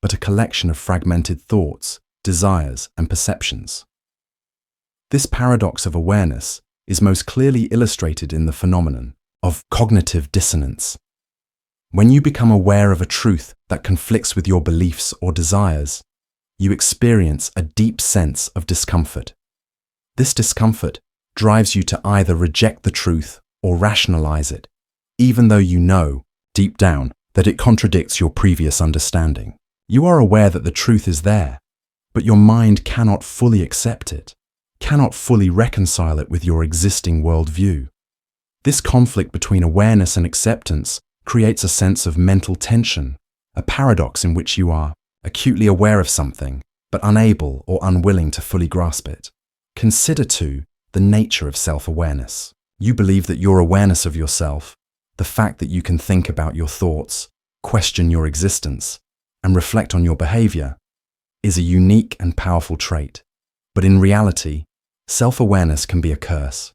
but a collection of fragmented thoughts, desires, and perceptions. This paradox of awareness is most clearly illustrated in the phenomenon of cognitive dissonance. When you become aware of a truth that conflicts with your beliefs or desires, you experience a deep sense of discomfort. This discomfort drives you to either reject the truth or rationalize it, even though you know, deep down, that it contradicts your previous understanding. You are aware that the truth is there, but your mind cannot fully accept it, cannot fully reconcile it with your existing worldview. This conflict between awareness and acceptance creates a sense of mental tension, a paradox in which you are acutely aware of something, but unable or unwilling to fully grasp it. Consider, too, the nature of self-awareness. You believe that your awareness of yourself, the fact that you can think about your thoughts, question your existence, and reflect on your behavior, is a unique and powerful trait. But in reality, self-awareness can be a curse.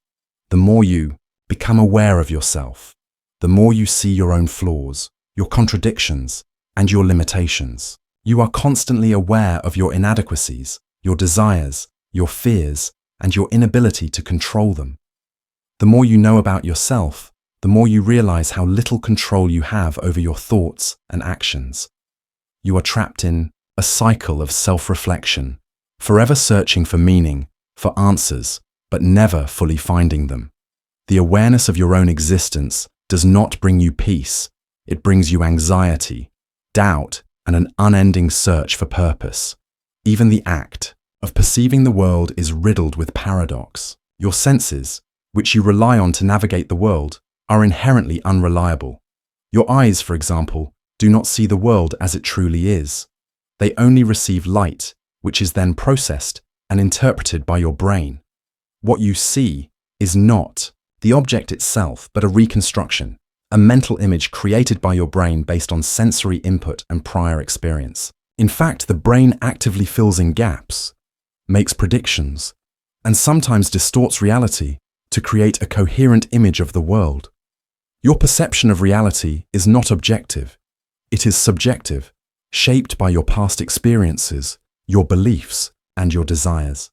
The more you become aware of yourself, the more you see your own flaws, your contradictions, and your limitations. You are constantly aware of your inadequacies, your desires, your fears, and your inability to control them. The more you know about yourself, the more you realize how little control you have over your thoughts and actions. You are trapped in a cycle of self-reflection, forever searching for meaning, for answers, but never fully finding them. The awareness of your own existence does not bring you peace. It brings you anxiety, doubt, and an unending search for purpose. Even the act of perceiving the world is riddled with paradox. Your senses, which you rely on to navigate the world, are inherently unreliable. Your eyes, for example, do not see the world as it truly is. They only receive light, which is then processed and interpreted by your brain. What you see is not the object itself, but a reconstruction, a mental image created by your brain based on sensory input and prior experience. In fact, the brain actively fills in gaps, makes predictions, and sometimes distorts reality to create a coherent image of the world. Your perception of reality is not objective. It is subjective, shaped by your past experiences, your beliefs, and your desires.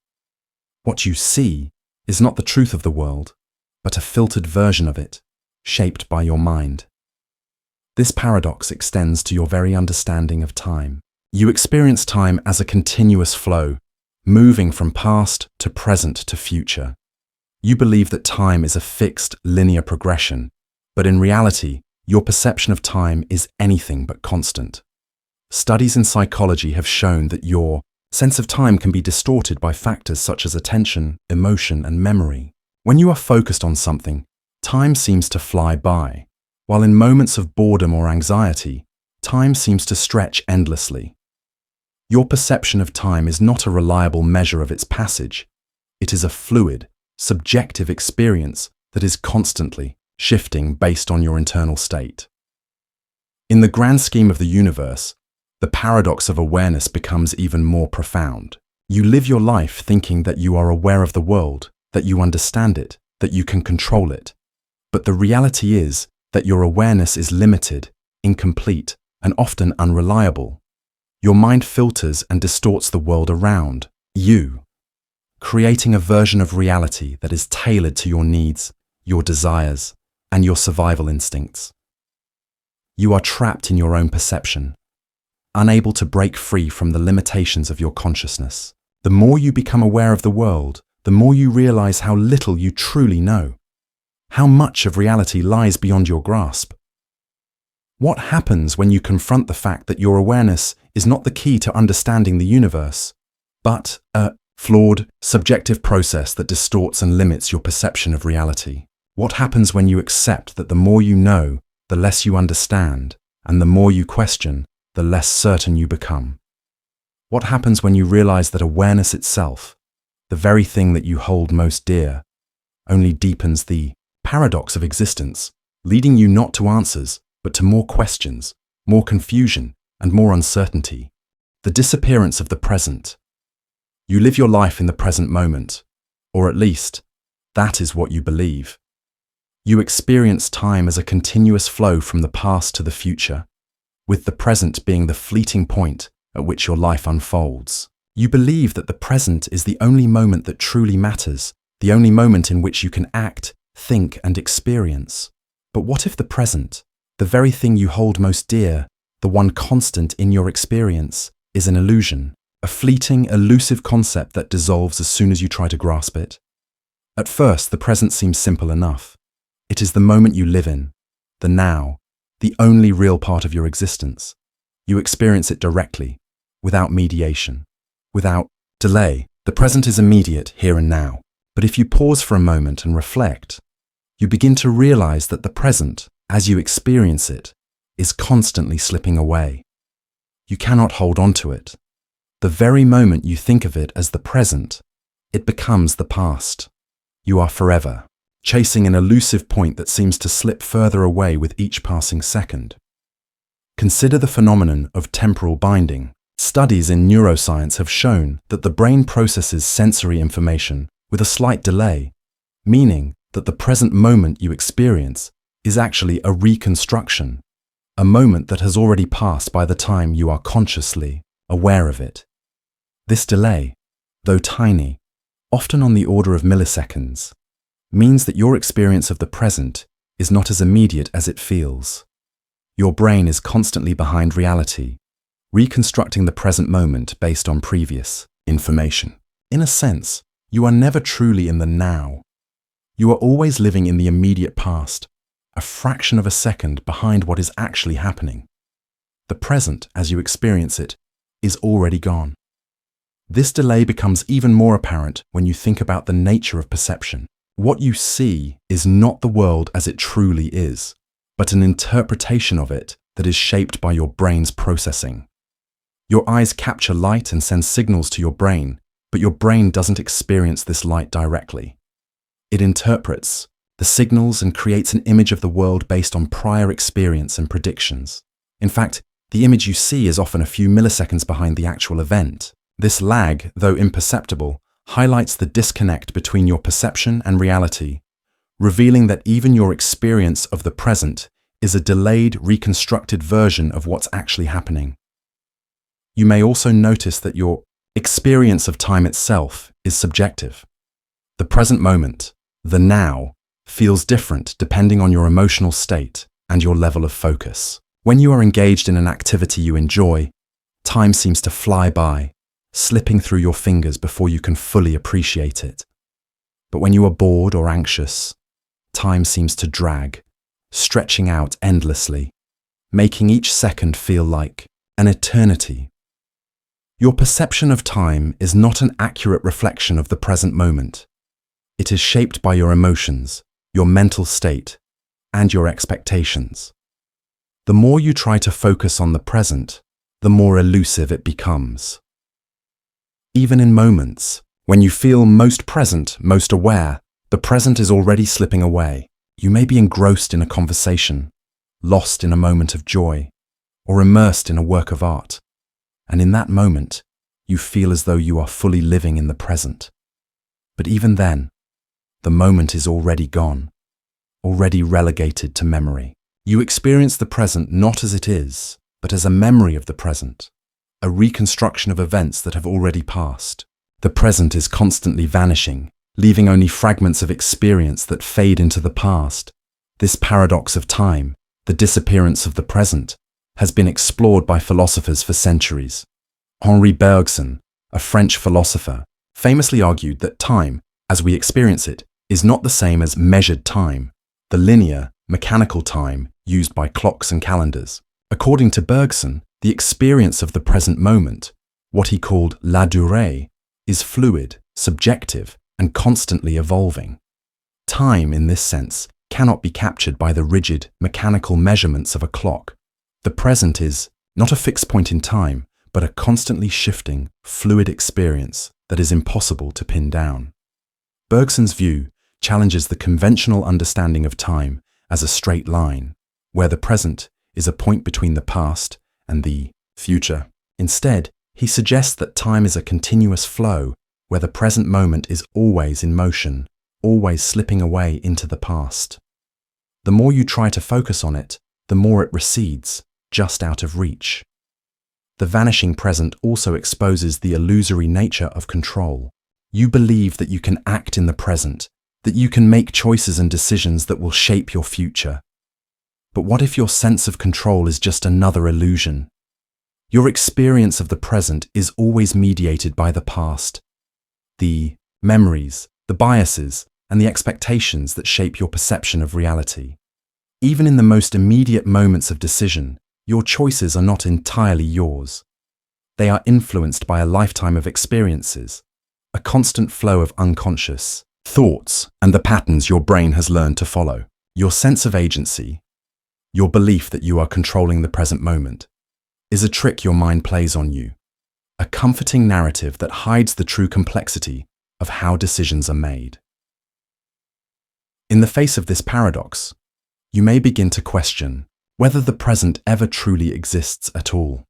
What you see is not the truth of the world, but a filtered version of it, shaped by your mind. This paradox extends to your very understanding of time. You experience time as a continuous flow, moving from past to present to future. You believe that time is a fixed, linear progression, but in reality, your perception of time is anything but constant. Studies in psychology have shown that your sense of time can be distorted by factors such as attention, emotion, and memory. When you are focused on something, time seems to fly by, while in moments of boredom or anxiety, time seems to stretch endlessly. Your perception of time is not a reliable measure of its passage. It is a fluid, subjective experience that is constantly shifting based on your internal state. In the grand scheme of the universe, the paradox of awareness becomes even more profound. You live your life thinking that you are aware of the world, that you understand it, that you can control it. But the reality is that your awareness is limited, incomplete, and often unreliable. Your mind filters and distorts the world around you, creating a version of reality that is tailored to your needs, your desires, and your survival instincts. You are trapped in your own perception, unable to break free from the limitations of your consciousness. The more you become aware of the world, the more you realize how little you truly know. how much of reality lies beyond your grasp? What happens when you confront the fact that your awareness is not the key to understanding the universe, but a flawed, subjective process that distorts and limits your perception of reality? What happens when you accept that the more you know, the less you understand, and the more you question, the less certain you become? What happens when you realize that awareness itself, the very thing that you hold most dear, only deepens the paradox of existence, leading you not to answers, but to more questions, more confusion, and more uncertainty? The disappearance of the present. You live your life in the present moment, or at least, that is what you believe. You experience time as a continuous flow from the past to the future, with the present being the fleeting point at which your life unfolds. You believe that the present is the only moment that truly matters, the only moment in which you can act, think, and experience. But what if the present, the very thing you hold most dear, the one constant in your experience, is an illusion, a fleeting, elusive concept that dissolves as soon as you try to grasp it? At first, the present seems simple enough. It is the moment you live in, the now, the only real part of your existence. You experience it directly, without mediation, without delay. The present is immediate, here and now. But if you pause for a moment and reflect, you begin to realize that the present, as you experience it, is constantly slipping away. You cannot hold on to it. The very moment you think of it as the present, it becomes the past. You are forever chasing an elusive point that seems to slip further away with each passing second. Consider the phenomenon of temporal binding. Studies in neuroscience have shown that the brain processes sensory information with a slight delay, meaning that the present moment you experience is actually a reconstruction, a moment that has already passed by the time you are consciously aware of it. This delay, though tiny, often on the order of milliseconds, means that your experience of the present is not as immediate as it feels. Your brain is constantly behind reality, reconstructing the present moment based on previous information. In a sense, you are never truly in the now. You are always living in the immediate past, a fraction of a second behind what is actually happening. The present, as you experience it, is already gone. This delay becomes even more apparent when you think about the nature of perception. What you see is not the world as it truly is, but an interpretation of it that is shaped by your brain's processing. Your eyes capture light and send signals to your brain, but your brain doesn't experience this light directly. It interprets the signals and creates an image of the world based on prior experience and predictions. In fact, the image you see is often a few milliseconds behind the actual event. This lag, though imperceptible, highlights the disconnect between your perception and reality, revealing that even your experience of the present is a delayed, reconstructed version of what's actually happening. You may also notice that your experience of time itself is subjective. The present moment, the now, feels different depending on your emotional state and your level of focus. When you are engaged in an activity you enjoy, time seems to fly by, slipping through your fingers before you can fully appreciate it. But when you are bored or anxious, time seems to drag, stretching out endlessly, making each second feel like an eternity. Your perception of time is not an accurate reflection of the present moment. It is shaped by your emotions, your mental state, and your expectations. The more you try to focus on the present, the more elusive it becomes. Even in moments when you feel most present, most aware, the present is already slipping away. You may be engrossed in a conversation, lost in a moment of joy, or immersed in a work of art. And in that moment, you feel as though you are fully living in the present. But even then, the moment is already gone, already relegated to memory. You experience the present not as it is, but as a memory of the present, a reconstruction of events that have already passed. The present is constantly vanishing, leaving only fragments of experience that fade into the past. This paradox of time, the disappearance of the present, has been explored by philosophers for centuries. Henri Bergson, a French philosopher, famously argued that time, as we experience it, is not the same as measured time, the linear, mechanical time used by clocks and calendars. According to Bergson, the experience of the present moment, what he called la durée, is fluid, subjective, and constantly evolving. Time, in this sense, cannot be captured by the rigid, mechanical measurements of a clock. The present is not a fixed point in time, but a constantly shifting, fluid experience that is impossible to pin down. Bergson's view challenges the conventional understanding of time as a straight line, where the present is a point between the past and the future. Instead, he suggests that time is a continuous flow, where the present moment is always in motion, always slipping away into the past. The more you try to focus on it, the more it recedes, just out of reach. The vanishing present also exposes the illusory nature of control. You believe that you can act in the present, that you can make choices and decisions that will shape your future. But what if your sense of control is just another illusion? Your experience of the present is always mediated by the past, the memories, the biases, and the expectations that shape your perception of reality. Even in the most immediate moments of decision, your choices are not entirely yours. They are influenced by a lifetime of experiences, a constant flow of unconscious thoughts, and the patterns your brain has learned to follow. Your sense of agency, your belief that you are controlling the present moment, is a trick your mind plays on you, a comforting narrative that hides the true complexity of how decisions are made. In the face of this paradox, you may begin to question whether the present ever truly exists at all.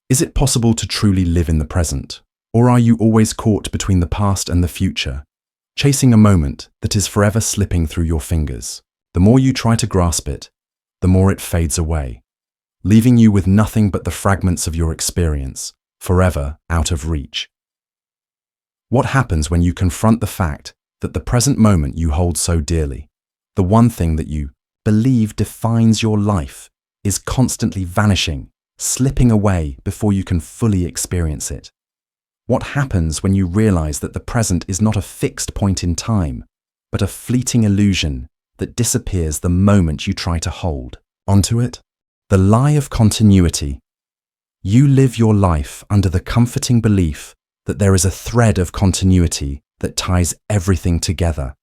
Is it possible to truly live in the present, or are you always caught between the past and the future, chasing a moment that is forever slipping through your fingers? The more you try to grasp it, the more it fades away, leaving you with nothing but the fragments of your experience, forever out of reach. What happens when you confront the fact that the present moment you hold so dearly, the one thing that you believe defines your life, is constantly vanishing, slipping away before you can fully experience it? What happens when you realize that the present is not a fixed point in time, but a fleeting illusion that disappears the moment you try to hold onto it? The lie of continuity. You live your life under the comforting belief that there is a thread of continuity that ties everything together,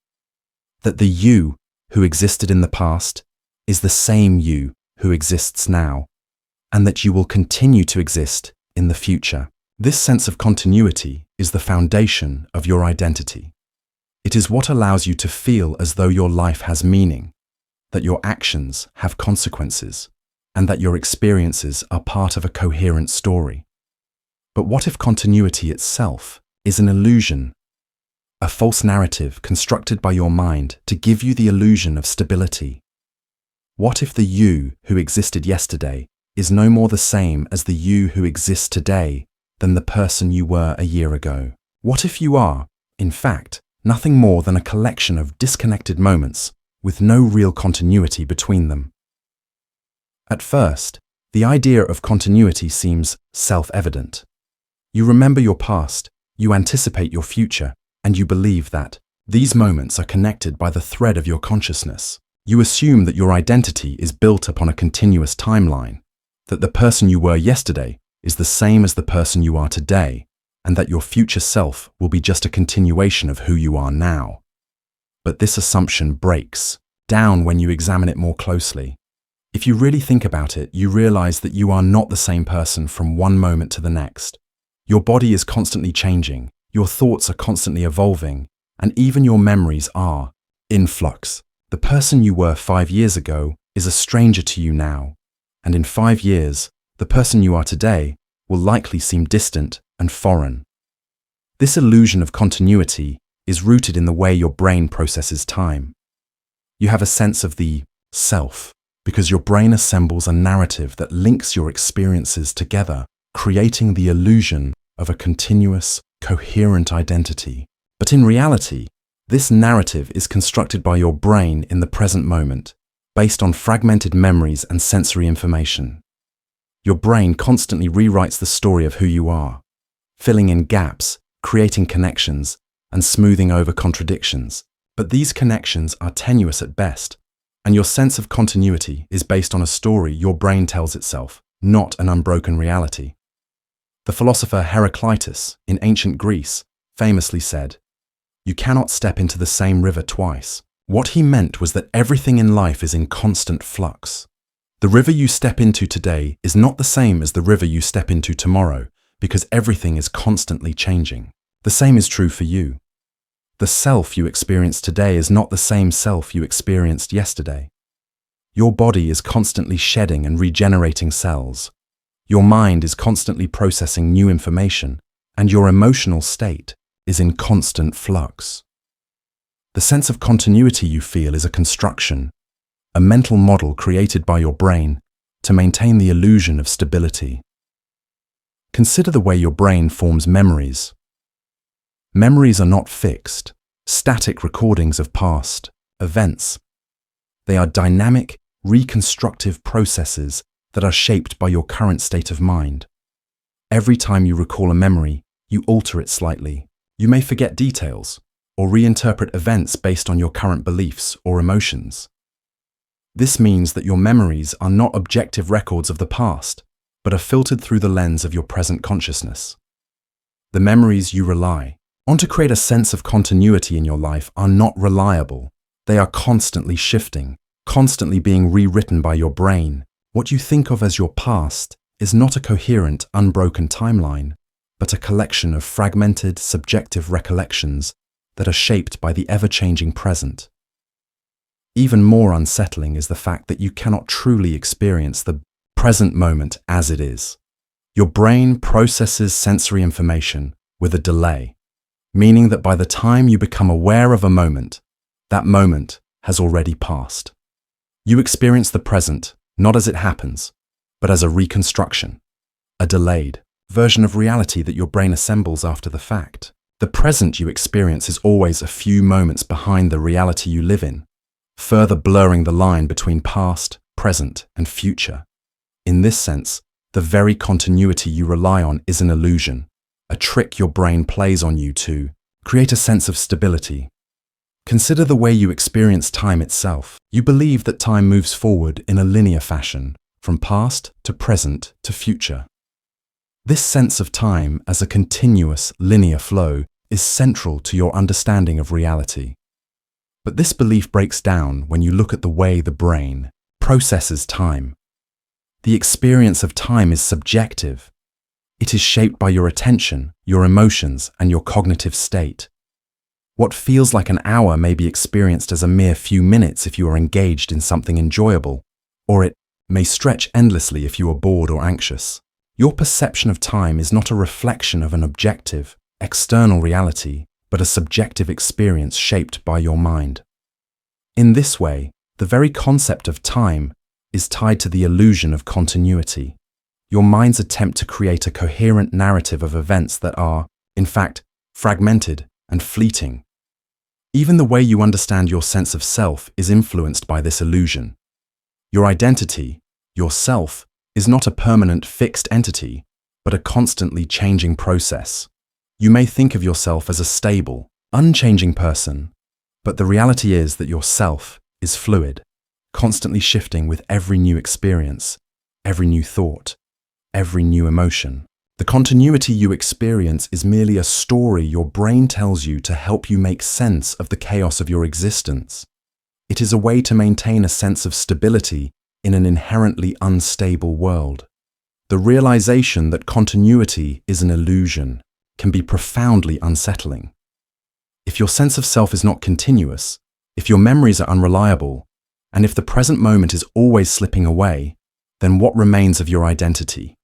that the you who existed in the past is the same you who exists now, and that you will continue to exist in the future. This sense of continuity is the foundation of your identity. It is what allows you to feel as though your life has meaning, that your actions have consequences, and that your experiences are part of a coherent story. But what if continuity itself is an illusion, a false narrative constructed by your mind to give you the illusion of stability? What if the you who existed yesterday is no more the same as the you who exists today than the person you were a year ago? What if you are, in fact, nothing more than a collection of disconnected moments with no real continuity between them? At first, the idea of continuity seems self-evident. You remember your past, you anticipate your future, and you believe that these moments are connected by the thread of your consciousness. You assume that your identity is built upon a continuous timeline, that the person you were yesterday is the same as the person you are today, and that your future self will be just a continuation of who you are now. But this assumption breaks down when you examine it more closely. If you really think about it, you realize that you are not the same person from one moment to the next. Your body is constantly changing, your thoughts are constantly evolving, and even your memories are in flux. The person you were 5 years ago is a stranger to you now, and in 5 years, the person you are today will likely seem distant and foreign. This illusion of continuity is rooted in the way your brain processes time. You have a sense of the self, because your brain assembles a narrative that links your experiences together, creating the illusion of a continuous, coherent identity. But in reality, this narrative is constructed by your brain in the present moment, based on fragmented memories and sensory information. Your brain constantly rewrites the story of who you are, filling in gaps, creating connections, and smoothing over contradictions, But these connections are tenuous at best, and your sense of continuity is based on a story your brain tells itself, not an unbroken reality. The philosopher Heraclitus in ancient Greece famously said, "You cannot step into the same river twice." What he meant was that everything in life is in constant flux. The river you step into today is not the same as the river you step into tomorrow, because everything is constantly changing. The same is true for you. The self you experience today is not the same self you experienced yesterday. Your body is constantly shedding and regenerating cells. Your mind is constantly processing new information, and your emotional state is in constant flux. The sense of continuity you feel is a construction, a mental model created by your brain to maintain the illusion of stability. Consider the way your brain forms memories. Memories are not fixed, static recordings of past events. They are dynamic, reconstructive processes that are shaped by your current state of mind. Every time you recall a memory, you alter it slightly. You may forget details or reinterpret events based on your current beliefs or emotions. This means that your memories are not objective records of the past, but are filtered through the lens of your present consciousness. The memories you rely on to create a sense of continuity in your life are not reliable. They are constantly shifting, constantly being rewritten by your brain. What you think of as your past is not a coherent, unbroken timeline, but a collection of fragmented, subjective recollections that are shaped by the ever-changing present. Even more unsettling is the fact that you cannot truly experience the present moment as it is. Your brain processes sensory information with a delay, meaning that by the time you become aware of a moment, that moment has already passed. You experience the present not as it happens, but as a reconstruction, a delayed version of reality that your brain assembles after the fact. The present you experience is always a few moments behind the reality you live in, further blurring the line between past, present, and future. In this sense, the very continuity you rely on is an illusion, a trick your brain plays on you to create a sense of stability. Consider the way you experience time itself. You believe that time moves forward in a linear fashion, from past to present to future. This sense of time as a continuous, linear flow is central to your understanding of reality. But this belief breaks down when you look at the way the brain processes time. The experience of time is subjective. It is shaped by your attention, your emotions, and your cognitive state. What feels like an hour may be experienced as a mere few minutes if you are engaged in something enjoyable, or it may stretch endlessly if you are bored or anxious. Your perception of time is not a reflection of an objective, external reality, but a subjective experience shaped by your mind. In this way, the very concept of time is tied to the illusion of continuity. Your mind's attempt to create a coherent narrative of events that are, in fact, fragmented and fleeting. Even the way you understand your sense of self is influenced by this illusion. Your identity, your self, is not a permanent, fixed entity, but a constantly changing process. You may think of yourself as a stable, unchanging person, but the reality is that your self is fluid, constantly shifting with every new experience, every new thought, every new emotion. The continuity you experience is merely a story your brain tells you to help you make sense of the chaos of your existence. It is a way to maintain a sense of stability in an inherently unstable world. The realization that continuity is an illusion can be profoundly unsettling. If your sense of self is not continuous, if your memories are unreliable, and if the present moment is always slipping away, then what remains of your identity?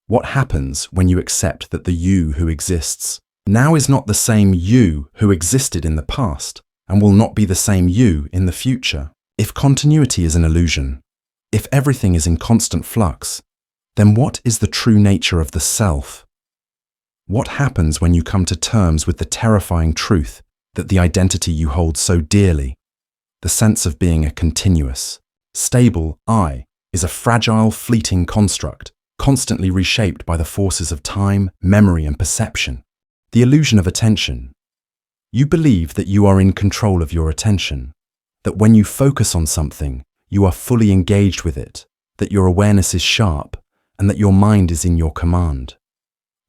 What happens when you accept that the you who exists now is not the same you who existed in the past and will not be the same you in the future? If continuity is an illusion, if everything is in constant flux, then what is the true nature of the self? What happens when you come to terms with the terrifying truth that the identity you hold so dearly, the sense of being a continuous, stable I, is a fragile, fleeting construct, constantly reshaped by the forces of time, memory, and perception? The illusion of attention. You believe that you are in control of your attention, that when you focus on something, you are fully engaged with it, that your awareness is sharp, and that your mind is in your command.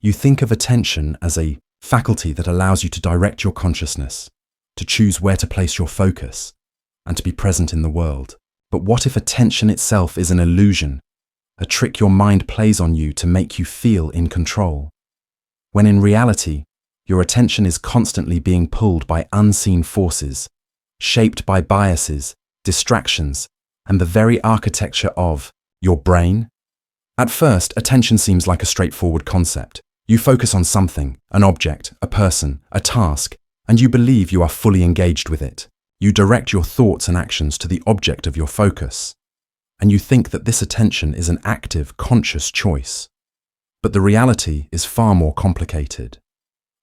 You think of attention as a faculty that allows you to direct your consciousness, to choose where to place your focus, and to be present in the world. But what if attention itself is an illusion, a trick your mind plays on you to make you feel in control? When in reality, your attention is constantly being pulled by unseen forces, shaped by biases, distractions, and the very architecture of your brain. At first, attention seems like a straightforward concept. You focus on something, an object, a person, a task, and you believe you are fully engaged with it. You direct your thoughts and actions to the object of your focus, and you think that this attention is an active, conscious choice. But the reality is far more complicated.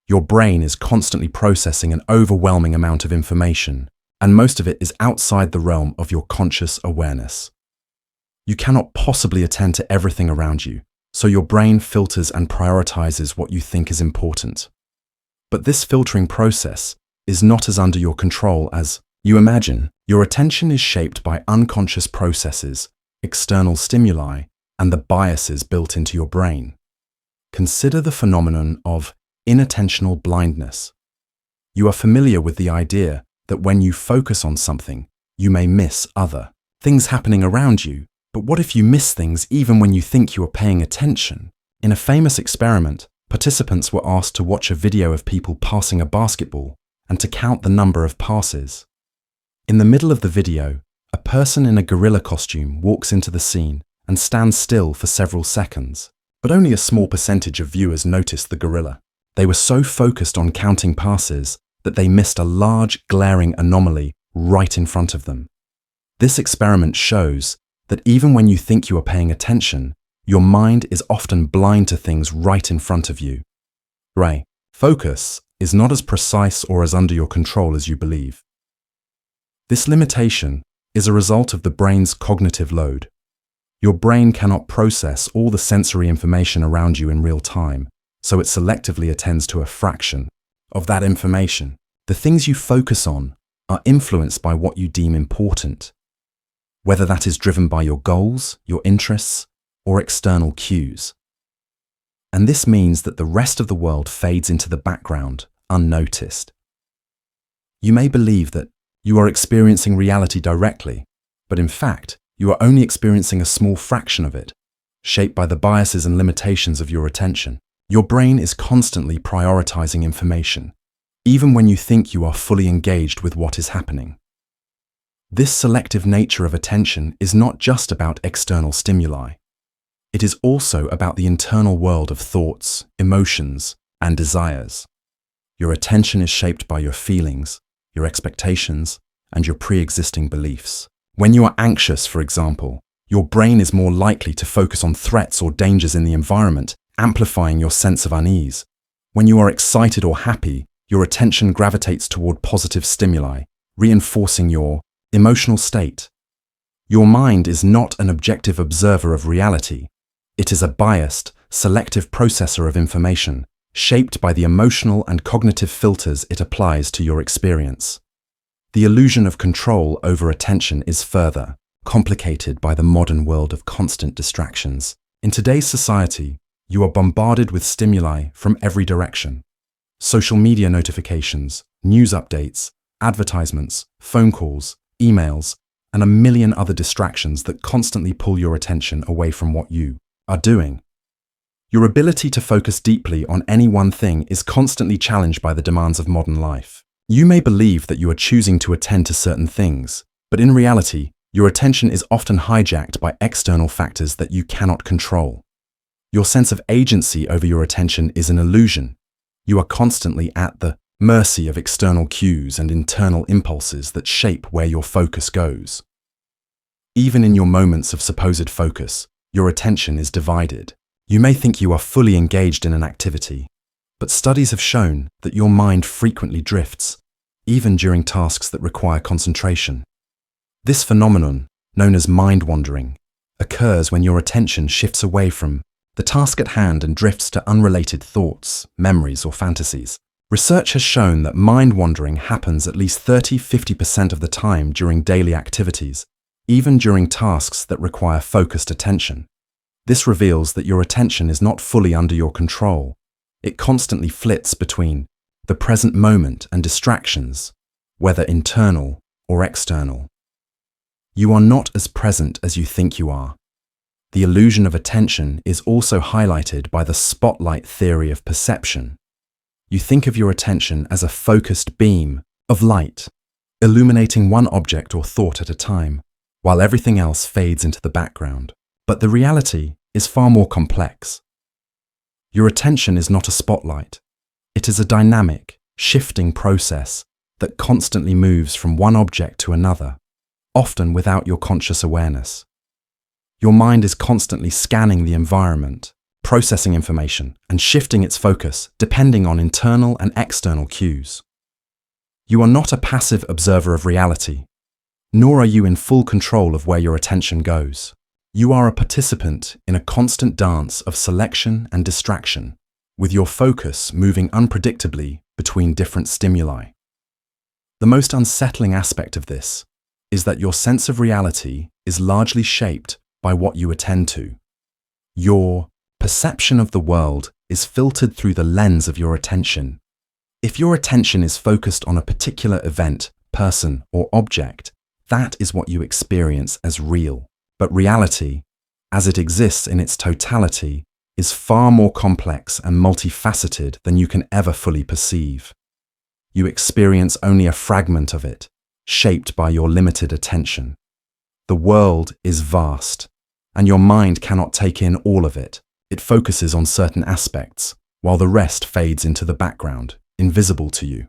Your brain is constantly processing an overwhelming amount of information, and most of it is outside the realm of your conscious awareness. You cannot possibly attend to everything around you, so your brain filters and prioritizes what you think is important. But this filtering process is not as under your control as you imagine. Your attention is shaped by unconscious processes, external stimuli, and the biases built into your brain. Consider the phenomenon of inattentional blindness. You are familiar with the idea that when you focus on something, you may miss other things happening around you. But what if you miss things even when you think you are paying attention? In a famous experiment, participants were asked to watch a video of people passing a basketball and to count the number of passes. In the middle of the video, a person in a gorilla costume walks into the scene and stands still for several seconds. But only a small percentage of viewers noticed the gorilla. They were so focused on counting passes that they missed a large, glaring anomaly right in front of them. This experiment shows that even when you think you are paying attention, your mind is often blind to things right in front of you. Focus is not as precise or as under your control as you believe. This limitation is a result of the brain's cognitive load. Your brain cannot process all the sensory information around you in real time, so it selectively attends to a fraction of that information. The things you focus on are influenced by what you deem important, whether that is driven by your goals, your interests, or external cues. And this means that the rest of the world fades into the background, unnoticed. You may believe that you are experiencing reality directly, but in fact, you are only experiencing a small fraction of it, shaped by the biases and limitations of your attention. Your brain is constantly prioritizing information, even when you think you are fully engaged with what is happening. This selective nature of attention is not just about external stimuli. It is also about the internal world of thoughts, emotions, and desires. Your attention is shaped by your feelings, your expectations, and your pre-existing beliefs. When you are anxious, for example, your brain is more likely to focus on threats or dangers in the environment, amplifying your sense of unease. When you are excited or happy, your attention gravitates toward positive stimuli, reinforcing your emotional state. Your mind is not an objective observer of reality. It is a biased, selective processor of information, shaped by the emotional and cognitive filters it applies to your experience. The illusion of control over attention is further complicated by the modern world of constant distractions. In today's society, you are bombarded with stimuli from every direction. Social media notifications, news updates, advertisements, phone calls, emails, and a million other distractions that constantly pull your attention away from what you are doing. Your ability to focus deeply on any one thing is constantly challenged by the demands of modern life. You may believe that you are choosing to attend to certain things, but in reality, your attention is often hijacked by external factors that you cannot control. Your sense of agency over your attention is an illusion. You are constantly at the mercy of external cues and internal impulses that shape where your focus goes. Even in your moments of supposed focus, your attention is divided. You may think you are fully engaged in an activity, but studies have shown that your mind frequently drifts, even during tasks that require concentration. This phenomenon, known as mind wandering, occurs when your attention shifts away from the task at hand and drifts to unrelated thoughts, memories, or fantasies. Research has shown that mind wandering happens at least 30–50% of the time during daily activities, even during tasks that require focused attention. This reveals that your attention is not fully under your control. It constantly flits between the present moment and distractions, whether internal or external. You are not as present as you think you are. The illusion of attention is also highlighted by the spotlight theory of perception. You think of your attention as a focused beam of light, illuminating one object or thought at a time, while everything else fades into the background. But the reality is far more complex. Your attention is not a spotlight. It is a dynamic, shifting process that constantly moves from one object to another, often without your conscious awareness. Your mind is constantly scanning the environment, processing information, and shifting its focus depending on internal and external cues. You are not a passive observer of reality, nor are you in full control of where your attention goes. You are a participant in a constant dance of selection and distraction, with your focus moving unpredictably between different stimuli. The most unsettling aspect of this is that your sense of reality is largely shaped by what you attend to. Your perception of the world is filtered through the lens of your attention. If your attention is focused on a particular event, person, or object, that is what you experience as real. But reality, as it exists in its totality, is far more complex and multifaceted than you can ever fully perceive. You experience only a fragment of it, shaped by your limited attention. The world is vast, and your mind cannot take in all of it. It focuses on certain aspects, while the rest fades into the background, invisible to you.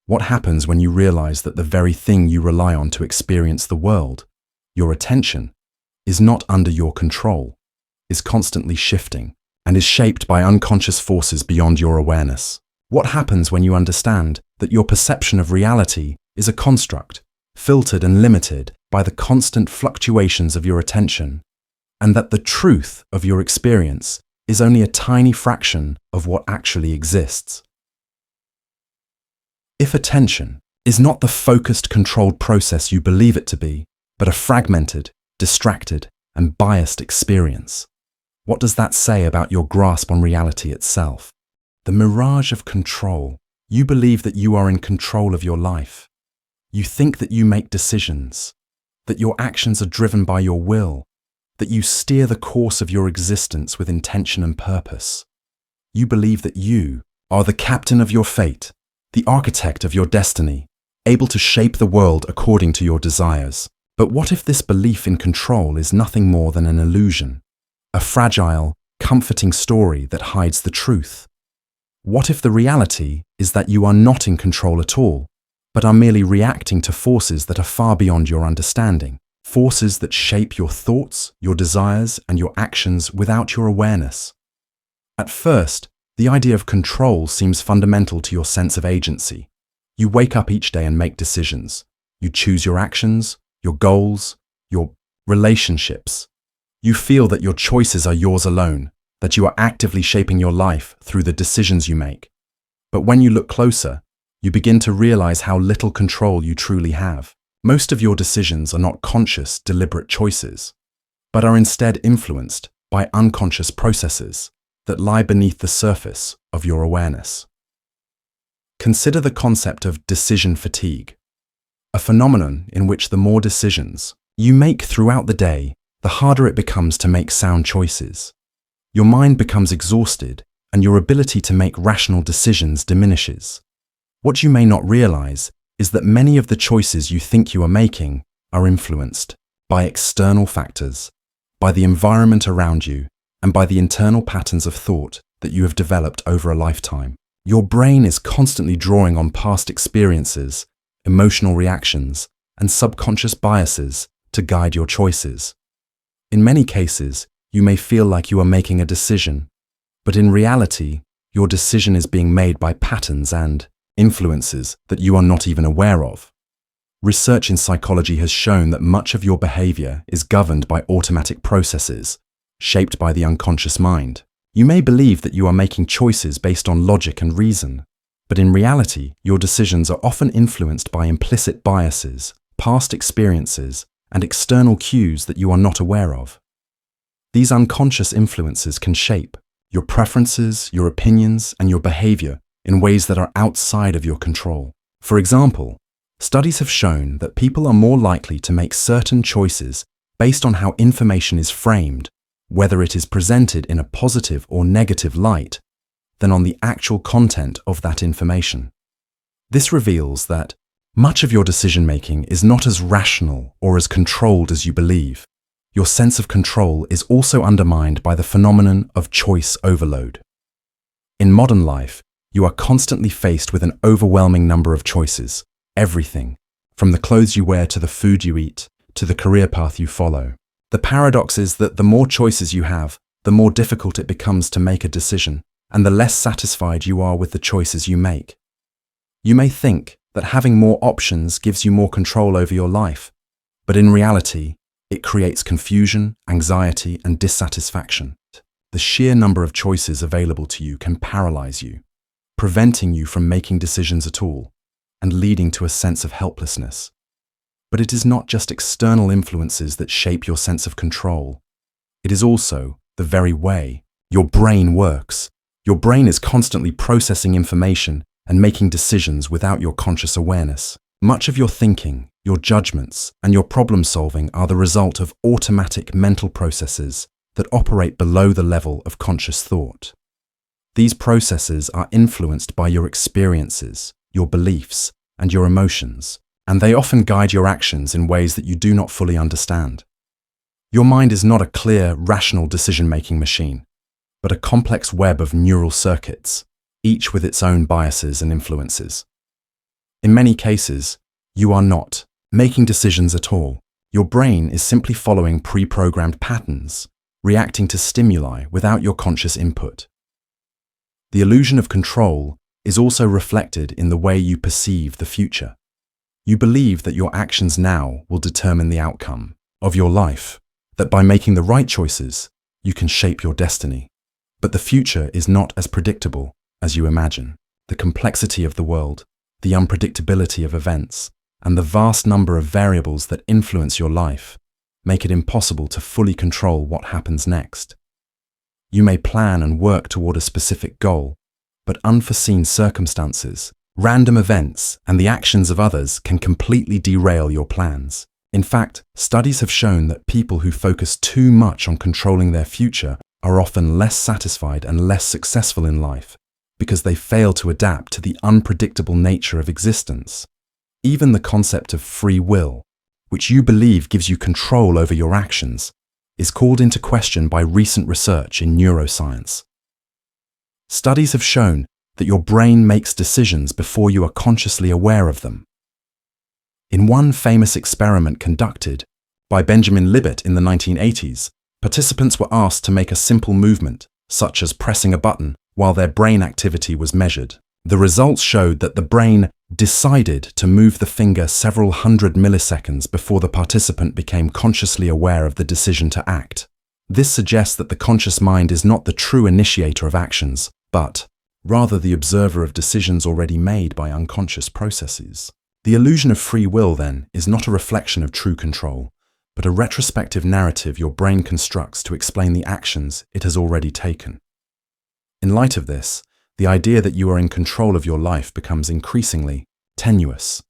What happens when you realize that the very thing you rely on to experience the world, your attention, is not under your control, is constantly shifting, and is shaped by unconscious forces beyond your awareness? What happens when you understand that your perception of reality is a construct, filtered and limited by the constant fluctuations of your attention, and that the truth of your experience is only a tiny fraction of what actually exists? If attention is not the focused, controlled process you believe it to be, but a fragmented, distracted, and biased experience, what does that say about your grasp on reality itself? The mirage of control. You believe that you are in control of your life. You think that you make decisions, that your actions are driven by your will, that you steer the course of your existence with intention and purpose. You believe that you are the captain of your fate, the architect of your destiny, able to shape the world according to your desires. But what if this belief in control is nothing more than an illusion, a fragile, comforting story that hides the truth? What if the reality is that you are not in control at all, but are merely reacting to forces that are far beyond your understanding, forces that shape your thoughts, your desires, and your actions without your awareness? At first, the idea of control seems fundamental to your sense of agency. You wake up each day and make decisions. You choose your actions, your goals, your relationships. You feel that your choices are yours alone, that you are actively shaping your life through the decisions you make. But when you look closer, you begin to realize how little control you truly have. Most of your decisions are not conscious, deliberate choices, but are instead influenced by unconscious processes that lie beneath the surface of your awareness. Consider the concept of decision fatigue, a phenomenon in which the more decisions you make throughout the day, the harder it becomes to make sound choices. Your mind becomes exhausted, and your ability to make rational decisions diminishes. What you may not realize is that many of the choices you think you are making are influenced by external factors, by the environment around you, and by the internal patterns of thought that you have developed over a lifetime. Your brain is constantly drawing on past experiences, emotional reactions, and subconscious biases to guide your choices. In many cases, you may feel like you are making a decision, but in reality, your decision is being made by patterns and influences that you are not even aware of. Research in psychology has shown that much of your behavior is governed by automatic processes, shaped by the unconscious mind. You may believe that you are making choices based on logic and reason, But in reality, your decisions are often influenced by implicit biases, past experiences, and external cues that you are not aware of. These unconscious influences can shape your preferences, your opinions, and your behavior in ways that are outside of your control. For example, studies have shown that people are more likely to make certain choices based on how information is framed, whether it is presented in a positive or negative light, than on the actual content of that information. This reveals that much of your decision-making is not as rational or as controlled as you believe. Your sense of control is also undermined by the phenomenon of choice overload. In modern life, you are constantly faced with an overwhelming number of choices, everything, from the clothes you wear to the food you eat, to the career path you follow. The paradox is that the more choices you have, the more difficult it becomes to make a decision, and the less satisfied you are with the choices you make. You may think that having more options gives you more control over your life, but in reality, it creates confusion, anxiety, and dissatisfaction. The sheer number of choices available to you can paralyze you, preventing you from making decisions at all, and leading to a sense of helplessness. But it is not just external influences that shape your sense of control. It is also the very way your brain works. Your brain is constantly processing information and making decisions without your conscious awareness. Much of your thinking, your judgments, and your problem-solving are the result of automatic mental processes that operate below the level of conscious thought. These processes are influenced by your experiences, your beliefs, and your emotions, and they often guide your actions in ways that you do not fully understand. Your mind is not a clear, rational decision-making machine, but a complex web of neural circuits, each with its own biases and influences. In many cases, you are not making decisions at all. Your brain is simply following pre-programmed patterns, reacting to stimuli without your conscious input. The illusion of control is also reflected in the way you perceive the future. You believe that your actions now will determine the outcome of your life, that by making the right choices, you can shape your destiny. But the future is not as predictable as you imagine. The complexity of the world, the unpredictability of events, and the vast number of variables that influence your life make it impossible to fully control what happens next. You may plan and work toward a specific goal, but unforeseen circumstances, random events, and the actions of others can completely derail your plans. In fact, studies have shown that people who focus too much on controlling their future are often less satisfied and less successful in life because they fail to adapt to the unpredictable nature of existence. Even the concept of free will, which you believe gives you control over your actions, is called into question by recent research in neuroscience. Studies have shown that your brain makes decisions before you are consciously aware of them. In one famous experiment conducted by Benjamin Libet in the 1980s, participants were asked to make a simple movement, such as pressing a button, while their brain activity was measured. The results showed that the brain decided to move the finger several hundred milliseconds before the participant became consciously aware of the decision to act. This suggests that the conscious mind is not the true initiator of actions, but rather the observer of decisions already made by unconscious processes. The illusion of free will, then, is not a reflection of true control, but a retrospective narrative your brain constructs to explain the actions it has already taken. In light of this, the idea that you are in control of your life becomes increasingly tenuous.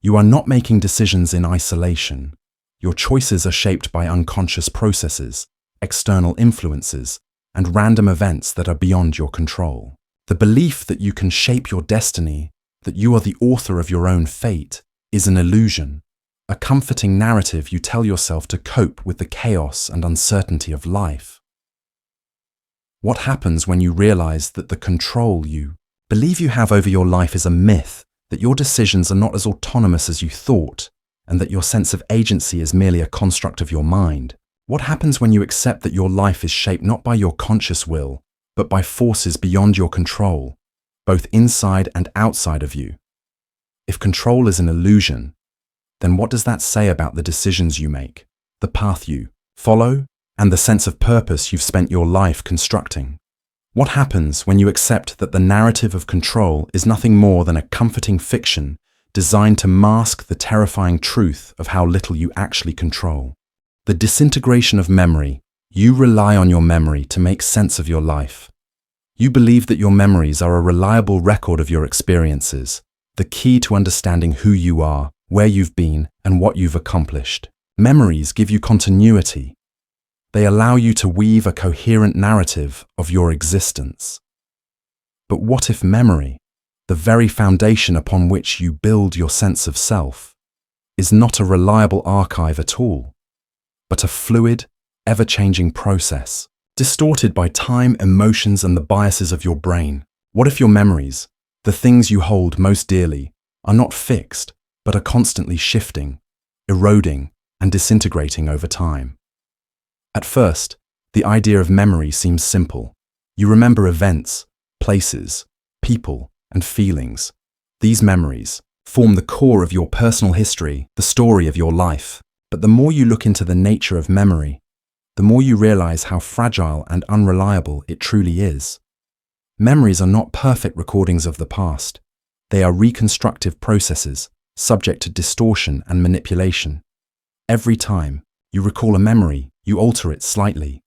You are not making decisions in isolation. Your choices are shaped by unconscious processes, external influences, and random events that are beyond your control. The belief that you can shape your destiny, that you are the author of your own fate, is an illusion, a comforting narrative you tell yourself to cope with the chaos and uncertainty of life. What happens when you realize that the control you believe you have over your life is a myth, that your decisions are not as autonomous as you thought, and that your sense of agency is merely a construct of your mind? What happens when you accept that your life is shaped not by your conscious will, but by forces beyond your control, both inside and outside of you? If control is an illusion, then what does that say about the decisions you make, the path you follow, and the sense of purpose you've spent your life constructing? What happens when you accept that the narrative of control is nothing more than a comforting fiction designed to mask the terrifying truth of how little you actually control? The disintegration of memory. You rely on your memory to make sense of your life. You believe that your memories are a reliable record of your experiences, the key to understanding who you are, where you've been, and what you've accomplished. Memories give you continuity. They allow you to weave a coherent narrative of your existence. But what if memory, the very foundation upon which you build your sense of self, is not a reliable archive at all, but a fluid, ever-changing process, distorted by time, emotions, and the biases of your brain? What if your memories, the things you hold most dearly, are not fixed, but are constantly shifting, eroding, and disintegrating over time? At first, the idea of memory seems simple. You remember events, places, people, and feelings. These memories form the core of your personal history, the story of your life. But the more you look into the nature of memory, the more you realize how fragile and unreliable it truly is. Memories are not perfect recordings of the past. They are reconstructive processes, subject to distortion and manipulation. Every time you recall a memory, you alter it slightly.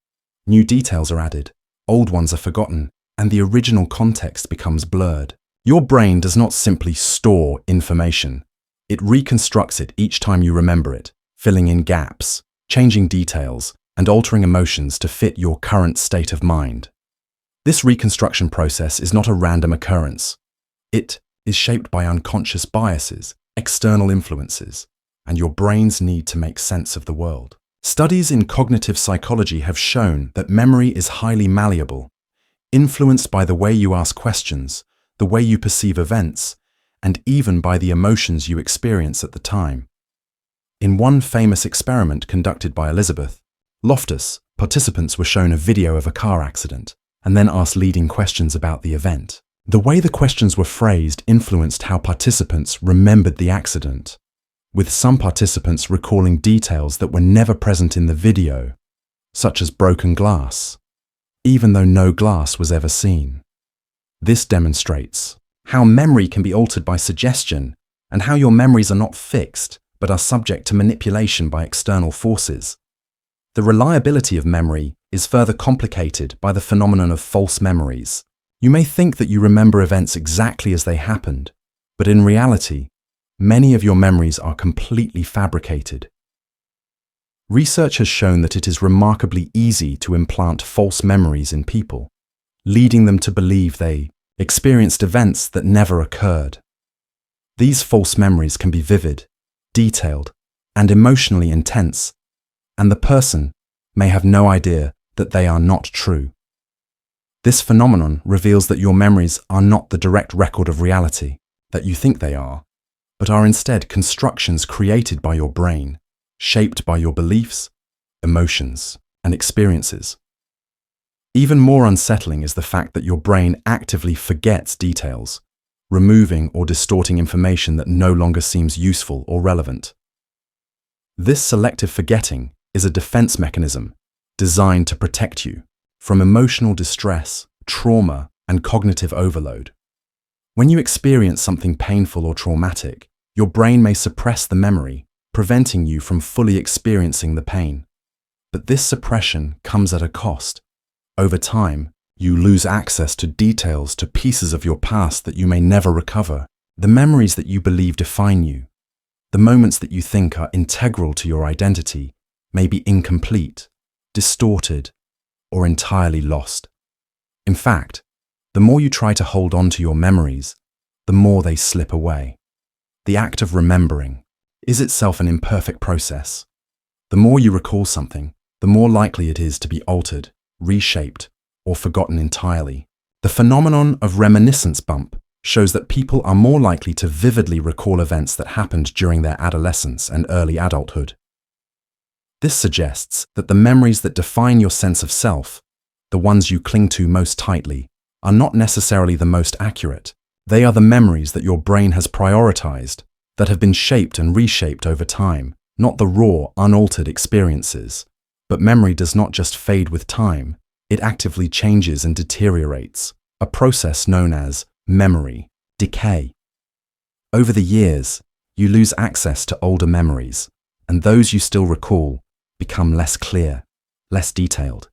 New details are added, old ones are forgotten, and the original context becomes blurred. Your brain does not simply store information. It reconstructs it each time you remember it, filling in gaps, changing details, and altering emotions to fit your current state of mind. This reconstruction process is not a random occurrence. It is shaped by unconscious biases, external influences, and your brain's need to make sense of the world. Studies in cognitive psychology have shown that memory is highly malleable, influenced by the way you ask questions, the way you perceive events, and even by the emotions you experience at the time. In one famous experiment conducted by Elizabeth Loftus, participants were shown a video of a car accident and then asked leading questions about the event. The way the questions were phrased influenced how participants remembered the accident, with some participants recalling details that were never present in the video, such as broken glass, even though no glass was ever seen. This demonstrates how memory can be altered by suggestion and how your memories are not fixed but are subject to manipulation by external forces. The reliability of memory is further complicated by the phenomenon of false memories. You may think that you remember events exactly as they happened, but in reality, many of your memories are completely fabricated. Research has shown that it is remarkably easy to implant false memories in people, leading them to believe they experienced events that never occurred. These false memories can be vivid, detailed, and emotionally intense, and the person may have no idea that they are not true. This phenomenon reveals that your memories are not the direct record of reality that you think they are, but are instead constructions created by your brain, shaped by your beliefs, emotions, and experiences. Even more unsettling is the fact that your brain actively forgets details, removing or distorting information that no longer seems useful or relevant. This selective forgetting is a defense mechanism designed to protect you from emotional distress, trauma, and cognitive overload. When you experience something painful or traumatic, your brain may suppress the memory, preventing you from fully experiencing the pain. But this suppression comes at a cost. Over time, you lose access to details, to pieces of your past that you may never recover, the memories that you believe define you. The moments that you think are integral to your identity may be incomplete, distorted, or entirely lost. In fact, the more you try to hold on to your memories, the more they slip away. The act of remembering is itself an imperfect process. The more you recall something, the more likely it is to be altered, reshaped, or forgotten entirely. The phenomenon of reminiscence bump shows that people are more likely to vividly recall events that happened during their adolescence and early adulthood. This suggests that the memories that define your sense of self, the ones you cling to most tightly, are not necessarily the most accurate. They are the memories that your brain has prioritized, that have been shaped and reshaped over time, not the raw, unaltered experiences. But memory does not just fade with time, It actively changes and deteriorates, a process known as memory decay. Over the years, you lose access to older memories, and those you still recall become less clear, less detailed.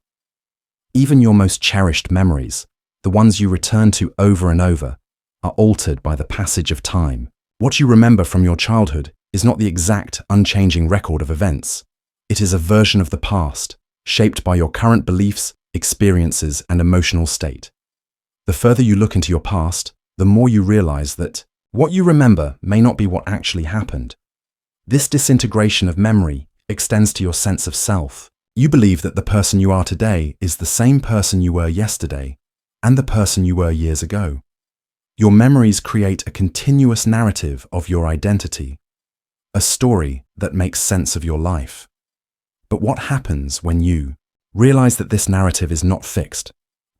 Even your most cherished memories, the ones you return to over and over, are altered by the passage of time. What you remember from your childhood is not the exact, unchanging record of events. It is a version of the past, shaped by your current beliefs, experiences, and emotional state. The further you look into your past, the more you realize that what you remember may not be what actually happened. This disintegration of memory extends to your sense of self. You believe that the person you are today is the same person you were yesterday and the person you were years ago. Your memories create a continuous narrative of your identity, a story that makes sense of your life. But what happens when you realize that this narrative is not fixed,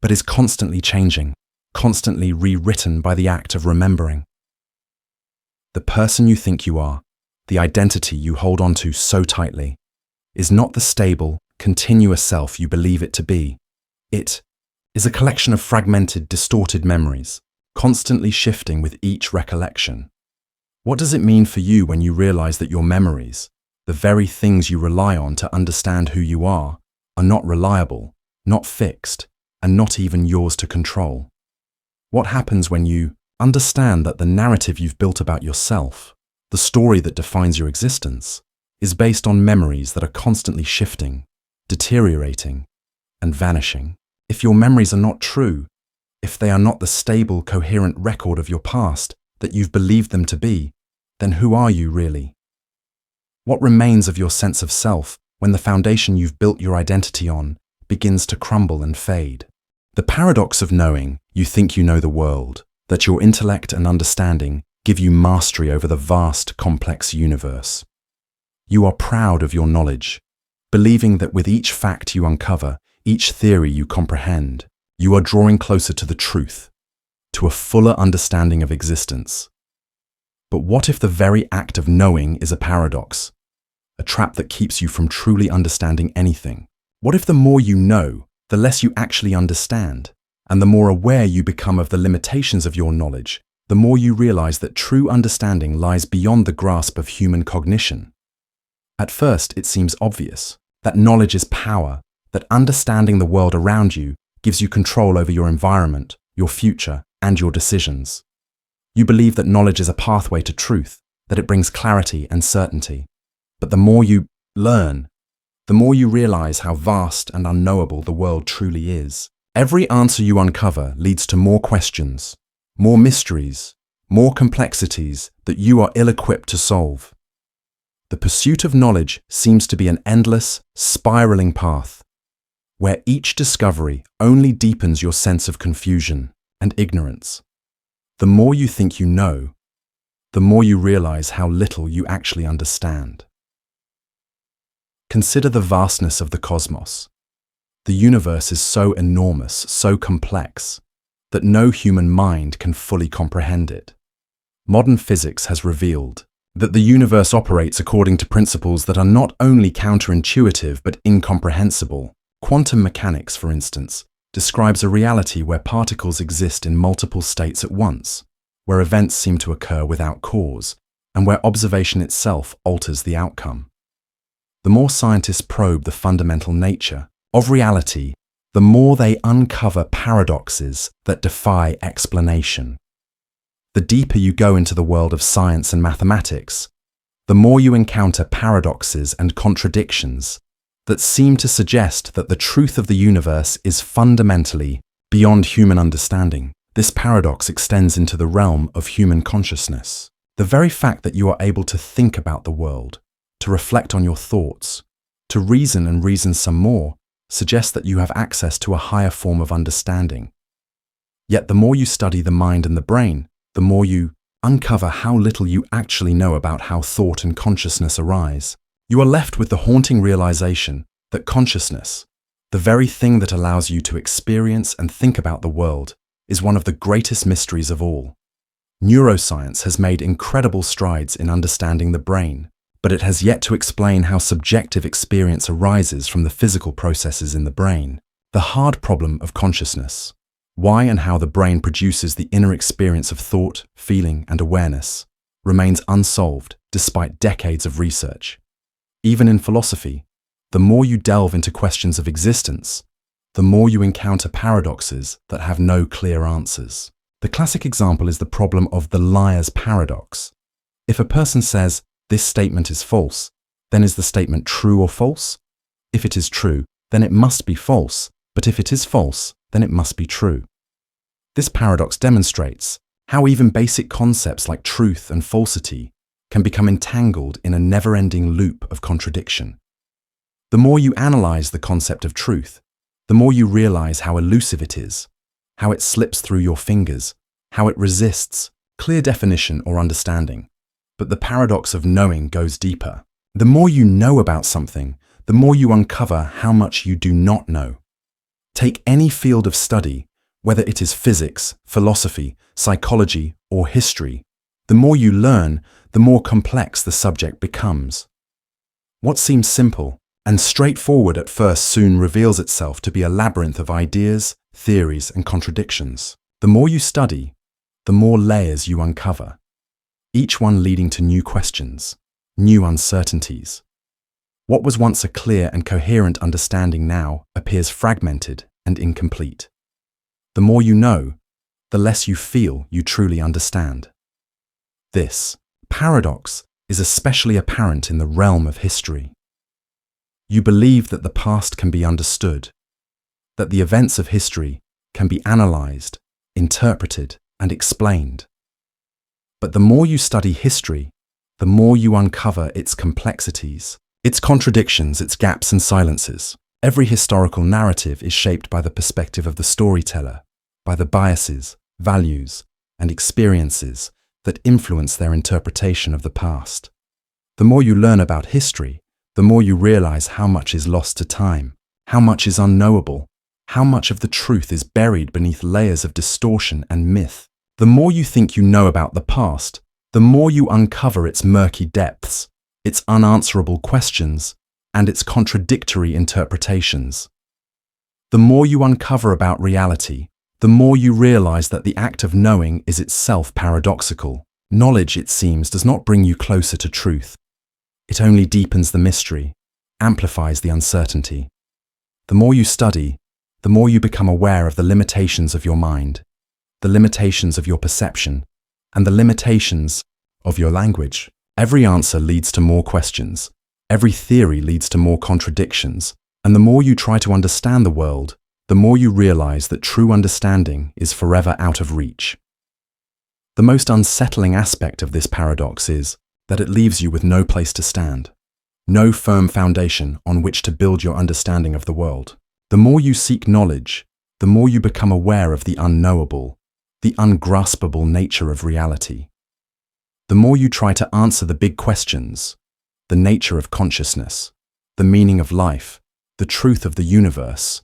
but is constantly changing, constantly rewritten by the act of remembering? The person you think you are, the identity you hold on to so tightly, is not the stable, continuous self you believe it to be. It is a collection of fragmented, distorted memories, constantly shifting with each recollection. What does it mean for you when you realize that your memories, the very things you rely on to understand who you are not reliable, not fixed, and not even yours to control? What happens when you understand that the narrative you've built about yourself, the story that defines your existence, is based on memories that are constantly shifting, deteriorating, and vanishing? If your memories are not true, if they are not the stable, coherent record of your past that you've believed them to be, then who are you really? What remains of your sense of self when the foundation you've built your identity on begins to crumble and fade? The paradox of knowing you think you know the world, that your intellect and understanding give you mastery over the vast, complex universe. You are proud of your knowledge, believing that with each fact you uncover, each theory you comprehend, you are drawing closer to the truth, to a fuller understanding of existence. But what if the very act of knowing is a paradox, a trap that keeps you from truly understanding anything? What if the more you know, the less you actually understand, and the more aware you become of the limitations of your knowledge, the more you realize that true understanding lies beyond the grasp of human cognition? At first, it seems obvious that knowledge is power, that understanding the world around you gives you control over your environment, your future, and your decisions. You believe that knowledge is a pathway to truth, that it brings clarity and certainty. But the more you learn, the more you realize how vast and unknowable the world truly is. Every answer you uncover leads to more questions, more mysteries, more complexities that you are ill-equipped to solve. The pursuit of knowledge seems to be an endless, spiraling path, where each discovery only deepens your sense of confusion and ignorance. The more you think you know, the more you realize how little you actually understand. Consider the vastness of the cosmos. The universe is so enormous, so complex, that no human mind can fully comprehend it. Modern physics has revealed that the universe operates according to principles that are not only counterintuitive but incomprehensible. Quantum mechanics, for instance, describes a reality where particles exist in multiple states at once, where events seem to occur without cause, and where observation itself alters the outcome. The more scientists probe the fundamental nature of reality, the more they uncover paradoxes that defy explanation. The deeper you go into the world of science and mathematics, the more you encounter paradoxes and contradictions that seem to suggest that the truth of the universe is fundamentally beyond human understanding. This paradox extends into the realm of human consciousness. The very fact that you are able to think about the world, to reflect on your thoughts, to reason and reason some more, suggests that you have access to a higher form of understanding. Yet the more you study the mind and the brain, the more you uncover how little you actually know about how thought and consciousness arise. You are left with the haunting realization that consciousness, the very thing that allows you to experience and think about the world, is one of the greatest mysteries of all. Neuroscience has made incredible strides in understanding the brain, but it has yet to explain how subjective experience arises from the physical processes in the brain. The hard problem of consciousness. Why and how the brain produces the inner experience of thought, feeling, and awareness remains unsolved despite decades of research. Even in philosophy, the more you delve into questions of existence, the more you encounter paradoxes that have no clear answers. The classic example is the problem of the liar's paradox. If a person says, "This statement is false," then is the statement true or false? If it is true, then it must be false, but if it is false, then it must be true. This paradox demonstrates how even basic concepts like truth and falsity can become entangled in a never-ending loop of contradiction. The more you analyze the concept of truth, the more you realize how elusive it is, how it slips through your fingers, how it resists clear definition or understanding. But the paradox of knowing goes deeper. The more you know about something, the more you uncover how much you do not know. Take any field of study, whether it is physics, philosophy, psychology, or history. The more you learn, the more complex the subject becomes. What seems simple and straightforward at first soon reveals itself to be a labyrinth of ideas, theories, and contradictions. The more you study, the more layers you uncover, each one leading to new questions, new uncertainties. What was once a clear and coherent understanding now appears fragmented and incomplete. The more you know, the less you feel you truly understand. This paradox is especially apparent in the realm of history. You believe that the past can be understood, that the events of history can be analyzed, interpreted, and explained. But the more you study history, the more you uncover its complexities, its contradictions, its gaps and silences. Every historical narrative is shaped by the perspective of the storyteller, by the biases, values, and experiences that influence their interpretation of the past. The more you learn about history, the more you realize how much is lost to time, how much is unknowable, how much of the truth is buried beneath layers of distortion and myth. The more you think you know about the past, the more you uncover its murky depths, its unanswerable questions, and its contradictory interpretations. The more you uncover about reality, the more you realize that the act of knowing is itself paradoxical. Knowledge, it seems, does not bring you closer to truth. It only deepens the mystery, amplifies the uncertainty. The more you study, the more you become aware of the limitations of your mind, the limitations of your perception, and the limitations of your language. Every answer leads to more questions. Every theory leads to more contradictions. And the more you try to understand the world, the more you realize that true understanding is forever out of reach. The most unsettling aspect of this paradox is that it leaves you with no place to stand, no firm foundation on which to build your understanding of the world. The more you seek knowledge, the more you become aware of the unknowable, the ungraspable nature of reality. The more you try to answer the big questions, the nature of consciousness, the meaning of life, the truth of the universe,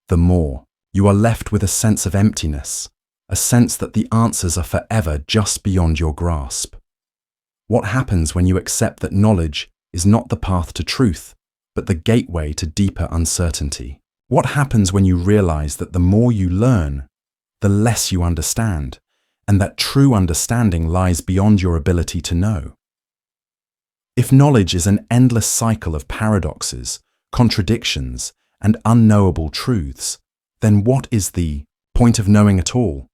the more you are left with a sense of emptiness, a sense that the answers are forever just beyond your grasp. What happens when you accept that knowledge is not the path to truth, but the gateway to deeper uncertainty? What happens when you realize that the more you learn, the less you understand, and that true understanding lies beyond your ability to know? If knowledge is an endless cycle of paradoxes, contradictions, and unknowable truths, then what is the point of knowing at all?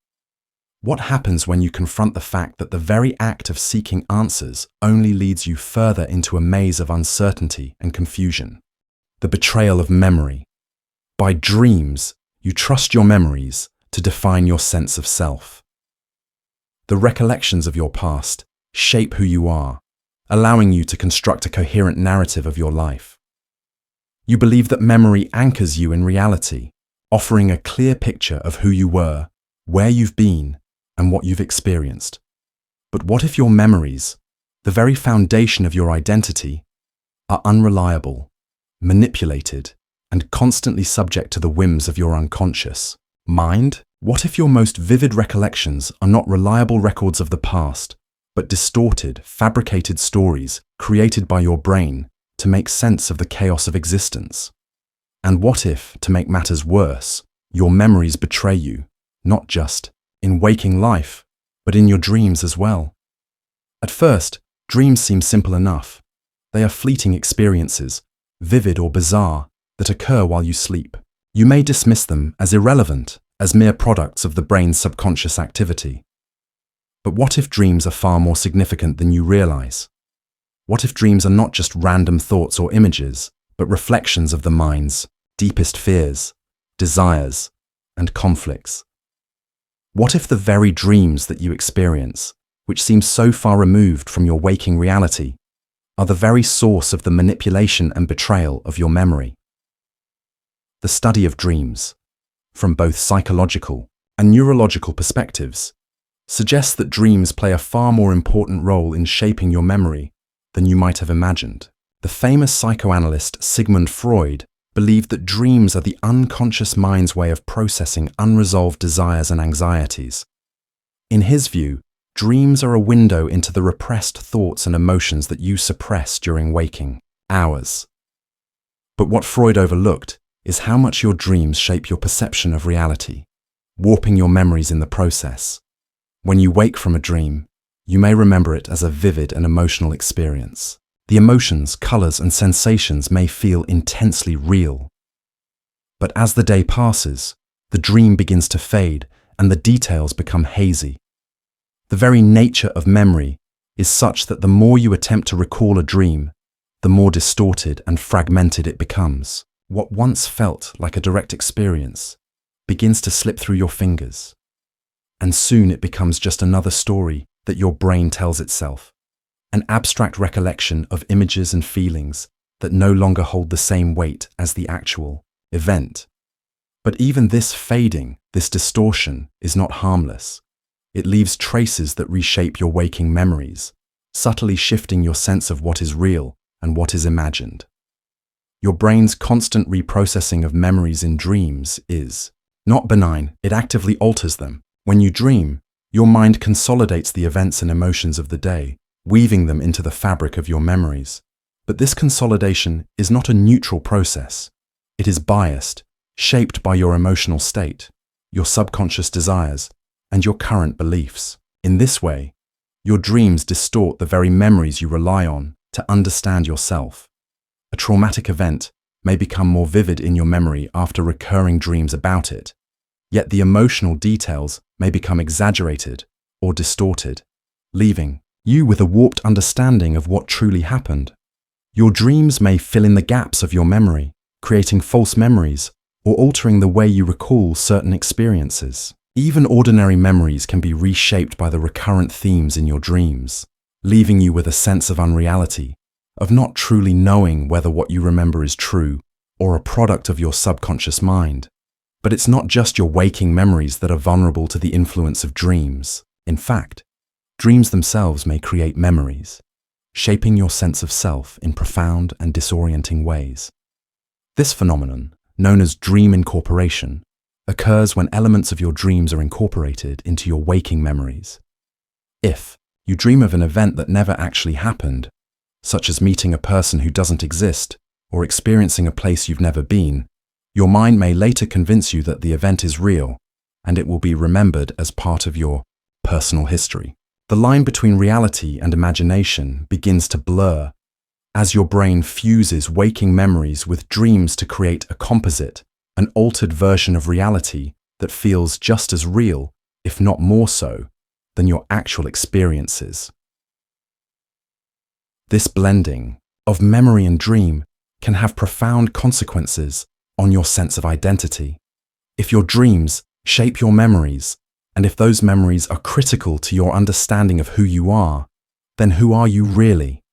What happens when you confront the fact that the very act of seeking answers only leads you further into a maze of uncertainty and confusion? The betrayal of memory. By dreams, you trust your memories to define your sense of self. The recollections of your past shape who you are, allowing you to construct a coherent narrative of your life. You believe that memory anchors you in reality, offering a clear picture of who you were, where you've been, and what you've experienced. But what if your memories, the very foundation of your identity, are unreliable, manipulated, and constantly subject to the whims of your unconscious mind? What if your most vivid recollections are not reliable records of the past, but distorted, fabricated stories created by your brain to make sense of the chaos of existence? And what if, to make matters worse, your memories betray you, not just in waking life, but in your dreams as well? At first, dreams seem simple enough. They are fleeting experiences, vivid or bizarre, that occur while you sleep. You may dismiss them as irrelevant, as mere products of the brain's subconscious activity. But what if dreams are far more significant than you realize? What if dreams are not just random thoughts or images, but reflections of the mind's deepest fears, desires, and conflicts? What if the very dreams that you experience, which seem so far removed from your waking reality, are the very source of the manipulation and betrayal of your memory? The study of dreams, from both psychological and neurological perspectives, suggests that dreams play a far more important role in shaping your memory than you might have imagined. The famous psychoanalyst Sigmund Freud believed that dreams are the unconscious mind's way of processing unresolved desires and anxieties. In his view, dreams are a window into the repressed thoughts and emotions that you suppress during waking hours. But what Freud overlooked is how much your dreams shape your perception of reality, warping your memories in the process. When you wake from a dream, you may remember it as a vivid and emotional experience. The emotions, colors, and sensations may feel intensely real. But as the day passes, the dream begins to fade and the details become hazy. The very nature of memory is such that the more you attempt to recall a dream, the more distorted and fragmented it becomes. What once felt like a direct experience begins to slip through your fingers, and soon it becomes just another story that your brain tells itself, an abstract recollection of images and feelings that no longer hold the same weight as the actual event. But even this fading, this distortion, is not harmless. It leaves traces that reshape your waking memories, subtly shifting your sense of what is real and what is imagined. Your brain's constant reprocessing of memories in dreams is not benign, it actively alters them. When you dream, your mind consolidates the events and emotions of the day, weaving them into the fabric of your memories. But this consolidation is not a neutral process. It is biased, shaped by your emotional state, your subconscious desires, and your current beliefs. In this way, your dreams distort the very memories you rely on to understand yourself. A traumatic event may become more vivid in your memory after recurring dreams about it, yet the emotional details may become exaggerated or distorted, leaving you with a warped understanding of what truly happened. Your dreams may fill in the gaps of your memory, creating false memories or altering the way you recall certain experiences. Even ordinary memories can be reshaped by the recurrent themes in your dreams, leaving you with a sense of unreality, of not truly knowing whether what you remember is true or a product of your subconscious mind. But it's not just your waking memories that are vulnerable to the influence of dreams. In fact, dreams themselves may create memories, shaping your sense of self in profound and disorienting ways. This phenomenon, known as dream incorporation, occurs when elements of your dreams are incorporated into your waking memories. If you dream of an event that never actually happened, such as meeting a person who doesn't exist or experiencing a place you've never been, your mind may later convince you that the event is real and it will be remembered as part of your personal history. The line between reality and imagination begins to blur as your brain fuses waking memories with dreams to create a composite, an altered version of reality that feels just as real, if not more so, than your actual experiences. This blending of memory and dream can have profound consequences on your sense of identity. If your dreams shape your memories, and if those memories are critical to your understanding of who you are, then who are you really?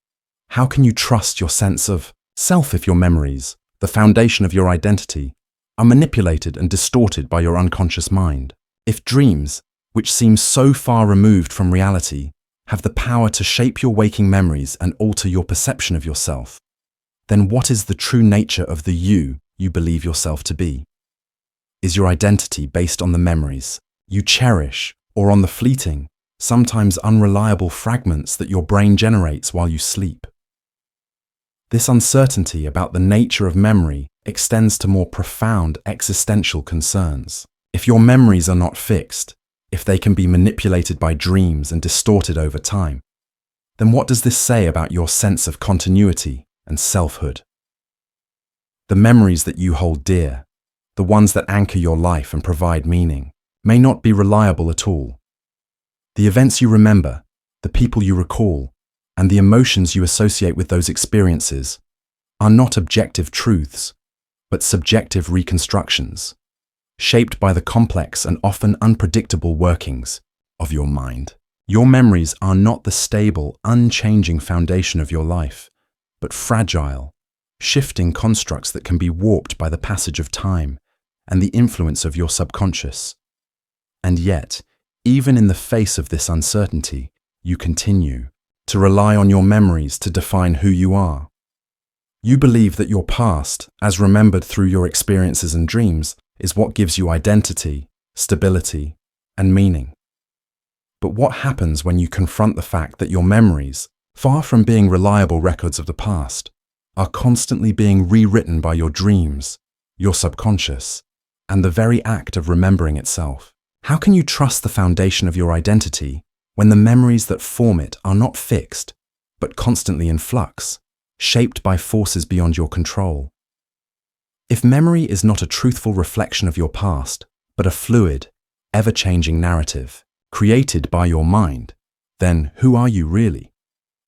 How can you trust your sense of self if your memories, the foundation of your identity, are manipulated and distorted by your unconscious mind? If dreams, which seem so far removed from reality, have the power to shape your waking memories and alter your perception of yourself, then what is the true nature of the you believe yourself to be? Is your identity based on the memories you cherish or on the fleeting, sometimes unreliable fragments that your brain generates while you sleep? This uncertainty about the nature of memory extends to more profound existential concerns. If your memories are not fixed, if they can be manipulated by dreams and distorted over time, then what does this say about your sense of continuity and selfhood? The memories that you hold dear, the ones that anchor your life and provide meaning, may not be reliable at all. The events you remember, the people you recall, and the emotions you associate with those experiences are not objective truths, but subjective reconstructions, shaped by the complex and often unpredictable workings of your mind. Your memories are not the stable, unchanging foundation of your life, but fragile, shifting constructs that can be warped by the passage of time and the influence of your subconscious. And yet, even in the face of this uncertainty, you continue to rely on your memories to define who you are. You believe that your past, as remembered through your experiences and dreams, is what gives you identity, stability, and meaning. But what happens when you confront the fact that your memories, far from being reliable records of the past, are constantly being rewritten by your dreams, your subconscious, and the very act of remembering itself? How can you trust the foundation of your identity when the memories that form it are not fixed, but constantly in flux, shaped by forces beyond your control? If memory is not a truthful reflection of your past, but a fluid, ever-changing narrative created by your mind, then who are you really?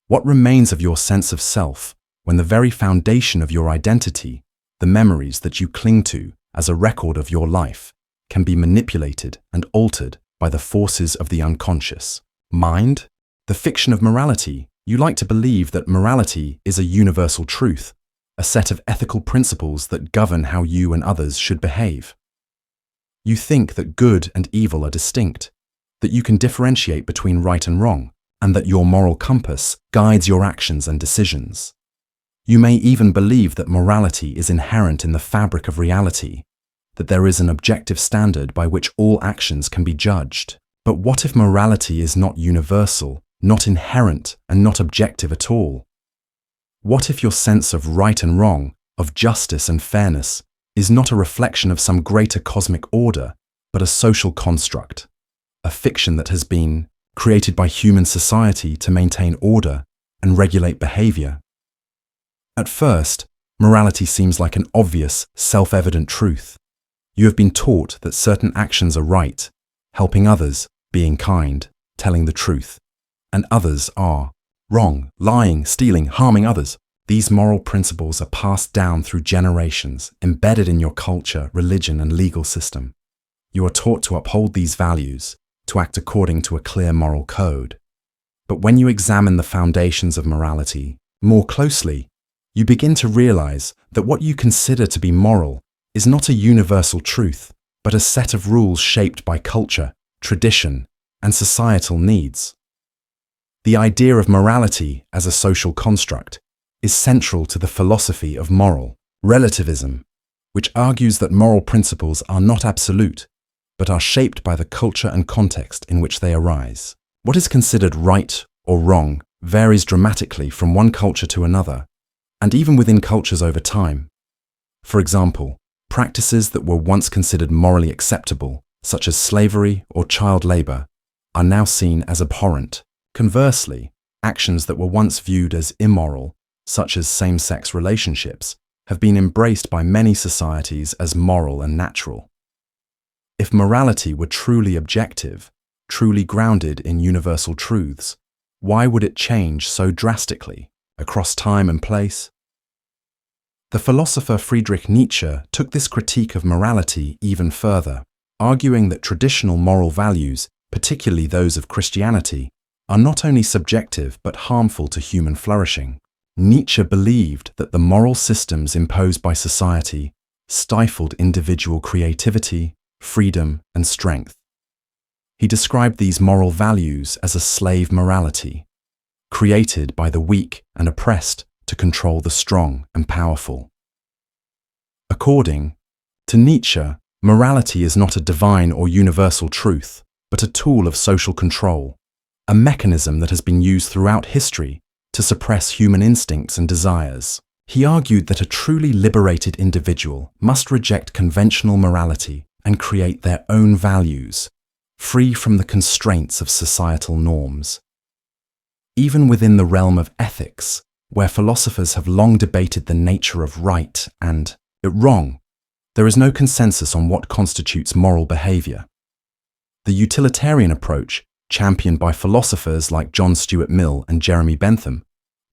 What remains of your sense of self when the very foundation of your identity, the memories that you cling to as a record of your life, can be manipulated and altered by the forces of the unconscious mind? The fiction of morality. You like to believe that morality is a universal truth, a set of ethical principles that govern how you and others should behave. You think that good and evil are distinct, that you can differentiate between right and wrong, and that your moral compass guides your actions and decisions. You may even believe that morality is inherent in the fabric of reality, that there is an objective standard by which all actions can be judged. But what if morality is not universal, not inherent, and not objective at all? What if your sense of right and wrong, of justice and fairness, is not a reflection of some greater cosmic order, but a social construct, a fiction that has been created by human society to maintain order and regulate behavior? At first, morality seems like an obvious, self-evident truth. You have been taught that certain actions are right, helping others, being kind, telling the truth, and others are wrong, lying, stealing, harming others. These moral principles are passed down through generations, embedded in your culture, religion, and legal system. You are taught to uphold these values, to act according to a clear moral code. But when you examine the foundations of morality more closely, you begin to realize that what you consider to be moral is not a universal truth, but a set of rules shaped by culture, tradition, and societal needs. The idea of morality as a social construct is central to the philosophy of moral relativism, which argues that moral principles are not absolute, but are shaped by the culture and context in which they arise. What is considered right or wrong varies dramatically from one culture to another, and even within cultures over time. For example, practices that were once considered morally acceptable, such as slavery or child labor, are now seen as abhorrent. Conversely, actions that were once viewed as immoral, such as same-sex relationships, have been embraced by many societies as moral and natural. If morality were truly objective, truly grounded in universal truths, why would it change so drastically across time and place? The philosopher Friedrich Nietzsche took this critique of morality even further, arguing that traditional moral values, particularly those of Christianity, are not only subjective but harmful to human flourishing. Nietzsche believed that the moral systems imposed by society stifled individual creativity, freedom, and strength. He described these moral values as a slave morality, created by the weak and oppressed to control the strong and powerful. According to Nietzsche, morality is not a divine or universal truth, but a tool of social control, a mechanism that has been used throughout history to suppress human instincts and desires. He argued that a truly liberated individual must reject conventional morality and create their own values, free from the constraints of societal norms. Even within the realm of ethics, where philosophers have long debated the nature of right and wrong, there is no consensus on what constitutes moral behavior. The utilitarian approach, championed by philosophers like John Stuart Mill and Jeremy Bentham,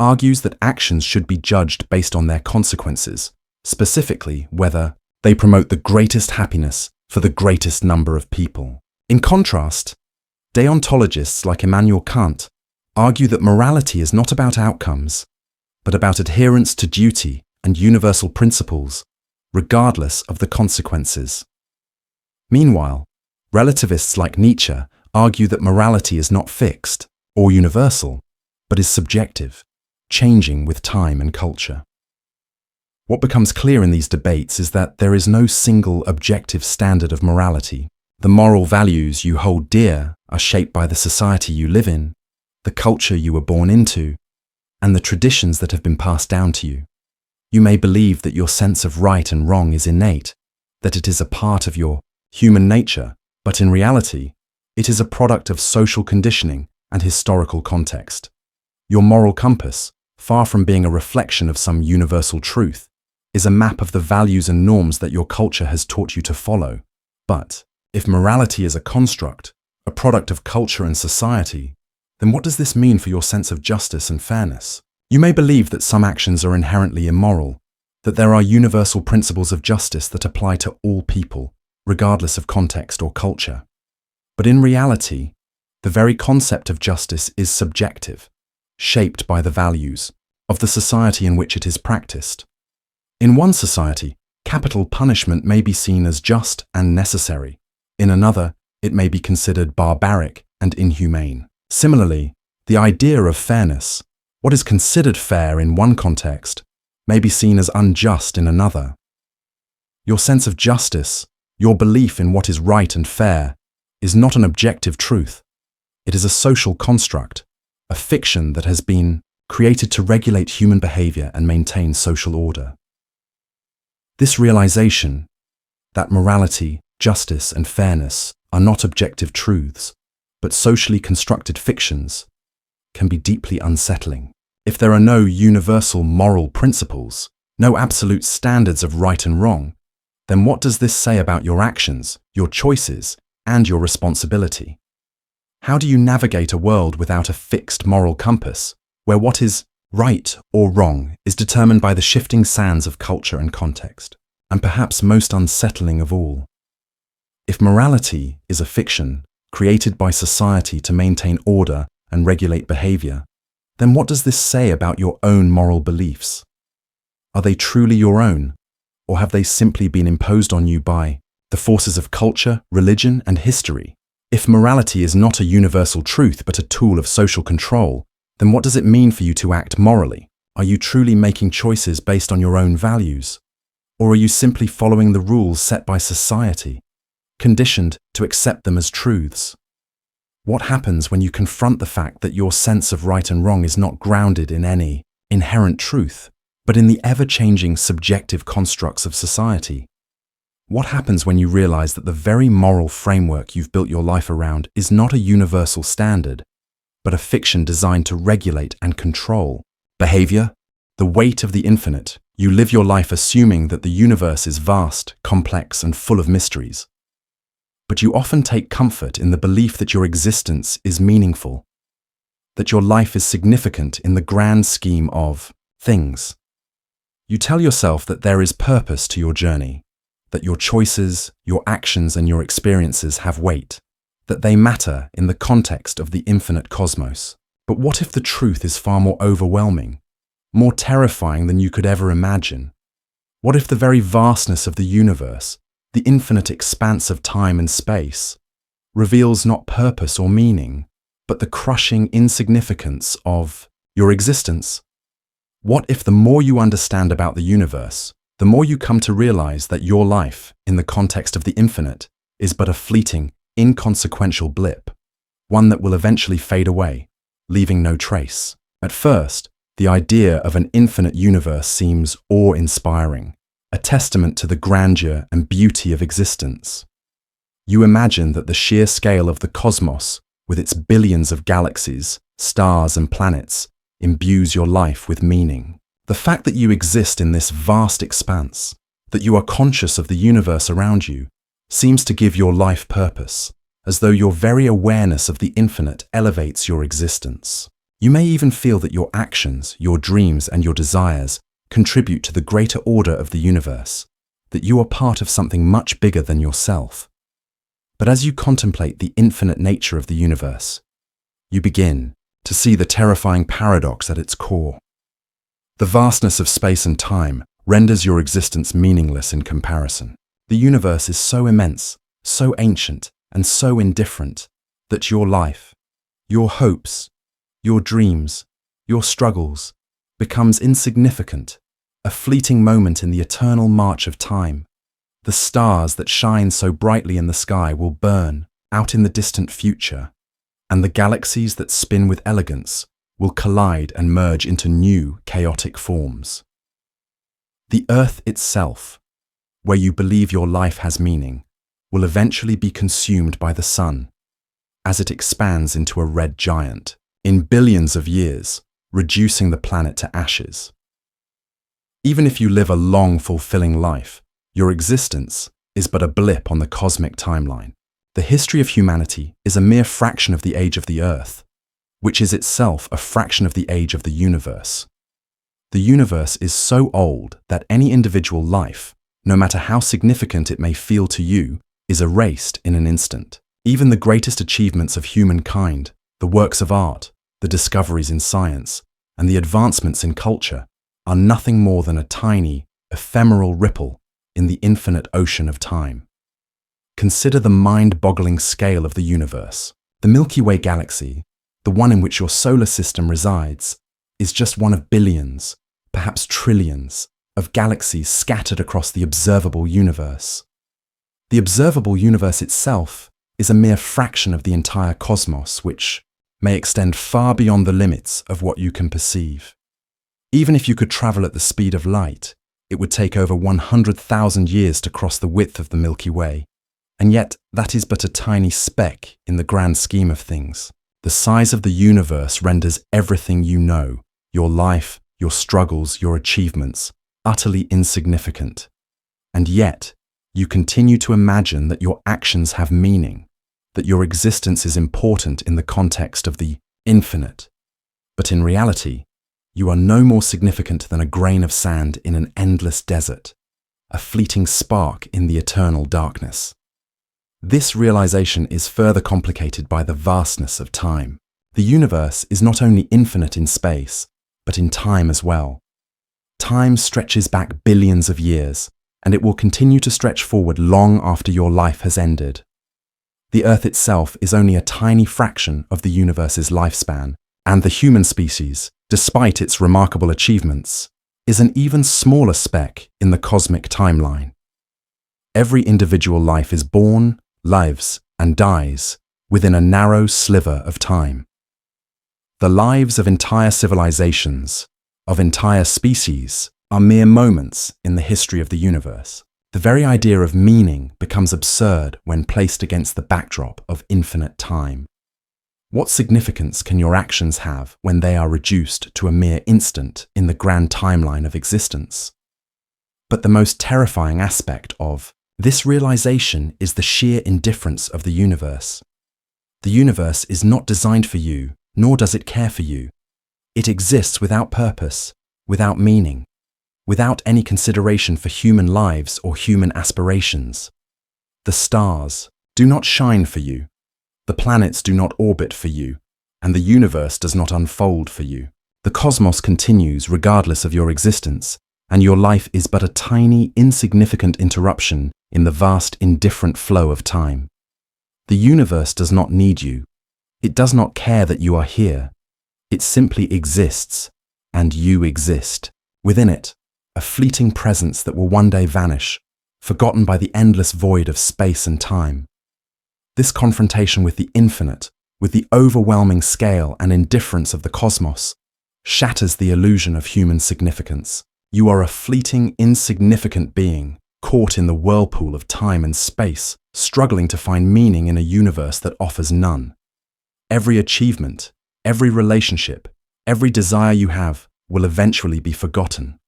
argues that actions should be judged based on their consequences, specifically whether they promote the greatest happiness for the greatest number of people. In contrast, deontologists like Immanuel Kant argue that morality is not about outcomes, but about adherence to duty and universal principles, regardless of the consequences. Meanwhile, relativists like Nietzsche argue that morality is not fixed or universal, but is subjective, changing with time and culture. What becomes clear in these debates is that there is no single objective standard of morality. The moral values you hold dear are shaped by the society you live in, the culture you were born into, and the traditions that have been passed down to you. You may believe that your sense of right and wrong is innate, that it is a part of your human nature, but in reality, it is a product of social conditioning and historical context. Your moral compass, far from being a reflection of some universal truth, is a map of the values and norms that your culture has taught you to follow. But if morality is a construct, a product of culture and society, then what does this mean for your sense of justice and fairness? You may believe that some actions are inherently immoral, that there are universal principles of justice that apply to all people, regardless of context or culture. But in reality, the very concept of justice is subjective, shaped by the values of the society in which it is practiced. In one society, capital punishment may be seen as just and necessary. In another, it may be considered barbaric and inhumane. Similarly, the idea of fairness, what is considered fair in one context, may be seen as unjust in another. Your sense of justice, your belief in what is right and fair, is not an objective truth. It is a social construct, a fiction that has been created to regulate human behavior and maintain social order. This realization that morality, justice, and fairness are not objective truths, but socially constructed fictions, can be deeply unsettling. If there are no universal moral principles, no absolute standards of right and wrong, then what does this say about your actions, your choices, and your responsibility? How do you navigate a world without a fixed moral compass, where what is right or wrong is determined by the shifting sands of culture and context? And perhaps most unsettling of all, if morality is a fiction created by society to maintain order and regulate behavior, then what does this say about your own moral beliefs? Are they truly your own, or have they simply been imposed on you by the forces of culture, religion, and history? If morality is not a universal truth but a tool of social control, then what does it mean for you to act morally? Are you truly making choices based on your own values? Or are you simply following the rules set by society, conditioned to accept them as truths? What happens when you confront the fact that your sense of right and wrong is not grounded in any inherent truth, but in the ever-changing subjective constructs of society? What happens when you realize that the very moral framework you've built your life around is not a universal standard, but a fiction designed to regulate and control behavior, the weight of the infinite? You live your life assuming that the universe is vast, complex, and full of mysteries. But you often take comfort in the belief that your existence is meaningful, that your life is significant in the grand scheme of things. You tell yourself that there is purpose to your journey, that your choices, your actions, and your experiences have weight, that they matter in the context of the infinite cosmos. But what if the truth is far more overwhelming, more terrifying than you could ever imagine? What if the very vastness of the universe, the infinite expanse of time and space, reveals not purpose or meaning, but the crushing insignificance of your existence? What if the more you understand about the universe, the more you come to realize that your life, in the context of the infinite, is but a fleeting, inconsequential blip, one that will eventually fade away, leaving no trace? At first, The idea of an infinite universe seems awe-inspiring, a testament to the grandeur and beauty of existence. You imagine that the sheer scale of the cosmos, with its billions of galaxies, stars, and planets, imbues your life with meaning. The fact that you exist in this vast expanse, that you are conscious of the universe around you, seems to give your life purpose, as though your very awareness of the infinite elevates your existence. You may even feel that your actions, your dreams, and your desires contribute to the greater order of the universe, that you are part of something much bigger than yourself. But as you contemplate the infinite nature of the universe, you begin to see the terrifying paradox at its core. The vastness of space and time renders your existence meaningless in comparison. The universe is so immense, so ancient, and so indifferent that your life, your hopes, your dreams, your struggles becomes insignificant, a fleeting moment in the eternal march of time. The stars that shine so brightly in the sky will burn out in the distant future, and the galaxies that spin with elegance will collide and merge into new, chaotic forms. The Earth itself, where you believe your life has meaning, will eventually be consumed by the sun, as it expands into a red giant, in billions of years, reducing the planet to ashes. Even if you live a long, fulfilling life, your existence is but a blip on the cosmic timeline. The history of humanity is a mere fraction of the age of the Earth, which is itself a fraction of the age of the universe. The universe is so old that any individual life, no matter how significant it may feel to you, is erased in an instant. Even the greatest achievements of humankind, the works of art, the discoveries in science, and the advancements in culture, are nothing more than a tiny, ephemeral ripple in the infinite ocean of time. Consider the mind-boggling scale of the universe. The Milky Way galaxy, the one in which your solar system resides, is just one of billions, perhaps trillions, of galaxies scattered across the observable universe. The observable universe itself is a mere fraction of the entire cosmos, which may extend far beyond the limits of what you can perceive. Even if you could travel at the speed of light, it would take over 100,000 years to cross the width of the Milky Way, and yet that is but a tiny speck in the grand scheme of things. The size of the universe renders everything you know, your life, your struggles, your achievements, utterly insignificant. And yet, you continue to imagine that your actions have meaning, that your existence is important in the context of the infinite. But in reality, you are no more significant than a grain of sand in an endless desert, a fleeting spark in the eternal darkness. This realization is further complicated by the vastness of time. The universe is not only infinite in space, but in time as well. Time stretches back billions of years, and it will continue to stretch forward long after your life has ended. The Earth itself is only a tiny fraction of the universe's lifespan, and the human species, despite its remarkable achievements, is an even smaller speck in the cosmic timeline. Every individual life is born, lives, and dies within a narrow sliver of time. The lives of entire civilizations, of entire species, are mere moments in the history of the universe. The very idea of meaning becomes absurd when placed against the backdrop of infinite time. What significance can your actions have when they are reduced to a mere instant in the grand timeline of existence? But the most terrifying aspect of this realization is the sheer indifference of the universe. The universe is not designed for you, nor does it care for you. It exists without purpose, without meaning, without any consideration for human lives or human aspirations. The stars do not shine for you. The planets do not orbit for you, and the universe does not unfold for you. The cosmos continues regardless of your existence, and your life is but a tiny, insignificant interruption in the vast, indifferent flow of time. The universe does not need you. It does not care that you are here. It simply exists, and you exist. Within it, a fleeting presence that will one day vanish, forgotten by the endless void of space and time. This confrontation with the infinite, with the overwhelming scale and indifference of the cosmos, shatters the illusion of human significance. You are a fleeting, insignificant being, caught in the whirlpool of time and space, struggling to find meaning in a universe that offers none. Every achievement, every relationship, every desire you have will eventually be forgotten,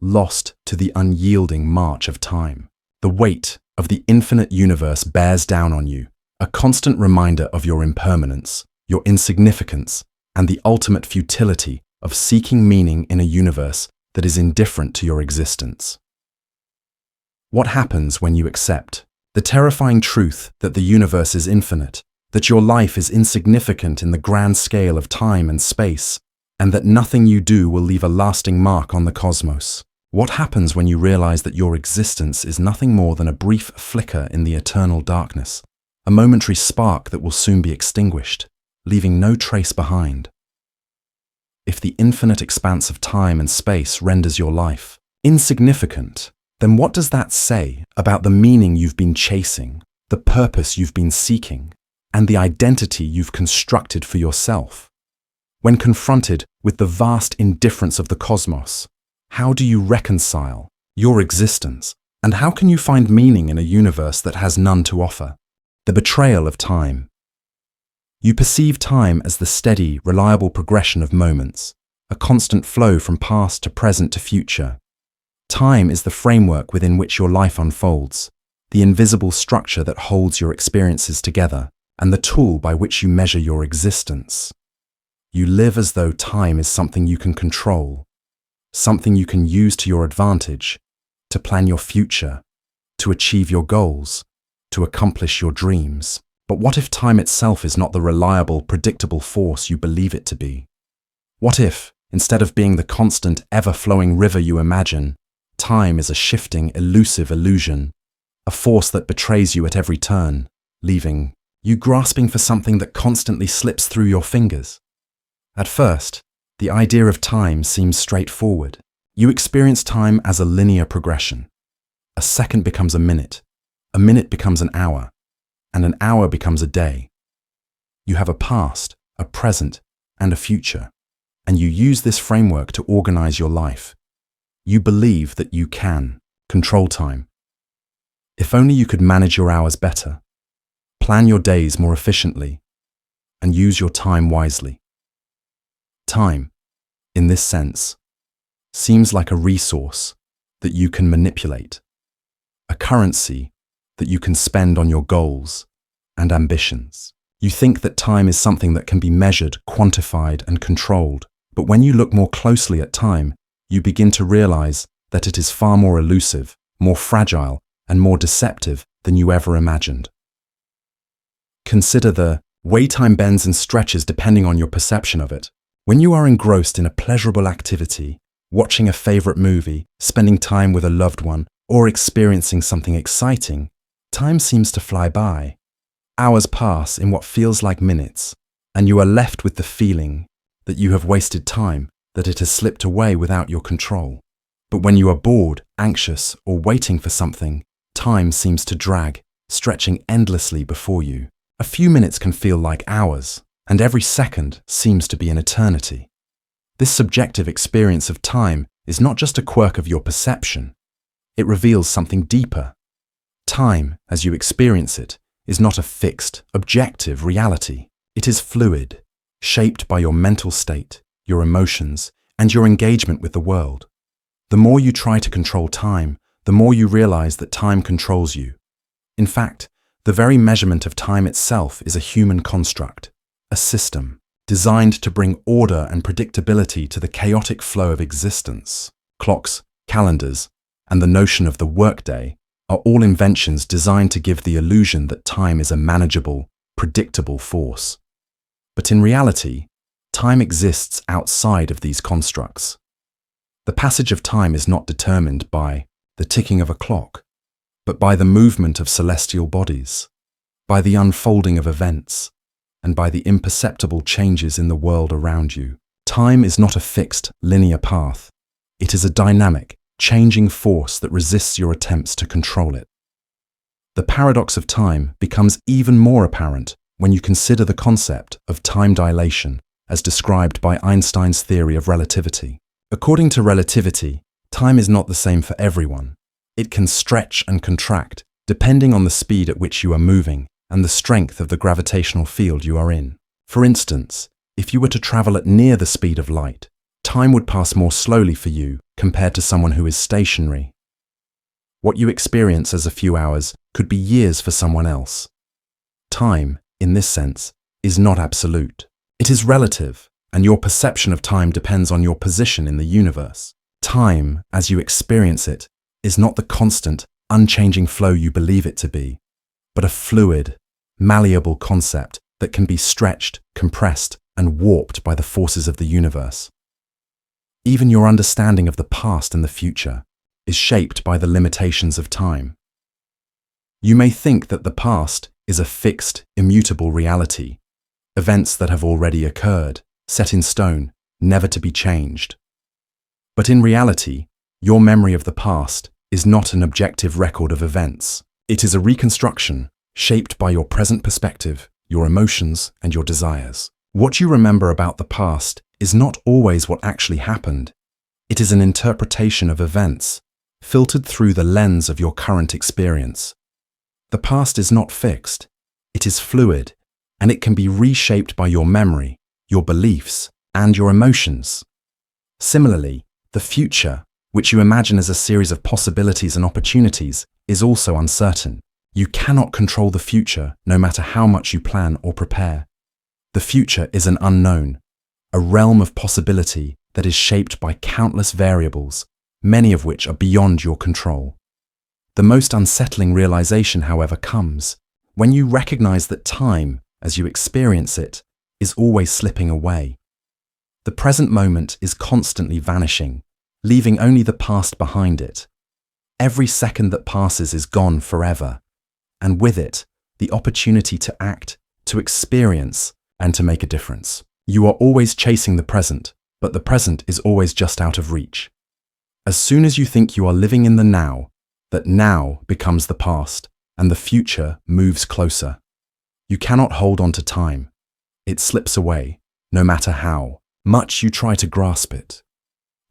lost to the unyielding march of time. The weight of the infinite universe bears down on you, a constant reminder of your impermanence, your insignificance, and the ultimate futility of seeking meaning in a universe that is indifferent to your existence. What happens when you accept the terrifying truth that the universe is infinite, that your life is insignificant in the grand scale of time and space, and that nothing you do will leave a lasting mark on the cosmos? What happens when you realize that your existence is nothing more than a brief flicker in the eternal darkness, a momentary spark that will soon be extinguished, leaving no trace behind? If the infinite expanse of time and space renders your life insignificant, then what does that say about the meaning you've been chasing, the purpose you've been seeking, and the identity you've constructed for yourself? When confronted with the vast indifference of the cosmos, how do you reconcile your existence, and how can you find meaning in a universe that has none to offer? The betrayal of time. You perceive time as the steady, reliable progression of moments, a constant flow from past to present to future. Time is the framework within which your life unfolds, the invisible structure that holds your experiences together, and the tool by which you measure your existence. You live as though time is something you can control, something you can use to your advantage, to plan your future, to achieve your goals, to accomplish your dreams. But what if time itself is not the reliable, predictable force you believe it to be? What if, instead of being the constant, ever-flowing river you imagine, time is a shifting, elusive illusion, a force that betrays you at every turn, leaving you grasping for something that constantly slips through your fingers? At first, the idea of time seems straightforward. You experience time as a linear progression. A second becomes a minute becomes an hour, and an hour becomes a day. You have a past, a present, and a future, and you use this framework to organize your life. You believe that you can control time. If only you could manage your hours better, plan your days more efficiently, and use your time wisely. Time, in this sense, seems like a resource that you can manipulate, a currency that you can spend on your goals and ambitions. You think that time is something that can be measured, quantified, and controlled, but when you look more closely at time, you begin to realize that it is far more elusive, more fragile, and more deceptive than you ever imagined. Consider the way time bends and stretches depending on your perception of it. When you are engrossed in a pleasurable activity, watching a favorite movie, spending time with a loved one, or experiencing something exciting, time seems to fly by. Hours pass in what feels like minutes, and you are left with the feeling that you have wasted time, that it has slipped away without your control. But when you are bored, anxious, or waiting for something, time seems to drag, stretching endlessly before you. A few minutes can feel like hours, and every second seems to be an eternity. This subjective experience of time is not just a quirk of your perception. It reveals something deeper. Time, as you experience it, is not a fixed, objective reality. It is fluid, shaped by your mental state, your emotions, and your engagement with the world. The more you try to control time, the more you realize that time controls you. In fact, the very measurement of time itself is a human construct, a system designed to bring order and predictability to the chaotic flow of existence. Clocks, calendars, and the notion of the workday are all inventions designed to give the illusion that time is a manageable, predictable force. But in reality, time exists outside of these constructs. The passage of time is not determined by the ticking of a clock, but by the movement of celestial bodies, by the unfolding of events, and by the imperceptible changes in the world around you. Time is not a fixed, linear path. It is a dynamic, changing force that resists your attempts to control it. The paradox of time becomes even more apparent when you consider the concept of time dilation as described by Einstein's theory of relativity. According to relativity, time is not the same for everyone. It can stretch and contract, depending on the speed at which you are moving and the strength of the gravitational field you are in. For instance, if you were to travel at near the speed of light, time would pass more slowly for you compared to someone who is stationary. What you experience as a few hours could be years for someone else. Time, in this sense, is not absolute. It is relative, and your perception of time depends on your position in the universe. Time, as you experience it, is not the constant, unchanging flow you believe it to be, but a fluid, malleable concept that can be stretched, compressed, and warped by the forces of the universe. Even your understanding of the past and the future is shaped by the limitations of time. You may think that the past is a fixed, immutable reality, events that have already occurred, set in stone, never to be changed. But in reality, your memory of the past is not an objective record of events. It is a reconstruction shaped by your present perspective, your emotions, and your desires. What you remember about the past is not always what actually happened. It is an interpretation of events, filtered through the lens of your current experience. The past is not fixed. It is fluid, and it can be reshaped by your memory, your beliefs, and your emotions. Similarly, the future, which you imagine as a series of possibilities and opportunities, is also uncertain. You cannot control the future, no matter how much you plan or prepare. The future is an unknown, a realm of possibility that is shaped by countless variables, many of which are beyond your control. The most unsettling realization, however, comes when you recognize that time, as you experience it, is always slipping away. The present moment is constantly vanishing, leaving only the past behind it. Every second that passes is gone forever, and with it, the opportunity to act, to experience, and to make a difference. You are always chasing the present, but the present is always just out of reach. As soon as you think you are living in the now, that now becomes the past, and the future moves closer. You cannot hold on to time. It slips away, no matter how much you try to grasp it.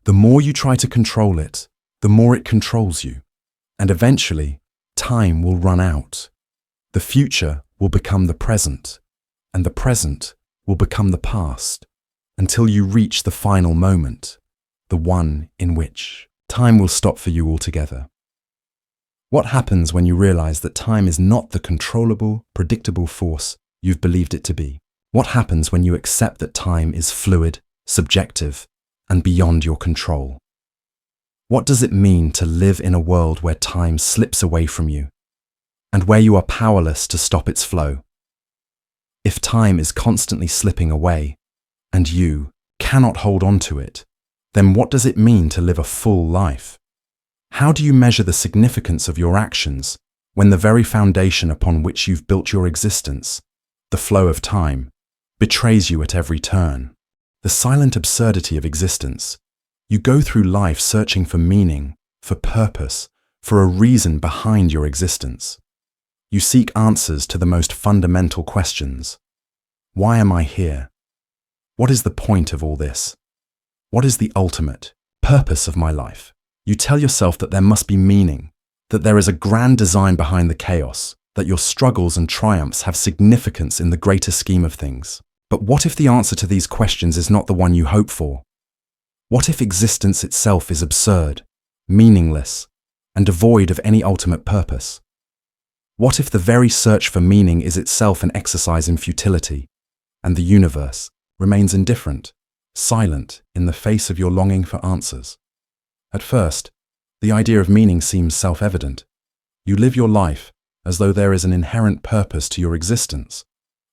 The more you try to control it, the more it controls you, and eventually, time will run out. The future will become the present, and the present will become the past, until you reach the final moment, the one in which time will stop for you altogether. What happens when you realize that time is not the controllable, predictable force you've believed it to be? What happens when you accept that time is fluid, subjective, and beyond your control? What does it mean to live in a world where time slips away from you, and where you are powerless to stop its flow? If time is constantly slipping away, and you cannot hold on to it, then what does it mean to live a full life? How do you measure the significance of your actions when the very foundation upon which you've built your existence, the flow of time, betrays you at every turn? The silent absurdity of existence. You go through life searching for meaning, for purpose, for a reason behind your existence. You seek answers to the most fundamental questions. Why am I here? What is the point of all this? What is the ultimate purpose of my life? You tell yourself that there must be meaning, that there is a grand design behind the chaos, that your struggles and triumphs have significance in the greater scheme of things. But what if the answer to these questions is not the one you hope for? What if existence itself is absurd, meaningless, and devoid of any ultimate purpose? What if the very search for meaning is itself an exercise in futility, and the universe remains indifferent, silent in the face of your longing for answers? At first, the idea of meaning seems self-evident. You live your life as though there is an inherent purpose to your existence,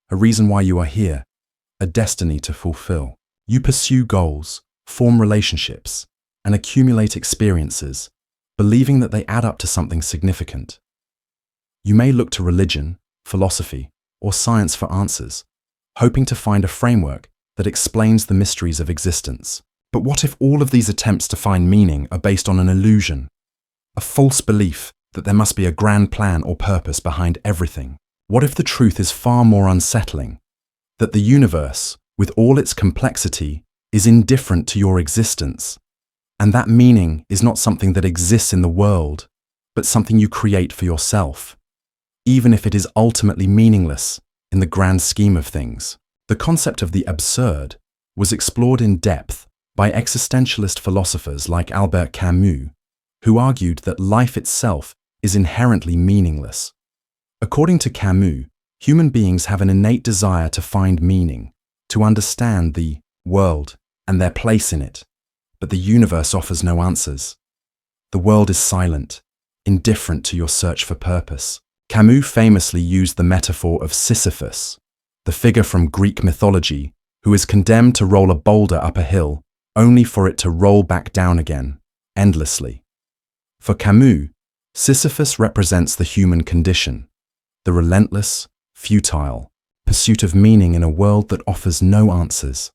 a reason why you are here, a destiny to fulfill. You pursue goals, form relationships, and accumulate experiences, believing that they add up to something significant. You may look to religion, philosophy, or science for answers, hoping to find a framework that explains the mysteries of existence. But what if all of these attempts to find meaning are based on an illusion, a false belief that there must be a grand plan or purpose behind everything? What if the truth is far more unsettling, that the universe, with all its complexity, is indifferent to your existence. And that meaning is not something that exists in the world, but something you create for yourself, even if it is ultimately meaningless in the grand scheme of things. The concept of the absurd was explored in depth by existentialist philosophers like Albert Camus, who argued that life itself is inherently meaningless. According to Camus, human beings have an innate desire to find meaning, to understand the world and their place in it, but the universe offers no answers. The world is silent, indifferent to your search for purpose. Camus famously used the metaphor of Sisyphus, the figure from Greek mythology who is condemned to roll a boulder up a hill only for it to roll back down again, endlessly. For Camus, Sisyphus represents the human condition, the relentless, futile pursuit of meaning in a world that offers no answers.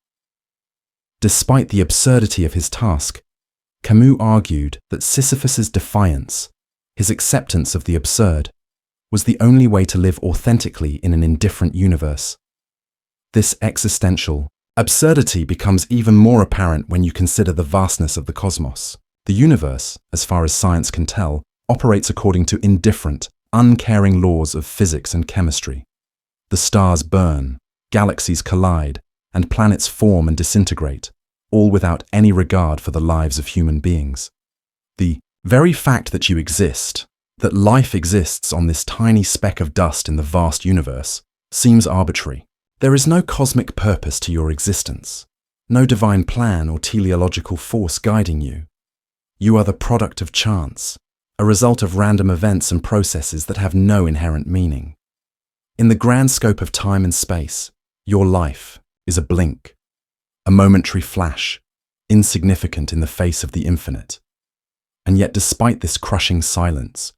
Despite the absurdity of his task, Camus argued that Sisyphus's defiance, his acceptance of the absurd, was the only way to live authentically in an indifferent universe. This existential absurdity becomes even more apparent when you consider the vastness of the cosmos. The universe, as far as science can tell, operates according to indifferent, uncaring laws of physics and chemistry. The stars burn, galaxies collide, and planets form and disintegrate, all without any regard for the lives of human beings. The very fact that you exist, that life exists on this tiny speck of dust in the vast universe, seems arbitrary. There is no cosmic purpose to your existence, no divine plan or teleological force guiding you. You are the product of chance, a result of random events and processes that have no inherent meaning. In the grand scope of time and space, your life is a blink, a momentary flash, insignificant in the face of the infinite. And yet, despite this crushing silence,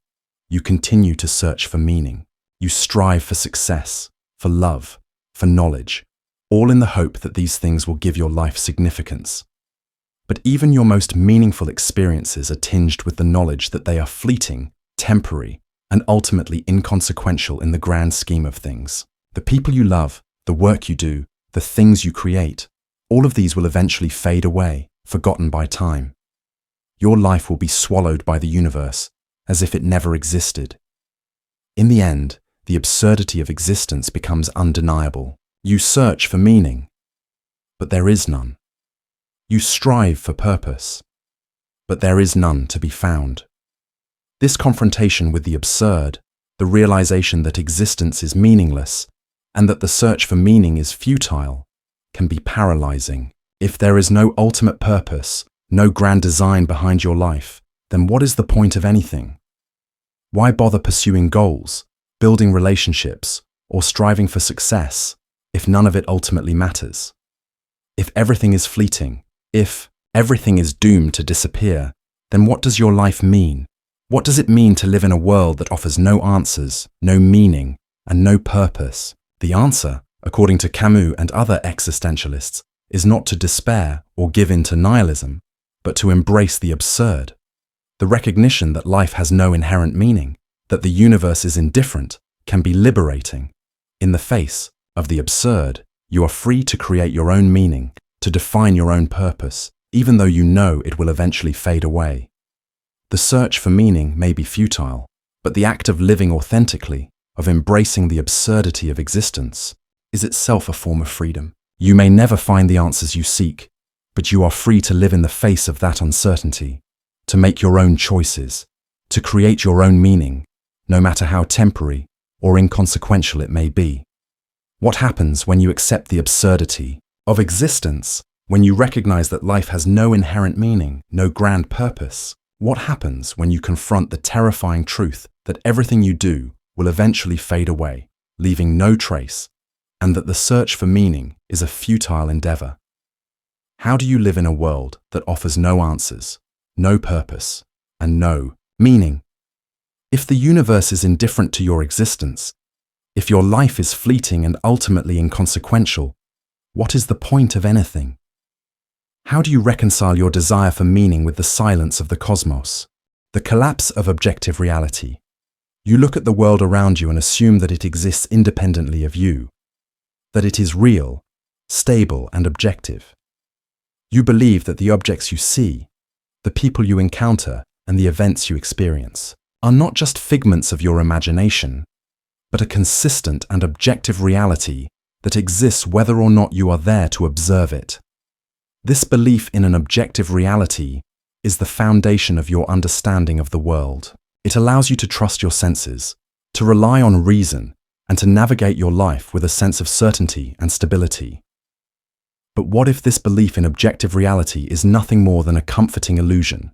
you continue to search for meaning. You strive for success, for love, for knowledge, all in the hope that these things will give your life significance. But even your most meaningful experiences are tinged with the knowledge that they are fleeting, temporary, and ultimately inconsequential in the grand scheme of things. The people you love, the work you do, the things you create, all of these will eventually fade away, forgotten by time. Your life will be swallowed by the universe, as if it never existed. In the end, the absurdity of existence becomes undeniable. You search for meaning, but there is none. You strive for purpose, but there is none to be found. This confrontation with the absurd, the realization that existence is meaningless, and that the search for meaning is futile, can be paralyzing. If there is no ultimate purpose, no grand design behind your life, then what is the point of anything? Why bother pursuing goals, building relationships, or striving for success, if none of it ultimately matters? If everything is fleeting, if everything is doomed to disappear, then what does your life mean? What does it mean to live in a world that offers no answers, no meaning, and no purpose? The answer, according to Camus and other existentialists, is not to despair or give in to nihilism, but to embrace the absurd. The recognition that life has no inherent meaning, that the universe is indifferent, can be liberating. In the face of the absurd, you are free to create your own meaning, to define your own purpose, even though you know it will eventually fade away. The search for meaning may be futile, but the act of living authentically, of embracing the absurdity of existence, is itself a form of freedom. You may never find the answers you seek, but you are free to live in the face of that uncertainty, to make your own choices, to create your own meaning, no matter how temporary or inconsequential it may be. What happens when you accept the absurdity of existence, when you recognize that life has no inherent meaning, no grand purpose? What happens when you confront the terrifying truth that everything you do will eventually fade away, leaving no trace, and that the search for meaning is a futile endeavor? How do you live in a world that offers no answers, no purpose, and no meaning? If the universe is indifferent to your existence, if your life is fleeting and ultimately inconsequential, what is the point of anything? How do you reconcile your desire for meaning with the silence of the cosmos, the collapse of objective reality? You look at the world around you and assume that it exists independently of you, that it is real, stable, and objective. You believe that the objects you see, the people you encounter, and the events you experience are not just figments of your imagination, but a consistent and objective reality that exists whether or not you are there to observe it. This belief in an objective reality is the foundation of your understanding of the world. It allows you to trust your senses, to rely on reason, and to navigate your life with a sense of certainty and stability. But what if this belief in objective reality is nothing more than a comforting illusion,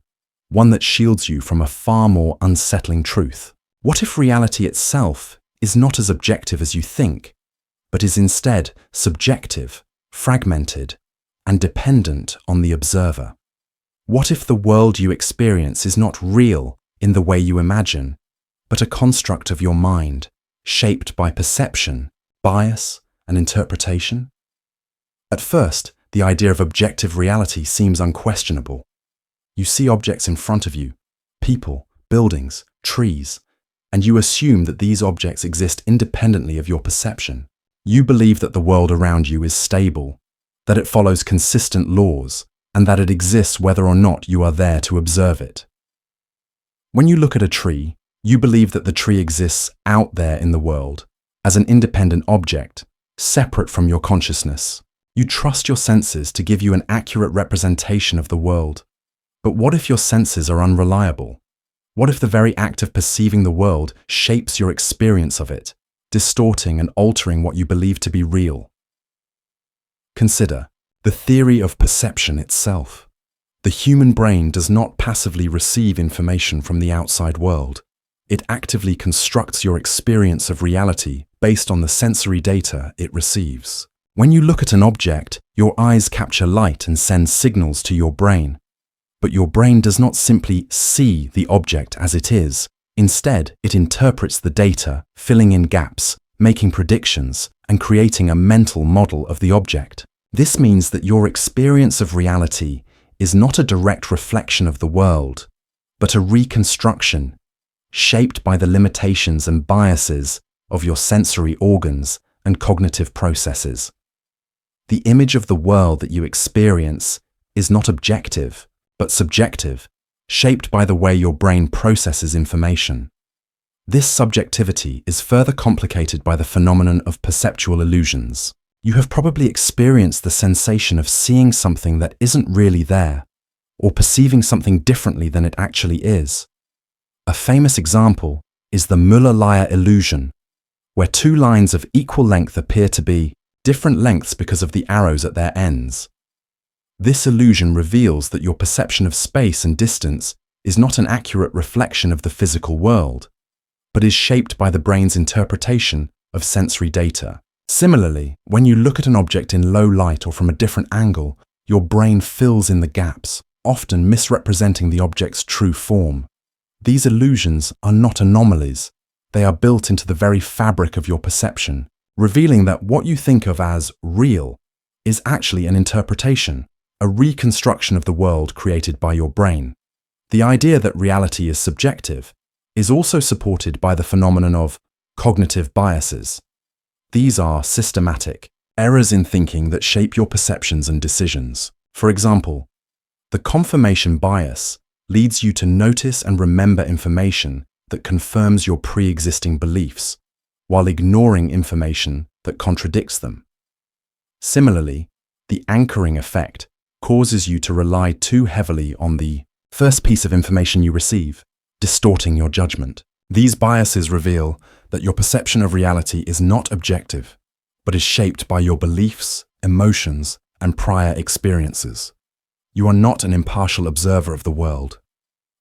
one that shields you from a far more unsettling truth? What if reality itself is not as objective as you think, but is instead subjective, fragmented, and dependent on the observer? What if the world you experience is not real in the way you imagine, but a construct of your mind, shaped by perception, bias, and interpretation? At first, the idea of objective reality seems unquestionable. You see objects in front of you, people, buildings, trees, and you assume that these objects exist independently of your perception. You believe that the world around you is stable, that it follows consistent laws, and that it exists whether or not you are there to observe it. When you look at a tree, you believe that the tree exists out there in the world, as an independent object, separate from your consciousness. You trust your senses to give you an accurate representation of the world. But what if your senses are unreliable? What if the very act of perceiving the world shapes your experience of it, distorting and altering what you believe to be real? Consider the theory of perception itself. The human brain does not passively receive information from the outside world. It actively constructs your experience of reality based on the sensory data it receives. When you look at an object, your eyes capture light and send signals to your brain. But your brain does not simply see the object as it is. Instead, it interprets the data, filling in gaps, making predictions, and creating a mental model of the object. This means that your experience of reality is not a direct reflection of the world, but a reconstruction shaped by the limitations and biases of your sensory organs and cognitive processes. The image of the world that you experience is not objective, but subjective, shaped by the way your brain processes information. This subjectivity is further complicated by the phenomenon of perceptual illusions. You have probably experienced the sensation of seeing something that isn't really there, or perceiving something differently than it actually is. A famous example is the Müller-Lyer illusion, where two lines of equal length appear to be different lengths because of the arrows at their ends. This illusion reveals that your perception of space and distance is not an accurate reflection of the physical world, but is shaped by the brain's interpretation of sensory data. Similarly, when you look at an object in low light or from a different angle, your brain fills in the gaps, often misrepresenting the object's true form. These illusions are not anomalies. They are built into the very fabric of your perception, revealing that what you think of as real is actually an interpretation, a reconstruction of the world created by your brain. The idea that reality is subjective is also supported by the phenomenon of cognitive biases. These are systematic errors in thinking that shape your perceptions and decisions. For example, the confirmation bias leads you to notice and remember information that confirms your pre-existing beliefs, while ignoring information that contradicts them. Similarly, the anchoring effect causes you to rely too heavily on the first piece of information you receive, distorting your judgment. These biases reveal that your perception of reality is not objective, but is shaped by your beliefs, emotions, and prior experiences. You are not an impartial observer of the world.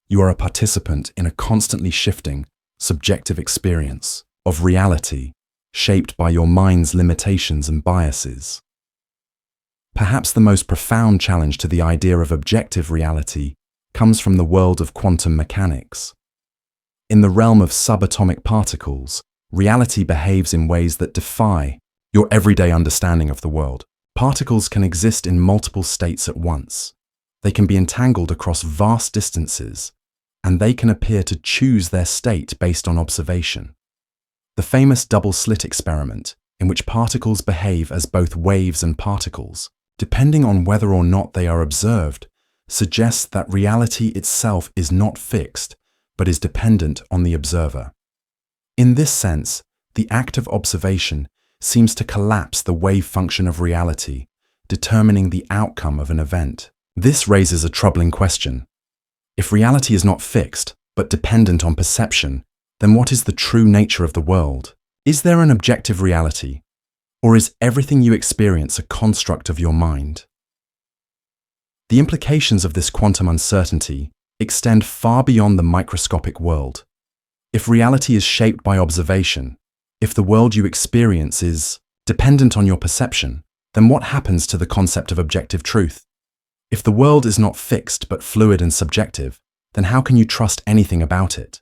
You are a participant in a constantly shifting, subjective experience of reality, shaped by your mind's limitations and biases. Perhaps the most profound challenge to the idea of objective reality comes from the world of quantum mechanics. In the realm of subatomic particles, reality behaves in ways that defy your everyday understanding of the world. Particles can exist in multiple states at once. They can be entangled across vast distances, and they can appear to choose their state based on observation. The famous double-slit experiment, in which particles behave as both waves and particles, depending on whether or not they are observed, suggests that reality itself is not fixed, but is dependent on the observer. In this sense, the act of observation seems to collapse the wave function of reality, determining the outcome of an event. This raises a troubling question. If reality is not fixed, but dependent on perception, then what is the true nature of the world? Is there an objective reality, or is everything you experience a construct of your mind? The implications of this quantum uncertainty extend far beyond the microscopic world. If reality is shaped by observation, if the world you experience is dependent on your perception, then what happens to the concept of objective truth? If the world is not fixed but fluid and subjective, then how can you trust anything about it?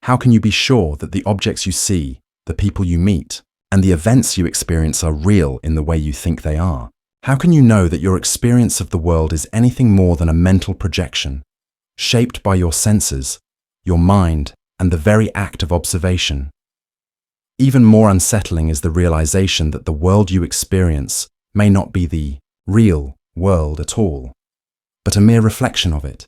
How can you be sure that the objects you see, the people you meet, and the events you experience are real in the way you think they are? How can you know that your experience of the world is anything more than a mental projection, shaped by your senses, your mind, and the very act of observation? Even more unsettling is the realization that the world you experience may not be the real world at all, but a mere reflection of it,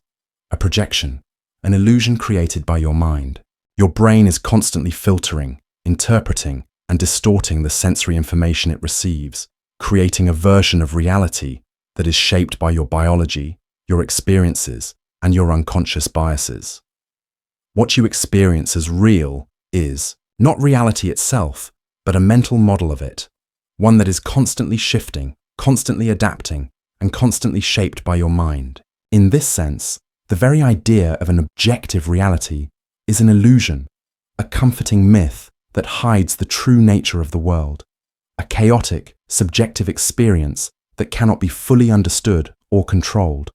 a projection, an illusion created by your mind. Your brain is constantly filtering, interpreting, and distorting the sensory information it receives, creating a version of reality that is shaped by your biology, your experiences, and your unconscious biases. What you experience as real is not reality itself, but a mental model of it, one that is constantly shifting, constantly adapting, and constantly shaped by your mind. In this sense, the very idea of an objective reality is an illusion, a comforting myth that hides the true nature of the world, a chaotic, subjective experience that cannot be fully understood or controlled.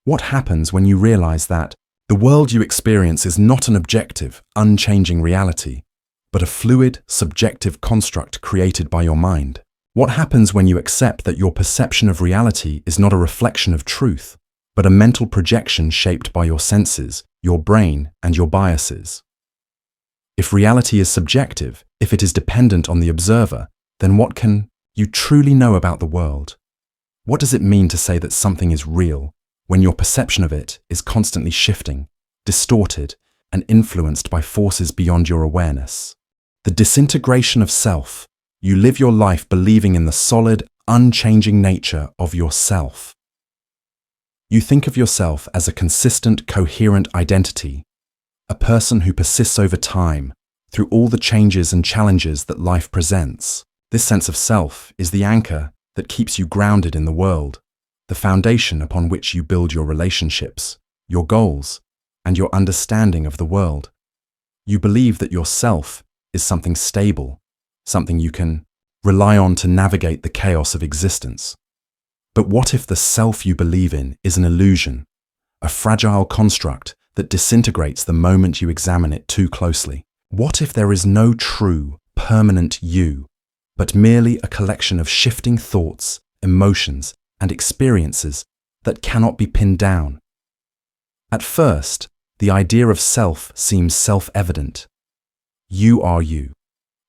What happens when you realize that the world you experience is not an objective, unchanging reality, but a fluid, subjective construct created by your mind? What happens when you accept that your perception of reality is not a reflection of truth, but a mental projection shaped by your senses, your brain, and your biases? If reality is subjective, if it is dependent on the observer, then what can you truly know about the world? What does it mean to say that something is real when your perception of it is constantly shifting, distorted, and influenced by forces beyond your awareness? The disintegration of self. You live your life believing in the solid, unchanging nature of yourself. You think of yourself as a consistent, coherent identity, a person who persists over time, through all the changes and challenges that life presents. This sense of self is the anchor that keeps you grounded in the world, the foundation upon which you build your relationships, your goals, and your understanding of the world. You believe that yourself is something stable, something you can rely on to navigate the chaos of existence. But what if the self you believe in is an illusion, a fragile construct that disintegrates the moment you examine it too closely? What if there is no true, permanent you, but merely a collection of shifting thoughts, emotions, and experiences that cannot be pinned down? At first, the idea of self seems self-evident. You are you,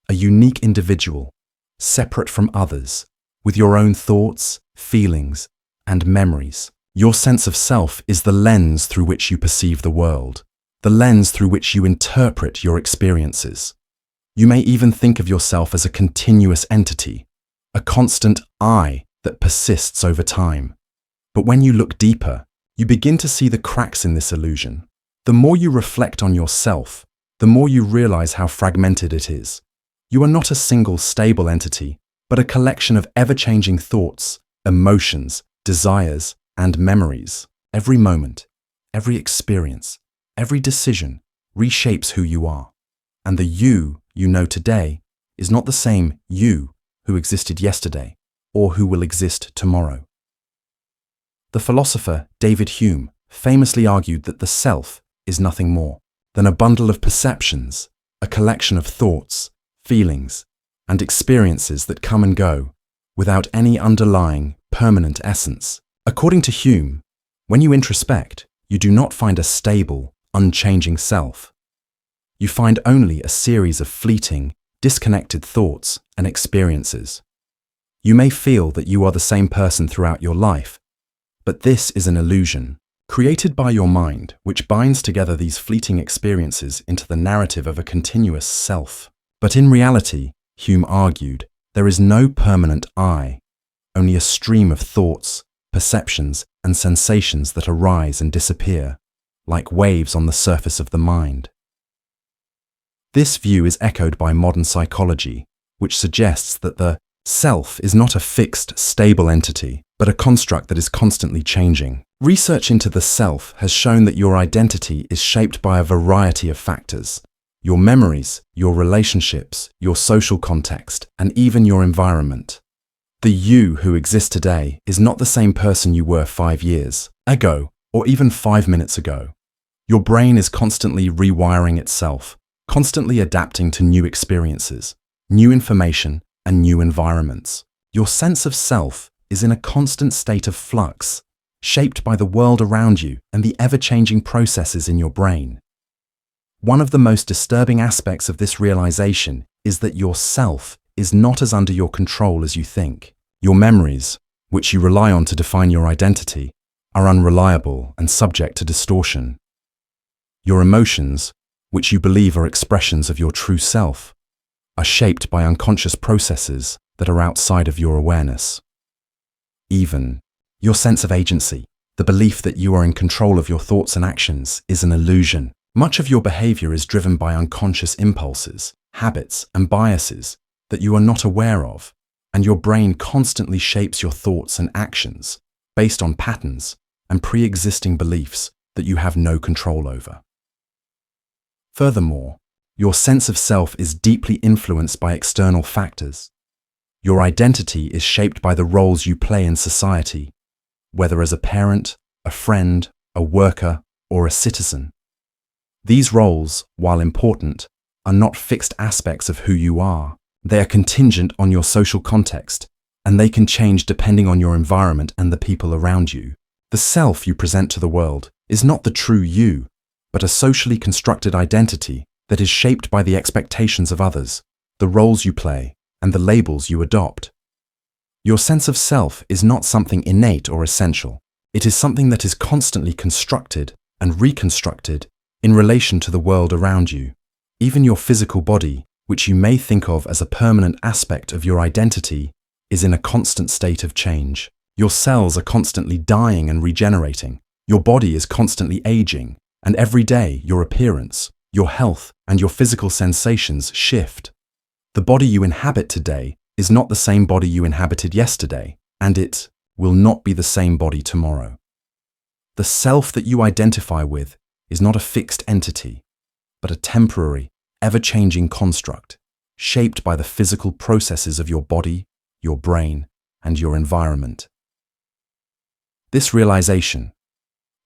a unique individual, separate from others, with your own thoughts, feelings, and memories. Your sense of self is the lens through which you perceive the world, the lens through which you interpret your experiences. You may even think of yourself as a continuous entity, a constant I that persists over time. But when you look deeper, you begin to see the cracks in this illusion. The more you reflect on yourself, the more you realize how fragmented it is. You are not a single stable entity, but a collection of ever-changing thoughts, emotions, desires, and memories. Every moment, every experience, every decision reshapes who you are. And the you know today is not the same you who existed yesterday or who will exist tomorrow. The philosopher David Hume famously argued that the self is nothing more than a bundle of perceptions, a collection of thoughts, feelings, and experiences that come and go without any underlying, permanent essence. According to Hume, when you introspect, you do not find a stable, unchanging self. You find only a series of fleeting, disconnected thoughts and experiences. You may feel that you are the same person throughout your life, but this is an illusion created by your mind, which binds together these fleeting experiences into the narrative of a continuous self. But in reality, Hume argued, there is no permanent I, only a stream of thoughts, perceptions, and sensations that arise and disappear, like waves on the surface of the mind. This view is echoed by modern psychology, which suggests that the self is not a fixed, stable entity, but a construct that is constantly changing. Research into the self has shown that your identity is shaped by a variety of factors: your memories, your relationships, your social context, and even your environment. The you who exists today is not the same person you were 5 years ago, or even 5 minutes ago. Your brain is constantly rewiring itself, constantly adapting to new experiences, new information, and new environments. Your sense of self is in a constant state of flux, shaped by the world around you and the ever-changing processes in your brain. One of the most disturbing aspects of this realization is that your self is not as under your control as you think. Your memories, which you rely on to define your identity, are unreliable and subject to distortion. Your emotions, which you believe are expressions of your true self, are shaped by unconscious processes that are outside of your awareness. Even your sense of agency, the belief that you are in control of your thoughts and actions, is an illusion. Much of your behavior is driven by unconscious impulses, habits, and biases that you are not aware of, and your brain constantly shapes your thoughts and actions based on patterns and pre-existing beliefs that you have no control over. Furthermore, your sense of self is deeply influenced by external factors. Your identity is shaped by the roles you play in society, whether as a parent, a friend, a worker, or a citizen. These roles, while important, are not fixed aspects of who you are. They are contingent on your social context, and they can change depending on your environment and the people around you. The self you present to the world is not the true you, but a socially constructed identity that is shaped by the expectations of others, the roles you play, and the labels you adopt. Your sense of self is not something innate or essential. It is something that is constantly constructed and reconstructed in relation to the world around you. Even your physical body, which you may think of as a permanent aspect of your identity, is in a constant state of change. Your cells are constantly dying and regenerating. Your body is constantly aging, and every day your appearance, your health, and your physical sensations shift. The body you inhabit today is not the same body you inhabited yesterday, and it will not be the same body tomorrow. The self that you identify with is not a fixed entity, but a temporary, ever-changing construct, shaped by the physical processes of your body, your brain, and your environment. This realization,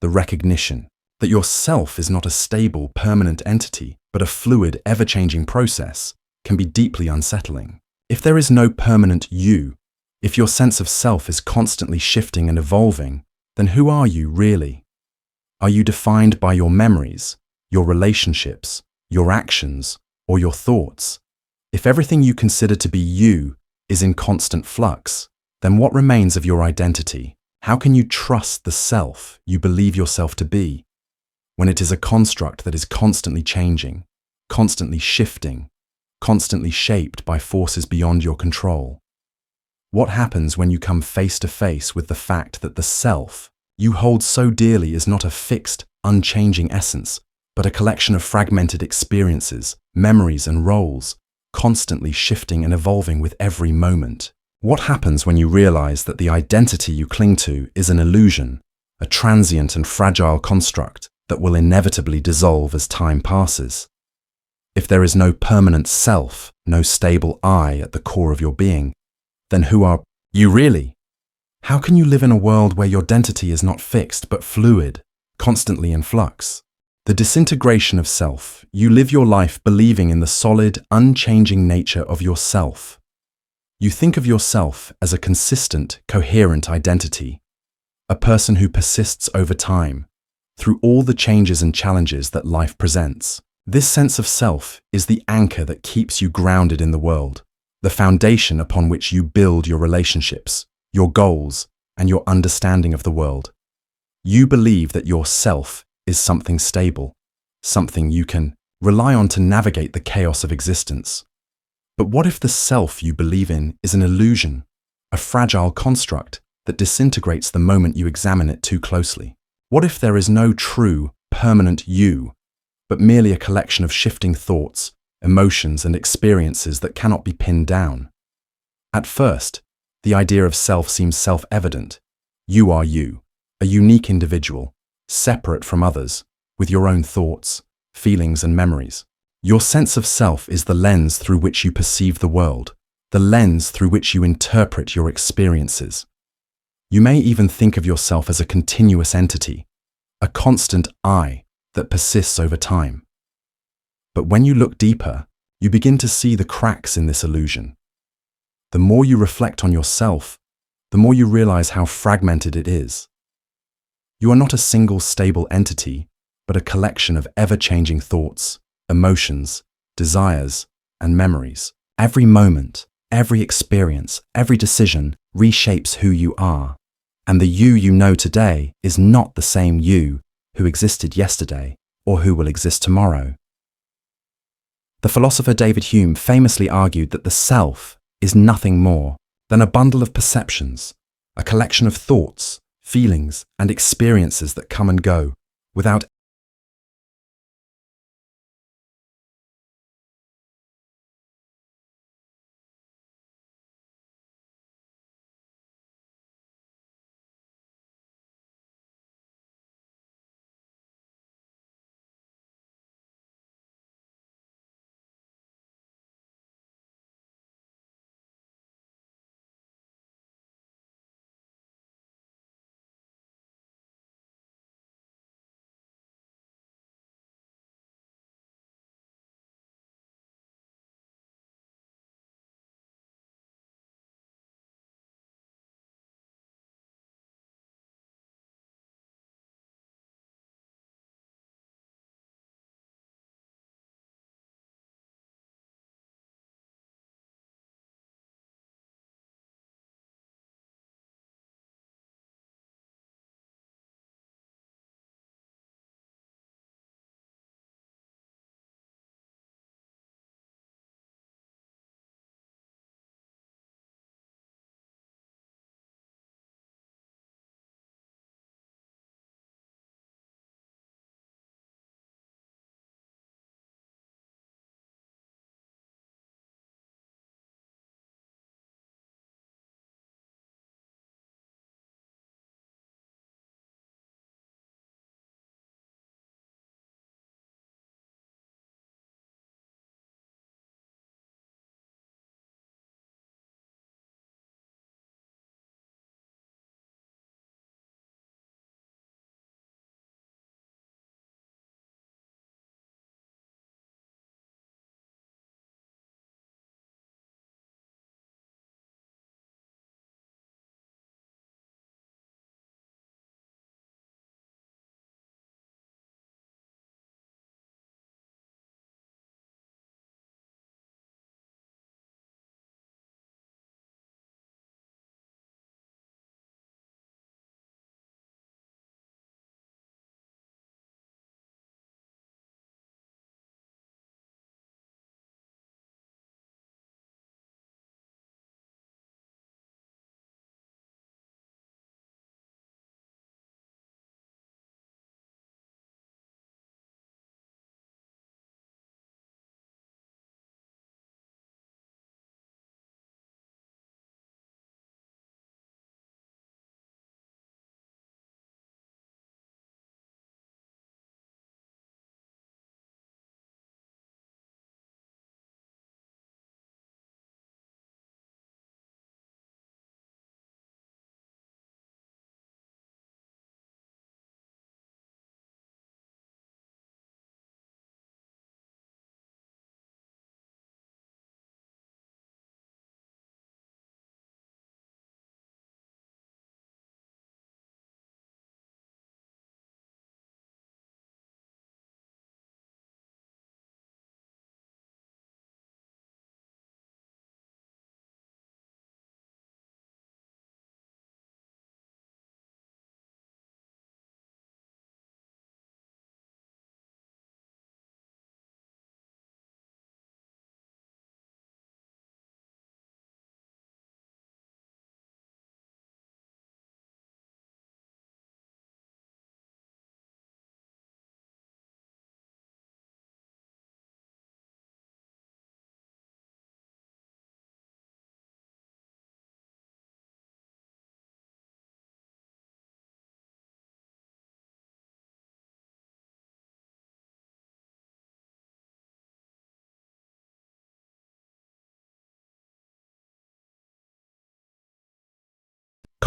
the recognition that your self is not a stable, permanent entity, but a fluid, ever-changing process, can be deeply unsettling. If there is no permanent you, if your sense of self is constantly shifting and evolving, then who are you really? Are you defined by your memories, your relationships, your actions, or your thoughts? If everything you consider to be you is in constant flux, then what remains of your identity? How can you trust the self you believe yourself to be when it is a construct that is constantly changing, constantly shifting, constantly shaped by forces beyond your control? What happens when you come face to face with the fact that the self you hold so dearly is not a fixed, unchanging essence, but a collection of fragmented experiences, memories, and roles, constantly shifting and evolving with every moment? What happens when you realize that the identity you cling to is an illusion, a transient and fragile construct that will inevitably dissolve as time passes? If there is no permanent self, no stable I at the core of your being, then who are you really? How can you live in a world where your identity is not fixed but fluid, constantly in flux? The disintegration of self. You live your life believing in the solid, unchanging nature of yourself. You think of yourself as a consistent, coherent identity, a person who persists over time, through all the changes and challenges that life presents. This sense of self is the anchor that keeps you grounded in the world, the foundation upon which you build your relationships, your goals, and your understanding of the world. You believe that your self is something stable, something you can rely on to navigate the chaos of existence. But what if the self you believe in is an illusion, a fragile construct that disintegrates the moment you examine it too closely? What if there is no true, permanent you, but merely a collection of shifting thoughts, emotions, and experiences that cannot be pinned down? At first, the idea of self seems self-evident. You are you, a unique individual, separate from others, with your own thoughts, feelings, and memories. Your sense of self is the lens through which you perceive the world, the lens through which you interpret your experiences. You may even think of yourself as a continuous entity, a constant I that persists over time. But when you look deeper, you begin to see the cracks in this illusion. The more you reflect on yourself, the more you realize how fragmented it is. You are not a single stable entity, but a collection of ever-changing thoughts, emotions, desires, and memories. Every moment, every experience, every decision reshapes who you are. And the you know today is not the same you who existed yesterday or who will exist tomorrow. The philosopher David Hume famously argued that the self is nothing more than a bundle of perceptions, a collection of thoughts, feelings, and experiences that come and go without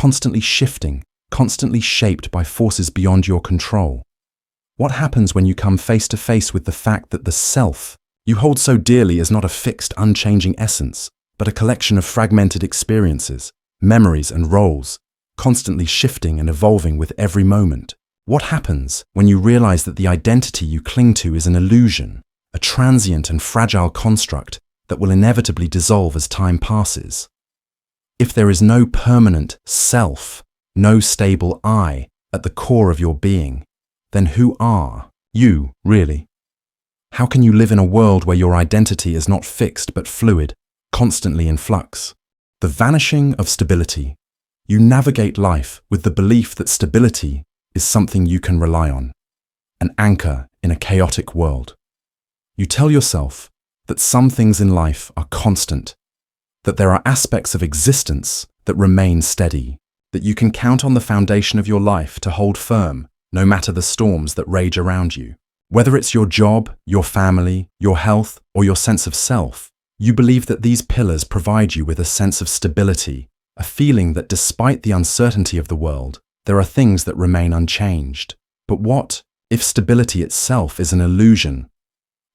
constantly shifting, constantly shaped by forces beyond your control. What happens when you come face to face with the fact that the self you hold so dearly is not a fixed, unchanging essence, but a collection of fragmented experiences, memories and roles, constantly shifting and evolving with every moment? What happens when you realize that the identity you cling to is an illusion, a transient and fragile construct that will inevitably dissolve as time passes? If there is no permanent self, no stable I at the core of your being, then who are you, really? How can you live in a world where your identity is not fixed but fluid, constantly in flux? The vanishing of stability. You navigate life with the belief that stability is something you can rely on, an anchor in a chaotic world. You tell yourself that some things in life are constant, that there are aspects of existence that remain steady, that you can count on the foundation of your life to hold firm no matter the storms that rage around you. Whether it's your job, your family, your health, or your sense of self, you believe that these pillars provide you with a sense of stability, a feeling that despite the uncertainty of the world, there are things that remain unchanged. But what if stability itself is an illusion,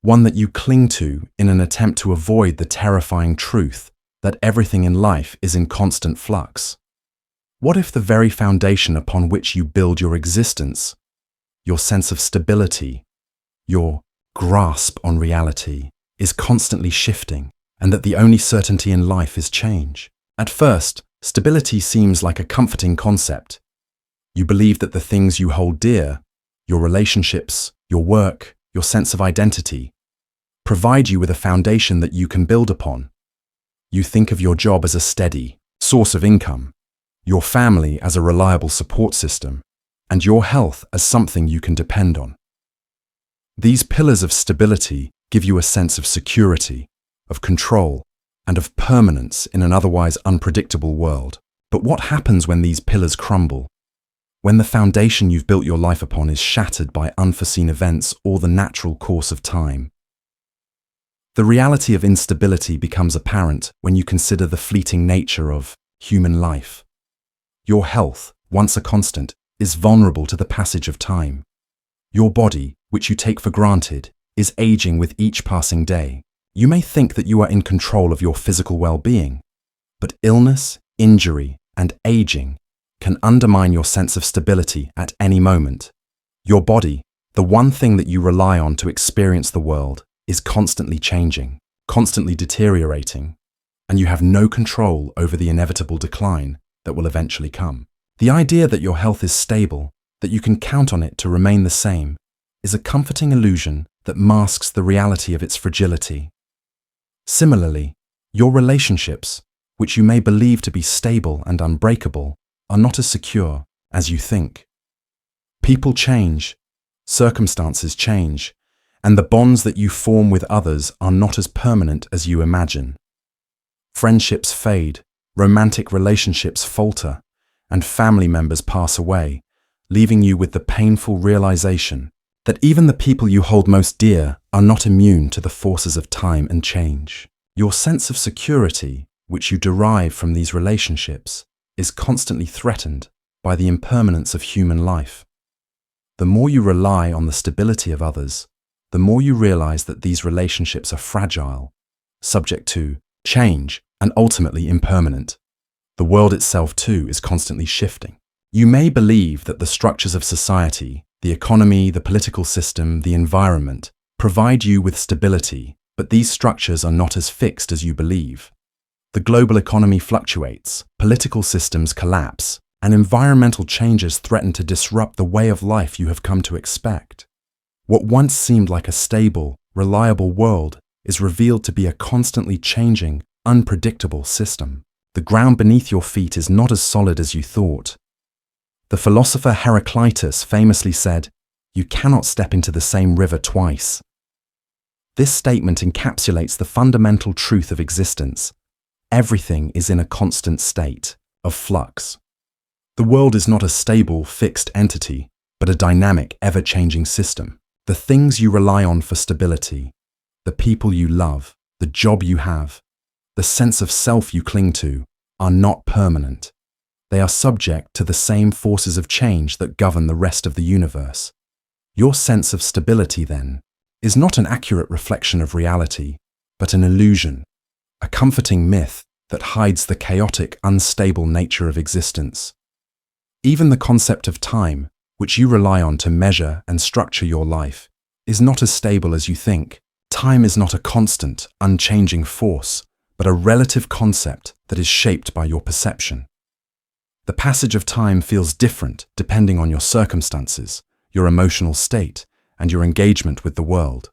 one that you cling to in an attempt to avoid the terrifying truth that everything in life is in constant flux? What if the very foundation upon which you build your existence, your sense of stability, your grasp on reality, is constantly shifting, and that the only certainty in life is change? At first, stability seems like a comforting concept. You believe that the things you hold dear, your relationships, your work, your sense of identity, provide you with a foundation that you can build upon. You think of your job as a steady source of income, your family as a reliable support system, and your health as something you can depend on. These pillars of stability give you a sense of security, of control, and of permanence in an otherwise unpredictable world. But what happens when these pillars crumble? When the foundation you've built your life upon is shattered by unforeseen events or the natural course of time? The reality of instability becomes apparent when you consider the fleeting nature of human life. Your health, once a constant, is vulnerable to the passage of time. Your body, which you take for granted, is aging with each passing day. You may think that you are in control of your physical well-being, but illness, injury, and aging can undermine your sense of stability at any moment. Your body, the one thing that you rely on to experience the world, is constantly changing, constantly deteriorating, and you have no control over the inevitable decline that will eventually come. The idea that your health is stable, that you can count on it to remain the same, is a comforting illusion that masks the reality of its fragility. Similarly, your relationships, which you may believe to be stable and unbreakable, are not as secure as you think. People change, circumstances change, and the bonds that you form with others are not as permanent as you imagine. Friendships fade, romantic relationships falter, and family members pass away, leaving you with the painful realization that even the people you hold most dear are not immune to the forces of time and change. Your sense of security, which you derive from these relationships, is constantly threatened by the impermanence of human life. The more you rely on the stability of others, the more you realize that these relationships are fragile, subject to change, and ultimately impermanent. The world itself, too, is constantly shifting. You may believe that the structures of society, the economy, the political system, the environment, provide you with stability, but these structures are not as fixed as you believe. The global economy fluctuates, political systems collapse, and environmental changes threaten to disrupt the way of life you have come to expect. What once seemed like a stable, reliable world is revealed to be a constantly changing, unpredictable system. The ground beneath your feet is not as solid as you thought. The philosopher Heraclitus famously said, "You cannot step into the same river twice." This statement encapsulates the fundamental truth of existence. Everything is in a constant state of flux. The world is not a stable, fixed entity, but a dynamic, ever-changing system. The things you rely on for stability, the people you love, the job you have, the sense of self you cling to, are not permanent. they are subject to the same forces of change that govern the rest of the universe. Your sense of stability, then, is not an accurate reflection of reality, but an illusion, a comforting myth that hides the chaotic, unstable nature of existence. Even the concept of time, which you rely on to measure and structure your life, is not as stable as you think. Time is not a constant, unchanging force, but a relative concept that is shaped by your perception. The passage of time feels different depending on your circumstances, your emotional state, and your engagement with the world.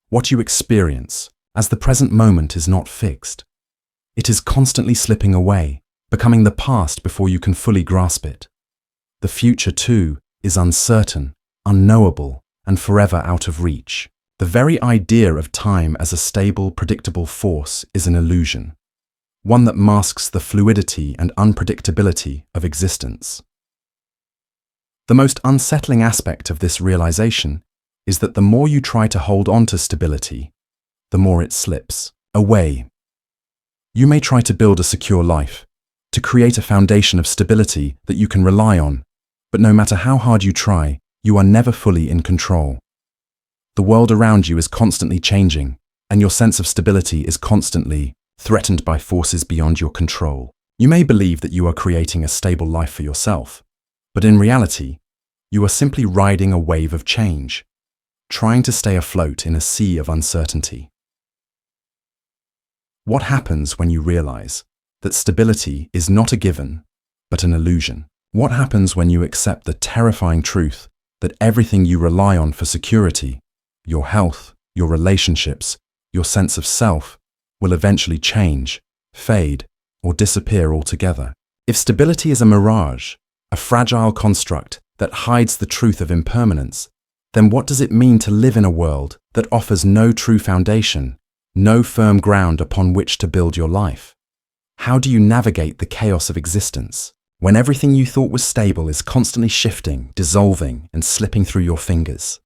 What you experience, as the present moment is not fixed. It is constantly slipping away, becoming the past before you can fully grasp it. The future, too, is uncertain, unknowable, and forever out of reach. The very idea of time as a stable, predictable force is an illusion, one that masks the fluidity and unpredictability of existence. The most unsettling aspect of this realization is that the more you try to hold on to stability, the more it slips away. You may try to build a secure life, to create a foundation of stability that you can rely on, but no matter how hard you try, you are never fully in control. The world around you is constantly changing, and your sense of stability is constantly threatened by forces beyond your control. You may believe that you are creating a stable life for yourself, but in reality, you are simply riding a wave of change, trying to stay afloat in a sea of uncertainty. What happens when you realize that stability is not a given, but an illusion? What happens when you accept the terrifying truth that everything you rely on for security, your health, your relationships, your sense of self, will eventually change, fade, or disappear altogether? If stability is a mirage, a fragile construct that hides the truth of impermanence, then what does it mean to live in a world that offers no true foundation, no firm ground upon which to build your life? How do you navigate the chaos of existence, when everything you thought was stable is constantly shifting, dissolving, and slipping through your fingers?